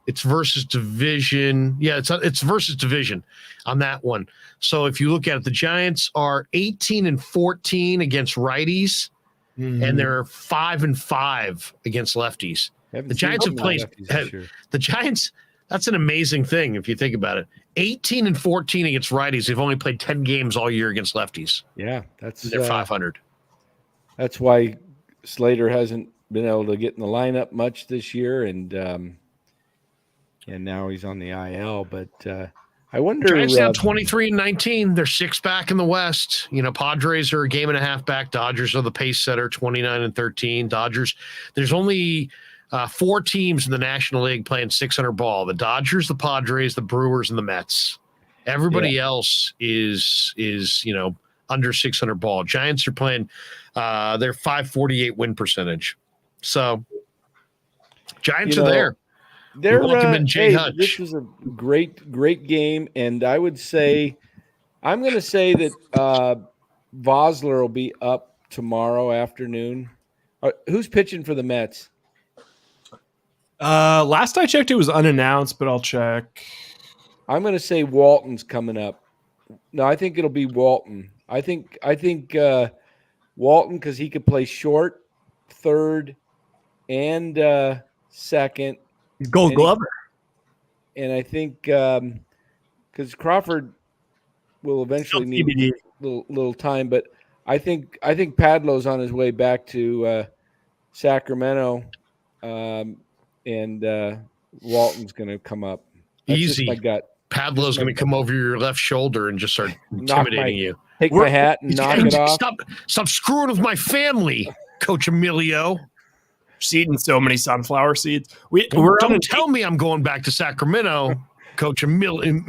It's versus division. Yeah, it's versus division on that one. So if you look at it, the Giants are 18-14 against righties, and they're 5-5 against lefties. The Giants have played. The Giants. That's an amazing thing if you think about it. 18-14 against righties. They've only played 10 games all year against lefties. Yeah, they're 500. That's why Slater hasn't been able to get in the lineup much this year, and now he's on the IL. But I wonder. Giants now 23-19. They're 6 back in the West. You know, Padres are a game and a half back. Dodgers are the pace setter, 29-13. Dodgers. There's only 4 teams in the National League playing 600 ball: the Dodgers, the Padres, the Brewers, and the Mets. Everybody else is under 600 ball. Giants are playing their 548 win percentage. So Giants are there. They're welcoming Jay Hutch. This was a great game, and I would say I'm going to say that Vosler will be up tomorrow afternoon. Who's pitching for the Mets? Last I checked, it was unannounced, but I'll check. I'm going to say Walton's coming up. No, I think it'll be Walton. I think Walton, because he could play short, third, and second. Gold Glover. And I think because Crawford will eventually need a little time, but I think Padlow's on his way back to Sacramento, and Walton's going to come up. That's easy. Just my gut. Padlow's going to come over your left shoulder and just start intimidating you. Take my hat and knock it off. Stop screwing with my family, Coach Emilio. Seeding so many sunflower seeds. Don't tell me I'm going back to Sacramento, Coach Emilio.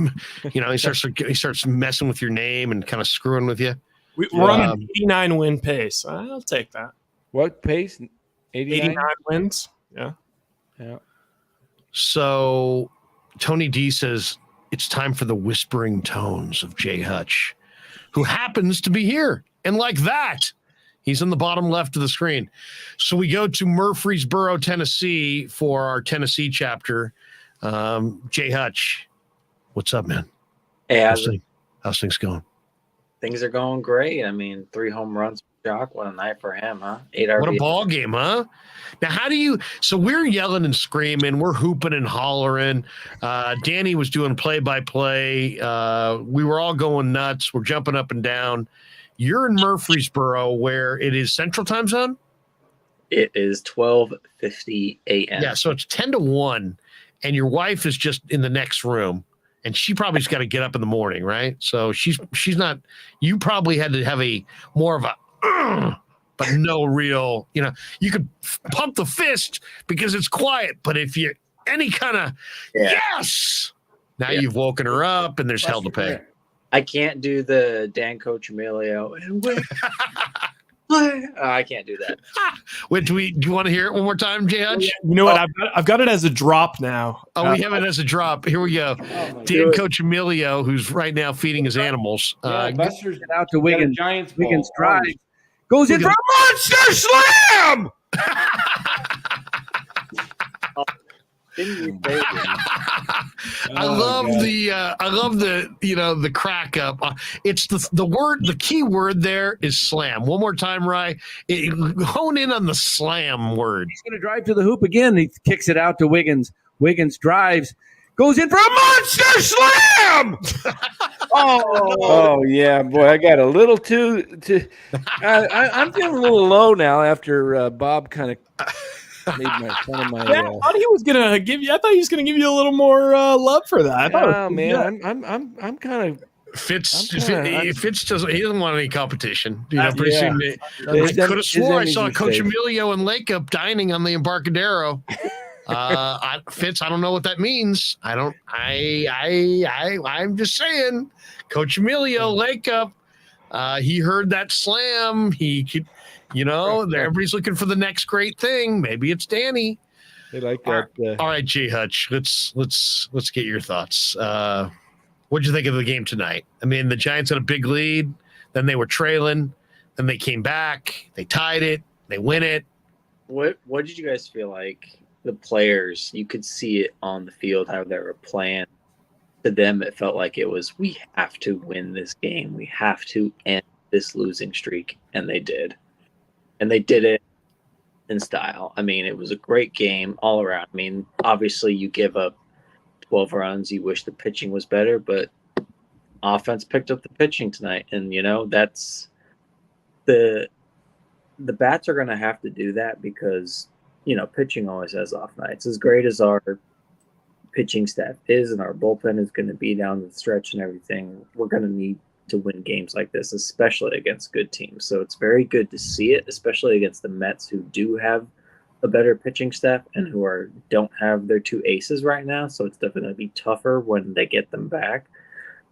You know, he starts messing with your name and kind of screwing with you. We're on an 89 win pace. I'll take that. What pace? 89 wins. Yeah. So Tony D says it's time for the whispering tones of Jay Hutch, who happens to be here. And like that, he's in the bottom left of the screen. So we go to Murfreesboro, Tennessee for our Tennessee chapter. Jay Hutch, what's up, man? Hey, how's things going? Things are going great. I mean, 3 home runs. Jock, what a night for him, huh? 8 RBI. What a ball game, huh? Now, so we're yelling and screaming. We're hooping and hollering. Danny was doing play-by-play. We were all going nuts. We're jumping up and down. You're in Murfreesboro, where it is Central Time Zone? It is 12:50 a.m. Yeah, so it's 10-1, and your wife is just in the next room, and she probably's got to get up in the morning, right? So she's not – you probably had to have more of a but no real – you could pump the fist because it's quiet, but if you – any kind of yes! Now you've woken her up, and there's hell to pay. I can't do the Dan Coach Emilio. I can't do that. Wait, do you want to hear it one more time, Jay Hutch? You know what? I've got it as a drop now. We have it as a drop. Here we go. Dan Coach Emilio, who's right now feeding his animals. Buster's out to Wiggins. Giants Wiggins drive. Goes in for a monster slam! I love the crack up. It's the key word there is slam. One more time, Rye. Hone in on the slam word. He's going to drive to the hoop again. He kicks it out to Wiggins. Wiggins drives, goes in for a monster slam. Oh yeah, boy! I got a little too. I'm feeling a little low now after Bob kind of. Made my fun of my. I thought he was gonna give you. I thought he was gonna give you a little more love for that. Oh man, I'm kind of. Fitz doesn't. He doesn't want any competition. Pretty soon. I could have swore I saw Coach Emilio and Lakeup dining on the Embarcadero. Fitz, I don't know what that means. I'm just saying. Coach Emilio, Lake Up. He heard that slam. He could, everybody's looking for the next great thing. Maybe it's Danny. They like that. All right, J Hutch. Let's get your thoughts. What'd you think of the game tonight? I mean, the Giants had a big lead, then they were trailing, then they came back, they tied it, they win it. What did you guys feel like? The players, you could see it on the field how they were playing. To them, it felt like it was, we have to win this game. We have to end this losing streak. And they did. And they did it in style. I mean, it was a great game all around. I mean, obviously you give up 12 runs. You wish the pitching was better, but offense picked up the pitching tonight. And, that's the bats are going to have to do that because, pitching always has off nights. As great as our pitching staff is and our bullpen is going to be down the stretch and everything, we're going to need to win games like this, especially against good teams. So it's very good to see it, especially against the Mets, who do have a better pitching staff and who don't have their two aces right now. So it's definitely going to be tougher when they get them back.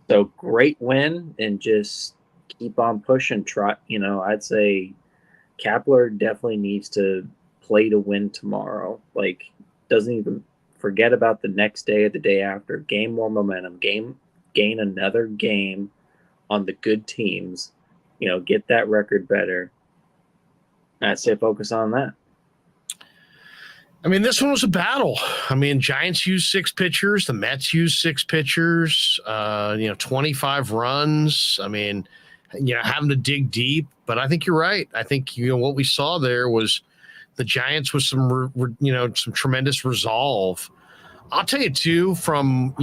So great win, and just keep on pushing. Try, I'd say Kapler definitely needs to play to win tomorrow. Like, doesn't even forget about the next day or the day after. Gain more momentum. Gain another game on the good teams. Get that record better. I'd say focus on that. I mean, this one was a battle. I mean, Giants used 6 pitchers. The Mets used 6 pitchers. 25 runs. I mean, having to dig deep. But I think you're right. I think, what we saw there was the Giants with some tremendous resolve. I'll tell you, too, from,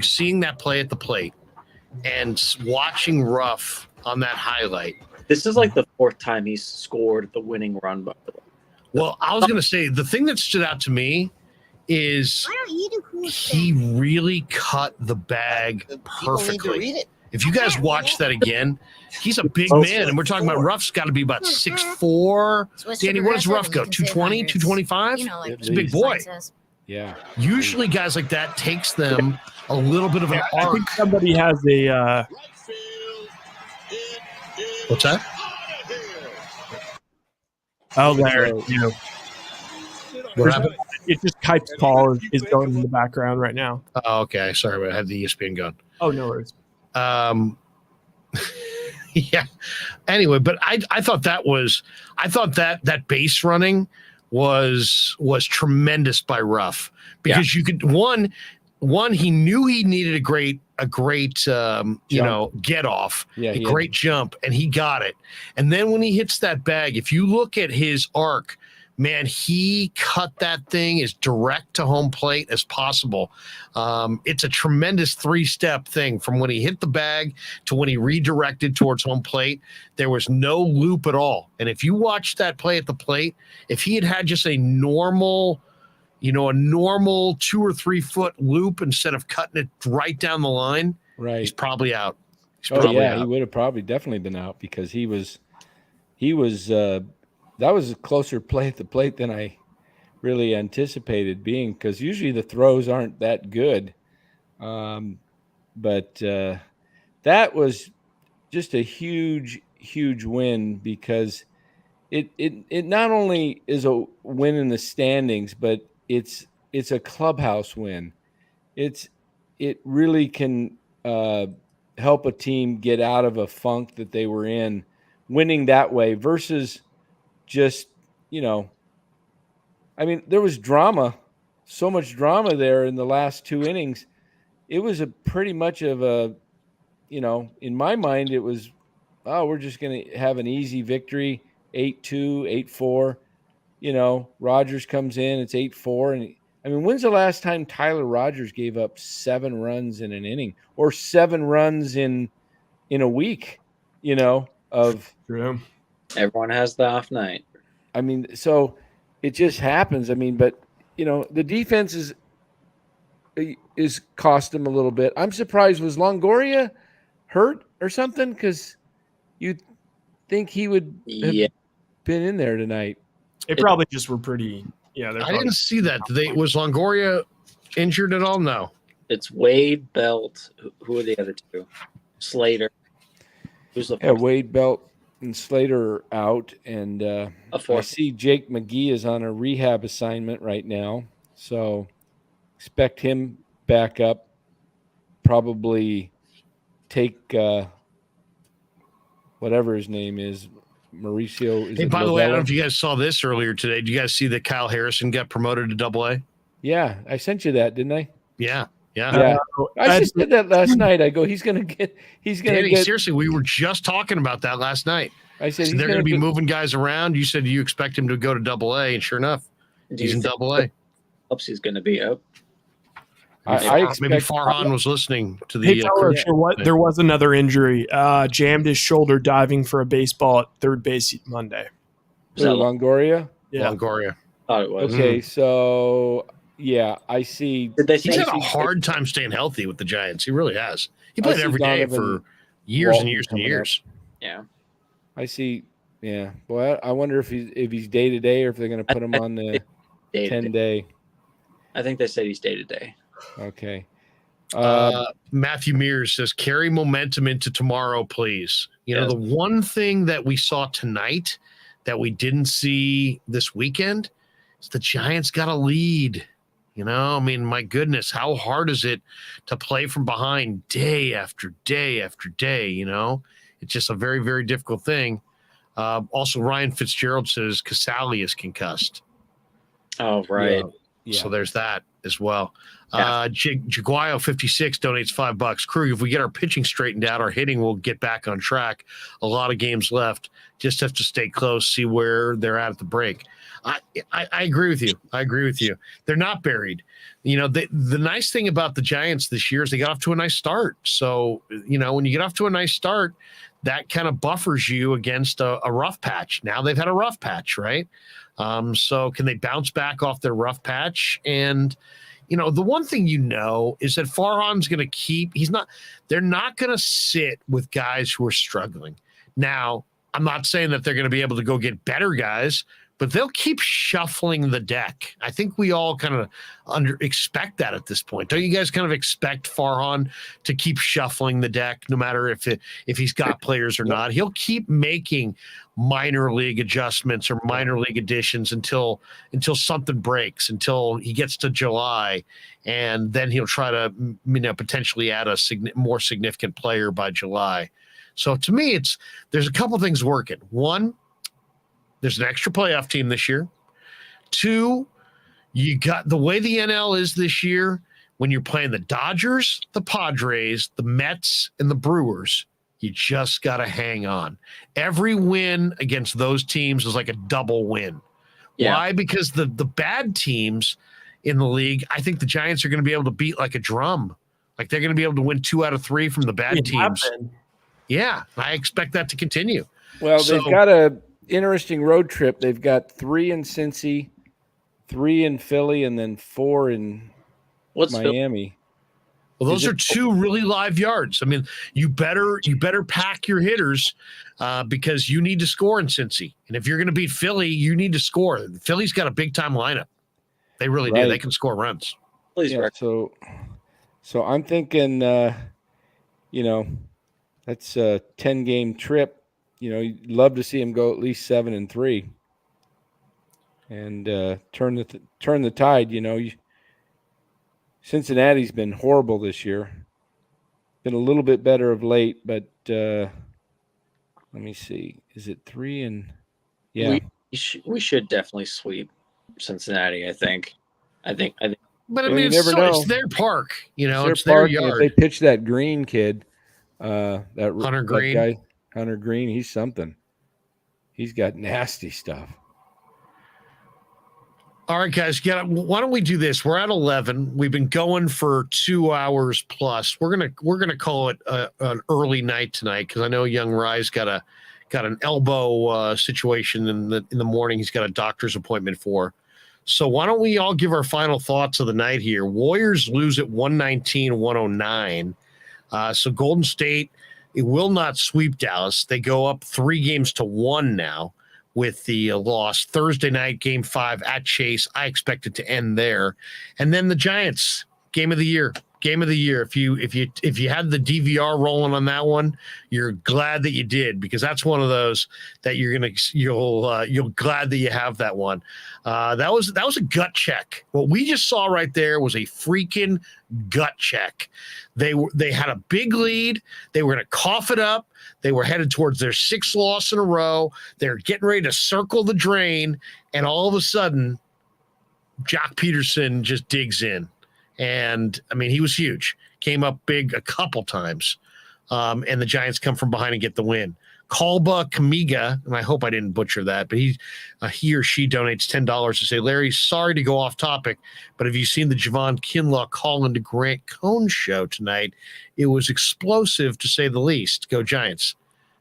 seeing that play at the plate and watching Ruff on that highlight. This is like the 4th time he's scored the winning run, by the way. Well, I was going to say, the thing that stood out to me is he really cut the bag perfectly. If you guys watch that again, he's a big man, and we're talking about Ruff's got to be about 6'4". Danny, what does Ruff go, 220, 225? He's a big boy. Yeah. Usually guys like that takes them a little bit of an arc. I think somebody has a What's that? Oh, there. What happened? It just Kite's call is going in the background right now. Oh, okay. Sorry, I had the ESPN going. Oh, no worries. Yeah. Anyway, but I thought that base running was tremendous by Ruff, because you could one he knew he needed a great get off, a great jump, and he got it. And then when he hits that bag, if you look at his arc, man, he cut that thing as direct to home plate as possible. It's a tremendous 3-step thing from when he hit the bag to when he redirected towards home plate. There was no loop at all. And if you watch that play at the plate, if he had just a normal 2 or 3 foot loop instead of cutting it right down the line, he's probably out. He would have probably definitely been out, because he was that was a closer play at the plate than I really anticipated being, because usually the throws aren't that good. But that was just a huge, huge win, because it not only is a win in the standings, but it's a clubhouse win. It really can help a team get out of a funk that they were in, winning that way versus just, I mean, there was drama, so much drama there in the last 2 innings. It was a pretty much of a, in my mind, it was, we're just going to have an easy victory, 8-2, 8-4. Rogers comes in, it's 8-4. And I mean, when's the last time Tyler Rogers gave up 7 runs in an inning, or 7 runs in a week, of True. Everyone has the off night. I mean, so it just happens. I mean, but the defense is cost them a little bit. I'm surprised. Was Longoria hurt or something? Because you'd think he would have been in there tonight. They probably just were pretty. Yeah, I didn't see that. Was Longoria injured at all? No. It's Wade, Belt. Who are the other two? Slater. Who's the fourth? Wade, Belt, and Slater are out, and I see Jake McGee is on a rehab assignment right now, so expect him back up. Probably take whatever his name is, Mauricio. Hey, by the way, I don't know if you guys saw this earlier today. Did you guys see that Kyle Harrison got promoted to Double-A? Yeah, I sent you that, didn't I? Yeah. I just did that last night. I go, Danny, seriously, we were just talking about that last night. I said they're going to be moving guys around. You said you expect him to go to Double-A, and sure enough, he's in Double-A. Hopes he's going to be out. Maybe Farhan was listening to the. There was another injury. Jammed his shoulder diving for a baseball at third base Monday. Was that Longoria? Yeah, Longoria. Thought it was. Okay, so yeah, I see. He's had a hard time staying healthy with the Giants. He really has. He played every day for years and years and years. Yeah, I see. Yeah, boy, I wonder if he's day to day or if they're going to put him on the 10-day. I think they said he's day to day. Okay. Matthew Mears says, carry momentum into tomorrow, please. You know, the one thing that we saw tonight that we didn't see this weekend is the Giants got a lead. You know, I mean, my goodness, how hard is it to play from behind day after day after day? You know, it's just a very, very difficult thing. Also, Ryan Fitzgerald says Casali is concussed. Oh, right. Yeah. So there's that as well. Jaguayo 56 donates $5. Krueg, if we get our pitching straightened out, our hitting will get back on track. A lot of games left. Just have to stay close, see where they're at the break. I agree with you. I agree with you. They're not buried. You know, the nice thing about the Giants this year is they got off to a nice start. So, you know, when you get off to a nice start, that kind of buffers you against a rough patch. Now they've had a rough patch, right? So can they bounce back off their rough patch? And, you know, the one thing you know is that Farhan's going to they're not going to sit with guys who are struggling. Now, I'm not saying that they're going to be able to go get better guys, but they'll keep shuffling the deck. I think we all kind of expect that at this point. Don't you guys kind of expect Farhan to keep shuffling the deck no matter if he's got players or not? He'll keep making minor league adjustments or minor league additions until something breaks, until he gets to July, and then he'll try to, you know, potentially add a more significant player by July. So to me, there's a couple things working. One, there's an extra playoff team this year. Two, you got the way the NL is this year, when you're playing the Dodgers, the Padres, the Mets, and the Brewers, you just got to hang on. Every win against those teams is like a double win. Yeah. Why? Because the bad teams in the league, I think the Giants are going to be able to beat like a drum. Like they're going to be able to win 2 out of 3 from the bad teams. Yeah, I expect that to continue. Well, they've got a interesting road trip. They've got 3 in Cincy, 3 in Philly, and then 4 in Miami. Well, those are 2 really live yards. I mean, you better pack your hitters because you need to score in Cincy. And if you're going to beat Philly, you need to score. Philly's got a big time lineup. They really do. They can score runs. Yeah, so I'm thinking, you know, that's a 10-game trip. You know, you'd love to see him go at least 7-3 and turn the tide. You know, Cincinnati's been horrible this year. Been a little bit better of late, but let me see. Is it 3 and? Yeah, we should definitely sweep Cincinnati. I think. But I mean, it's their park. You know, it's their their yard. If they pitch that Green kid, that Green guy, Hunter Green, he's something. He's got nasty stuff. All right, guys, why don't we do this? We're at 11. We've been going for 2 hours plus. We're gonna call it an early night tonight because I know young Rye's got an elbow situation in the morning. He's got a doctor's appointment for. So why don't we all give our final thoughts of the night here? Warriors lose at 119-109. So Golden State, it will not sweep Dallas. They go up 3-1 now with the loss. Thursday night, Game 5 at Chase. I expect it to end there. And then the Giants, game of the year. Game of the year. If you had the DVR rolling on that one, you're glad that you did, because that's one of those that you'll glad that you have that one. That was a gut check. What we just saw right there was a freaking gut check. They had a big lead. They were going to cough it up. They were headed towards their 6th loss in a row. They're getting ready to circle the drain, and all of a sudden, Jock Peterson just digs in. And I mean, he was huge, came up big a couple times. And the Giants come from behind and get the win. Kalba Kamiga, and I hope I didn't butcher that, but he or she donates $10 to say, Larry, sorry to go off topic, but have you seen the Javon Kinlaw call into Grant Cohn's show tonight? It was explosive, to say the least. Go Giants.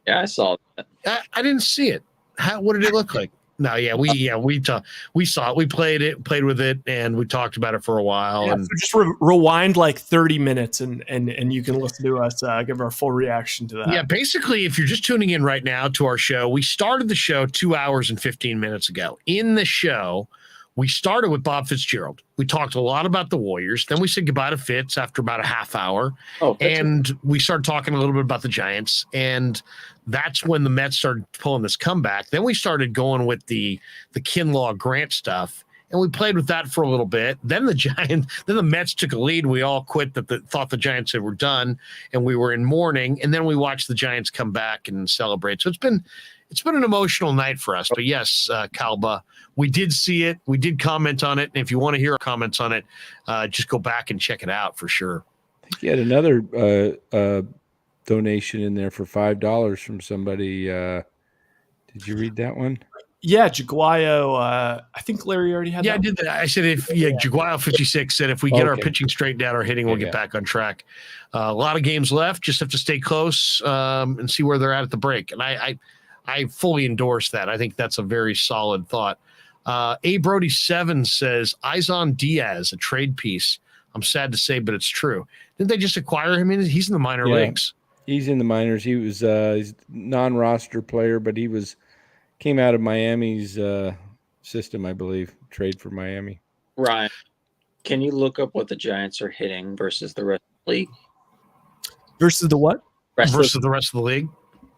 Yeah, I saw that. I didn't see it. What did it look like? No, we saw it. We played with it, and we talked about it for a while. Yeah, and so just rewind like 30 minutes, and you can listen to us give our full reaction to that. Yeah, basically, if you're just tuning in right now to our show, we started the show 2 hours and 15 minutes ago. In the show, we started with Bob Fitzgerald. We talked a lot about the Warriors. Then we said goodbye to Fitz after about a half hour. And we started talking a little bit about the Giants. And that's when the Mets started pulling this comeback. Then we started going with the Kinlaw Grant stuff. And we played with that for a little bit. Then the Mets took a lead. We all quit thought the Giants were done. And we were in mourning. And then we watched the Giants come back and celebrate. So it's been an emotional night for us. But yes, Kalba, we did see it. We did comment on it. And if you want to hear our comments on it, just go back and check it out for sure. I think you had another donation in there for $5 from somebody. Did you read that one? Yeah, Jaguayo. I think Larry already had that. I did that. I said Jaguayo 56 said if we get our pitching straightened out, our hitting will get back on track. A lot of games left. Just have to stay close and see where they're at the break. And I fully endorse that. I think that's a very solid thought. A Brody 7 says Izon Diaz, a trade piece. I'm sad to say, but it's true. Didn't they just acquire him? He's in the minor leagues. He's in the minors. He was he's non-roster player, but he came out of Miami's system, I believe. Trade for Miami. Ryan, can you look up what the Giants are hitting versus the rest of the league? Versus the what? Versus the rest of the league?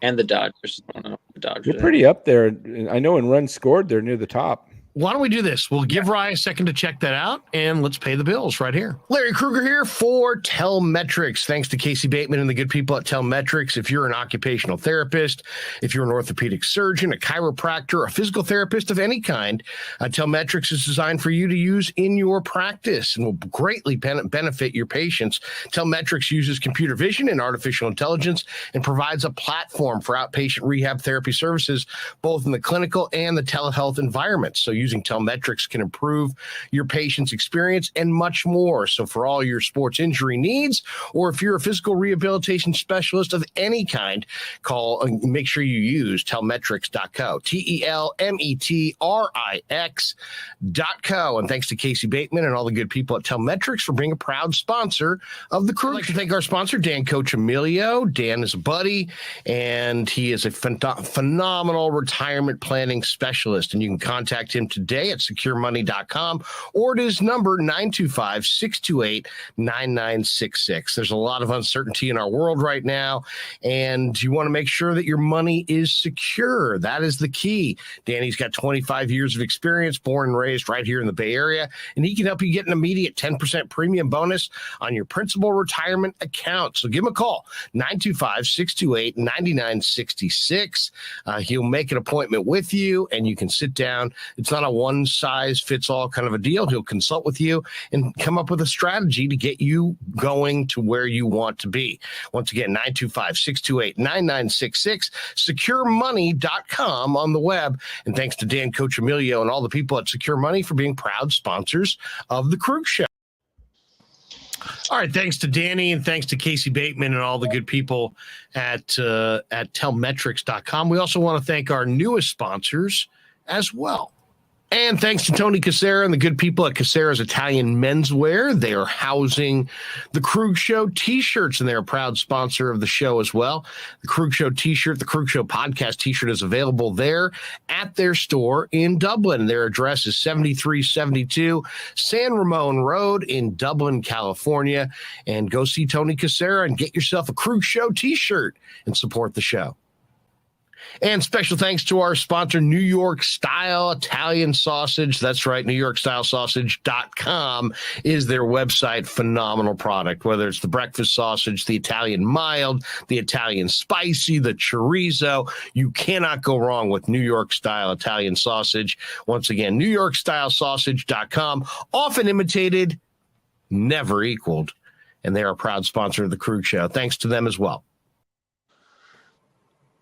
And the Dodgers. I don't know the Dodgers. They're pretty up there. I know in runs scored, they're near the top. Why don't we do this? We'll give Ryan a second to check that out, and let's pay the bills right here. Larry Krueger here for Telmetrics. Thanks to Casey Bateman and the good people at Telmetrics. If you're an occupational therapist, if you're an orthopedic surgeon, a chiropractor, a physical therapist of any kind, Telmetrics is designed for you to use in your practice and will greatly benefit your patients. Telmetrics uses computer vision and artificial intelligence and provides a platform for outpatient rehab therapy services, both in the clinical and the telehealth environments. So using Telmetrics can improve your patient's experience and much more. So for all your sports injury needs, or if you're a physical rehabilitation specialist of any kind, make sure you use Telmetrics.co, Telmetrix.co. And thanks to Casey Bateman and all the good people at Telmetrics for being a proud sponsor of the Krueg. I'd like to thank our sponsor, Dan Coach Emilio. Dan is a buddy, and he is a phenomenal retirement planning specialist. And you can contact him today at securemoney.com, or at his number 925-628-9966. There's a lot of uncertainty in our world right now, and you want to make sure that your money is secure. That is the key. Danny's got 25 years of experience, born and raised right here in the Bay Area, and he can help you get an immediate 10% premium bonus on your principal retirement account. So give him a call, 925-628-9966. He'll make an appointment with you, and you can sit down. It's not a one-size-fits-all kind of a deal. He'll consult with you and come up with a strategy to get you going to where you want to be. Once again, 925-628-9966, securemoney.com on the web. And thanks to Dan Coach Emilio and all the people at Secure Money for being proud sponsors of the Krueg Show. All right, thanks to Danny and thanks to Casey Bateman and all the good people at Telmetrics.com. We also want to thank our newest sponsors as well. And thanks to Tony Casera and the good people at Casera's Italian Menswear. They are housing the Krueg Show t-shirts, and they're a proud sponsor of the show as well. The Krueg Show t-shirt, the Krueg Show podcast t-shirt is available there at their store in Dublin. Their address is 7372 San Ramon Road in Dublin, California. And go see Tony Casera and get yourself a Krueg Show t-shirt and support the show. And special thanks to our sponsor, New York Style Italian Sausage. That's right, NewYorkStyleSausage.com is their website. Phenomenal product, whether it's the breakfast sausage, the Italian mild, the Italian spicy, the chorizo. You cannot go wrong with New York Style Italian Sausage. Once again, NewYorkStyleSausage.com, often imitated, never equaled. And they are a proud sponsor of the Krueg Show. Thanks to them as well.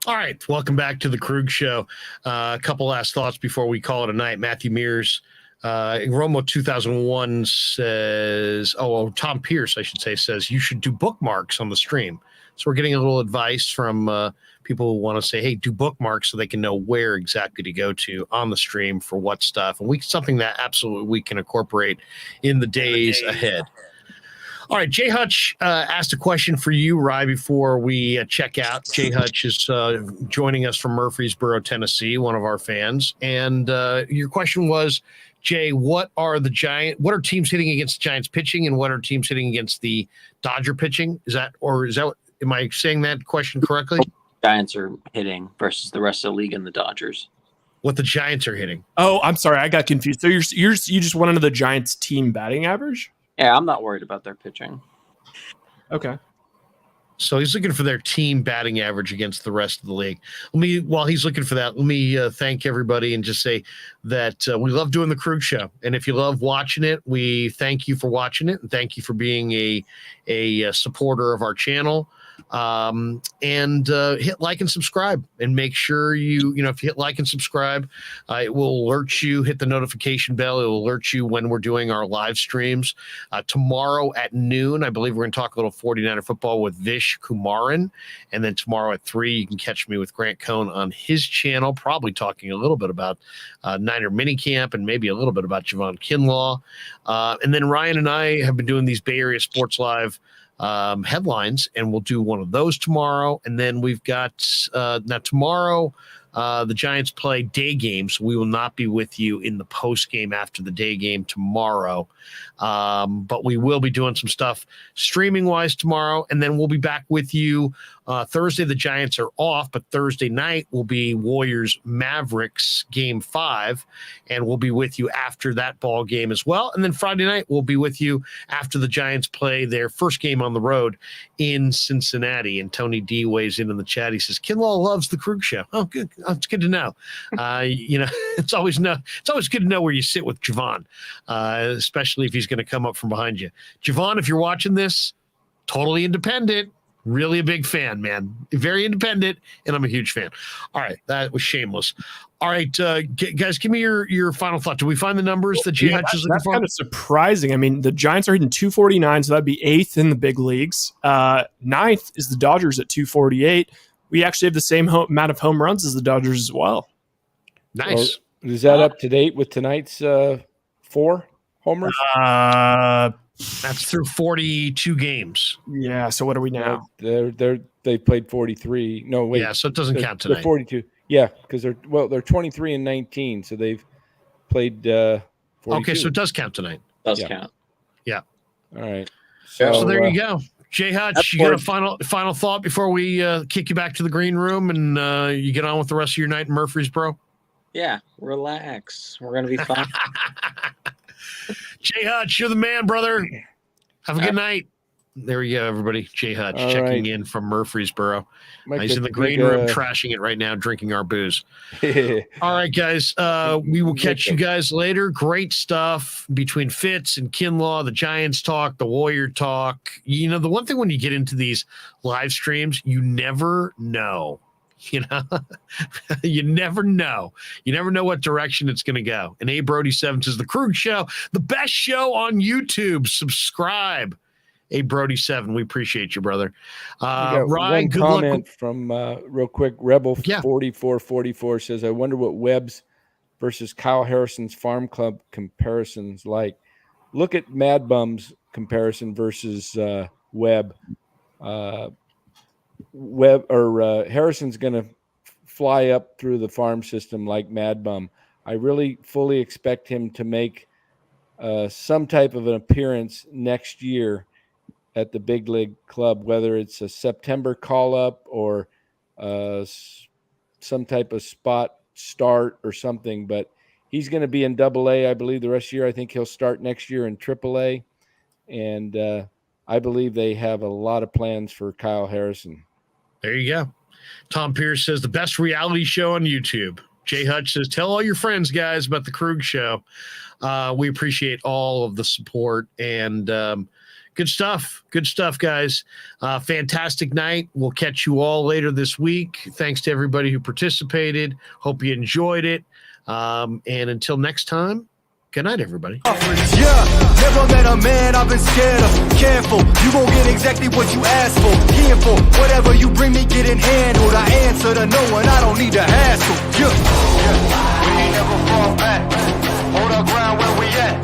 All right, welcome back to the Krueg Show. A couple last thoughts before we call it a night. Matthew Mears, Romo 2001 says, Tom Pierce, I should say, says you should do bookmarks on the stream. So we're getting a little advice from people who want to say, hey, do bookmarks so they can know where exactly to go to on the stream for what stuff. And something that absolutely we can incorporate in the days ahead. All right, Jay Hutch asked a question for you, Rye, before we check out. Jay Hutch is joining us from Murfreesboro, Tennessee, one of our fans. And your question was, Jay, what are teams hitting against the Giants pitching, and what are teams hitting against the Dodger pitching? Am I saying that question correctly? Giants are hitting versus the rest of the league and the Dodgers. What the Giants are hitting? Oh, I'm sorry, I got confused. So you just want to know the Giants' team batting average? Yeah, I'm not worried about their pitching. Okay. So he's looking for their team batting average against the rest of the league. While he's looking for that, let me thank everybody and just say that we love doing the Krueg Show. And if you love watching it, we thank you for watching it, and thank you for being a supporter of our channel. And hit like and subscribe, and make sure if you hit like and subscribe, it will alert you. Hit the notification bell. It will alert you when we're doing our live streams. Tomorrow at noon, I believe we're going to talk a little 49er football with Vish Kumaran. And then tomorrow at 3, you can catch me with Grant Cohn on his channel, probably talking a little bit about Niner minicamp and maybe a little bit about Javon Kinlaw. And then Ryan and I have been doing these Bay Area Sports Live headlines, and we'll do one of those tomorrow. And then we've got tomorrow the Giants play day games. We will not be with you in the post game after the day game tomorrow, but we will be doing some stuff streaming wise tomorrow, and then we'll be back with you Thursday. The Giants are off, but Thursday night will be Warriors-Mavericks game 5, and we'll be with you after that ball game as well. And then Friday night we'll be with you after the Giants play their first game on the road in Cincinnati. And Tony D weighs in the chat. He says Kinlaw loves the Krueg Show. Oh, good. Oh, it's good to know. It's always good to know where you sit with Javon, especially if he's going to come up from behind you. Javon, if you're watching this, totally independent. Really a big fan, man. Very independent, and I'm a huge fan. All right, that was shameless. All right, guys, give me your final thought. Do we find the numbers that Jay Hutch is looking for? That's kind of surprising. I mean, the Giants are hitting 249, so that'd be 8th in the big leagues. 9th is the Dodgers at 248. We actually have the same amount of home runs as the Dodgers as well. Nice. Well, is that up to date with tonight's 4 homers? That's through 42 games. Yeah. So what are we now? They played 43. No, wait. Yeah, so it doesn't count tonight. They're 42. Yeah, because they're 23 and 19, so they've played 42. Okay, so it does count tonight. Does count. Yeah. All right. So there you go. Jay Hutch, you got a final thought before we kick you back to the green room and you get on with the rest of your night in Murfreesboro? Yeah, relax. We're going to be fine. Jay Hutch, you're the man, brother. Have a good night. There we go, everybody. Jay Hutch checking in from Murfreesboro. He's in the green room trashing it right now, drinking our booze. All right, guys. We will catch you guys later. Great stuff between Fitz and Kinlaw, the Giants talk, the Warrior talk. The one thing when you get into these live streams, you never know. You never know. You never know what direction it's going to go. And Brody7 says the Krueg Show, the best show on YouTube. Subscribe. Brody7, we appreciate you, brother. Ryan, good comment luck. From real quick. Rebel 4444 says, I wonder what Webb's versus Kyle Harrison's farm club comparisons like. Look at Mad Bum's comparison versus Webb. Harrison's going to fly up through the farm system like Mad Bum. I really fully expect him to make some type of an appearance next year at the big league club, whether it's a September call-up or some type of spot start or something. But he's going to be in Double-A, I believe, the rest of the year. I think he'll start next year in Triple-A. And I believe they have a lot of plans for Kyle Harrison. There you go. Tom Pierce says the best reality show on YouTube. Jay Hutch says, tell all your friends, guys, about the Krueg show. We appreciate all of the support and good stuff. Good stuff, guys. Fantastic night. We'll catch you all later this week. Thanks to everybody who participated. Hope you enjoyed it. And until next time, good night, everybody. Yeah, never met a man I've been scared of. Careful, you gon' get exactly what you asked for. Here for whatever you bring me, getting handled. I answer to no one, I don't need to hassle. Yeah, we ain't never fall back. Hold our ground where we at.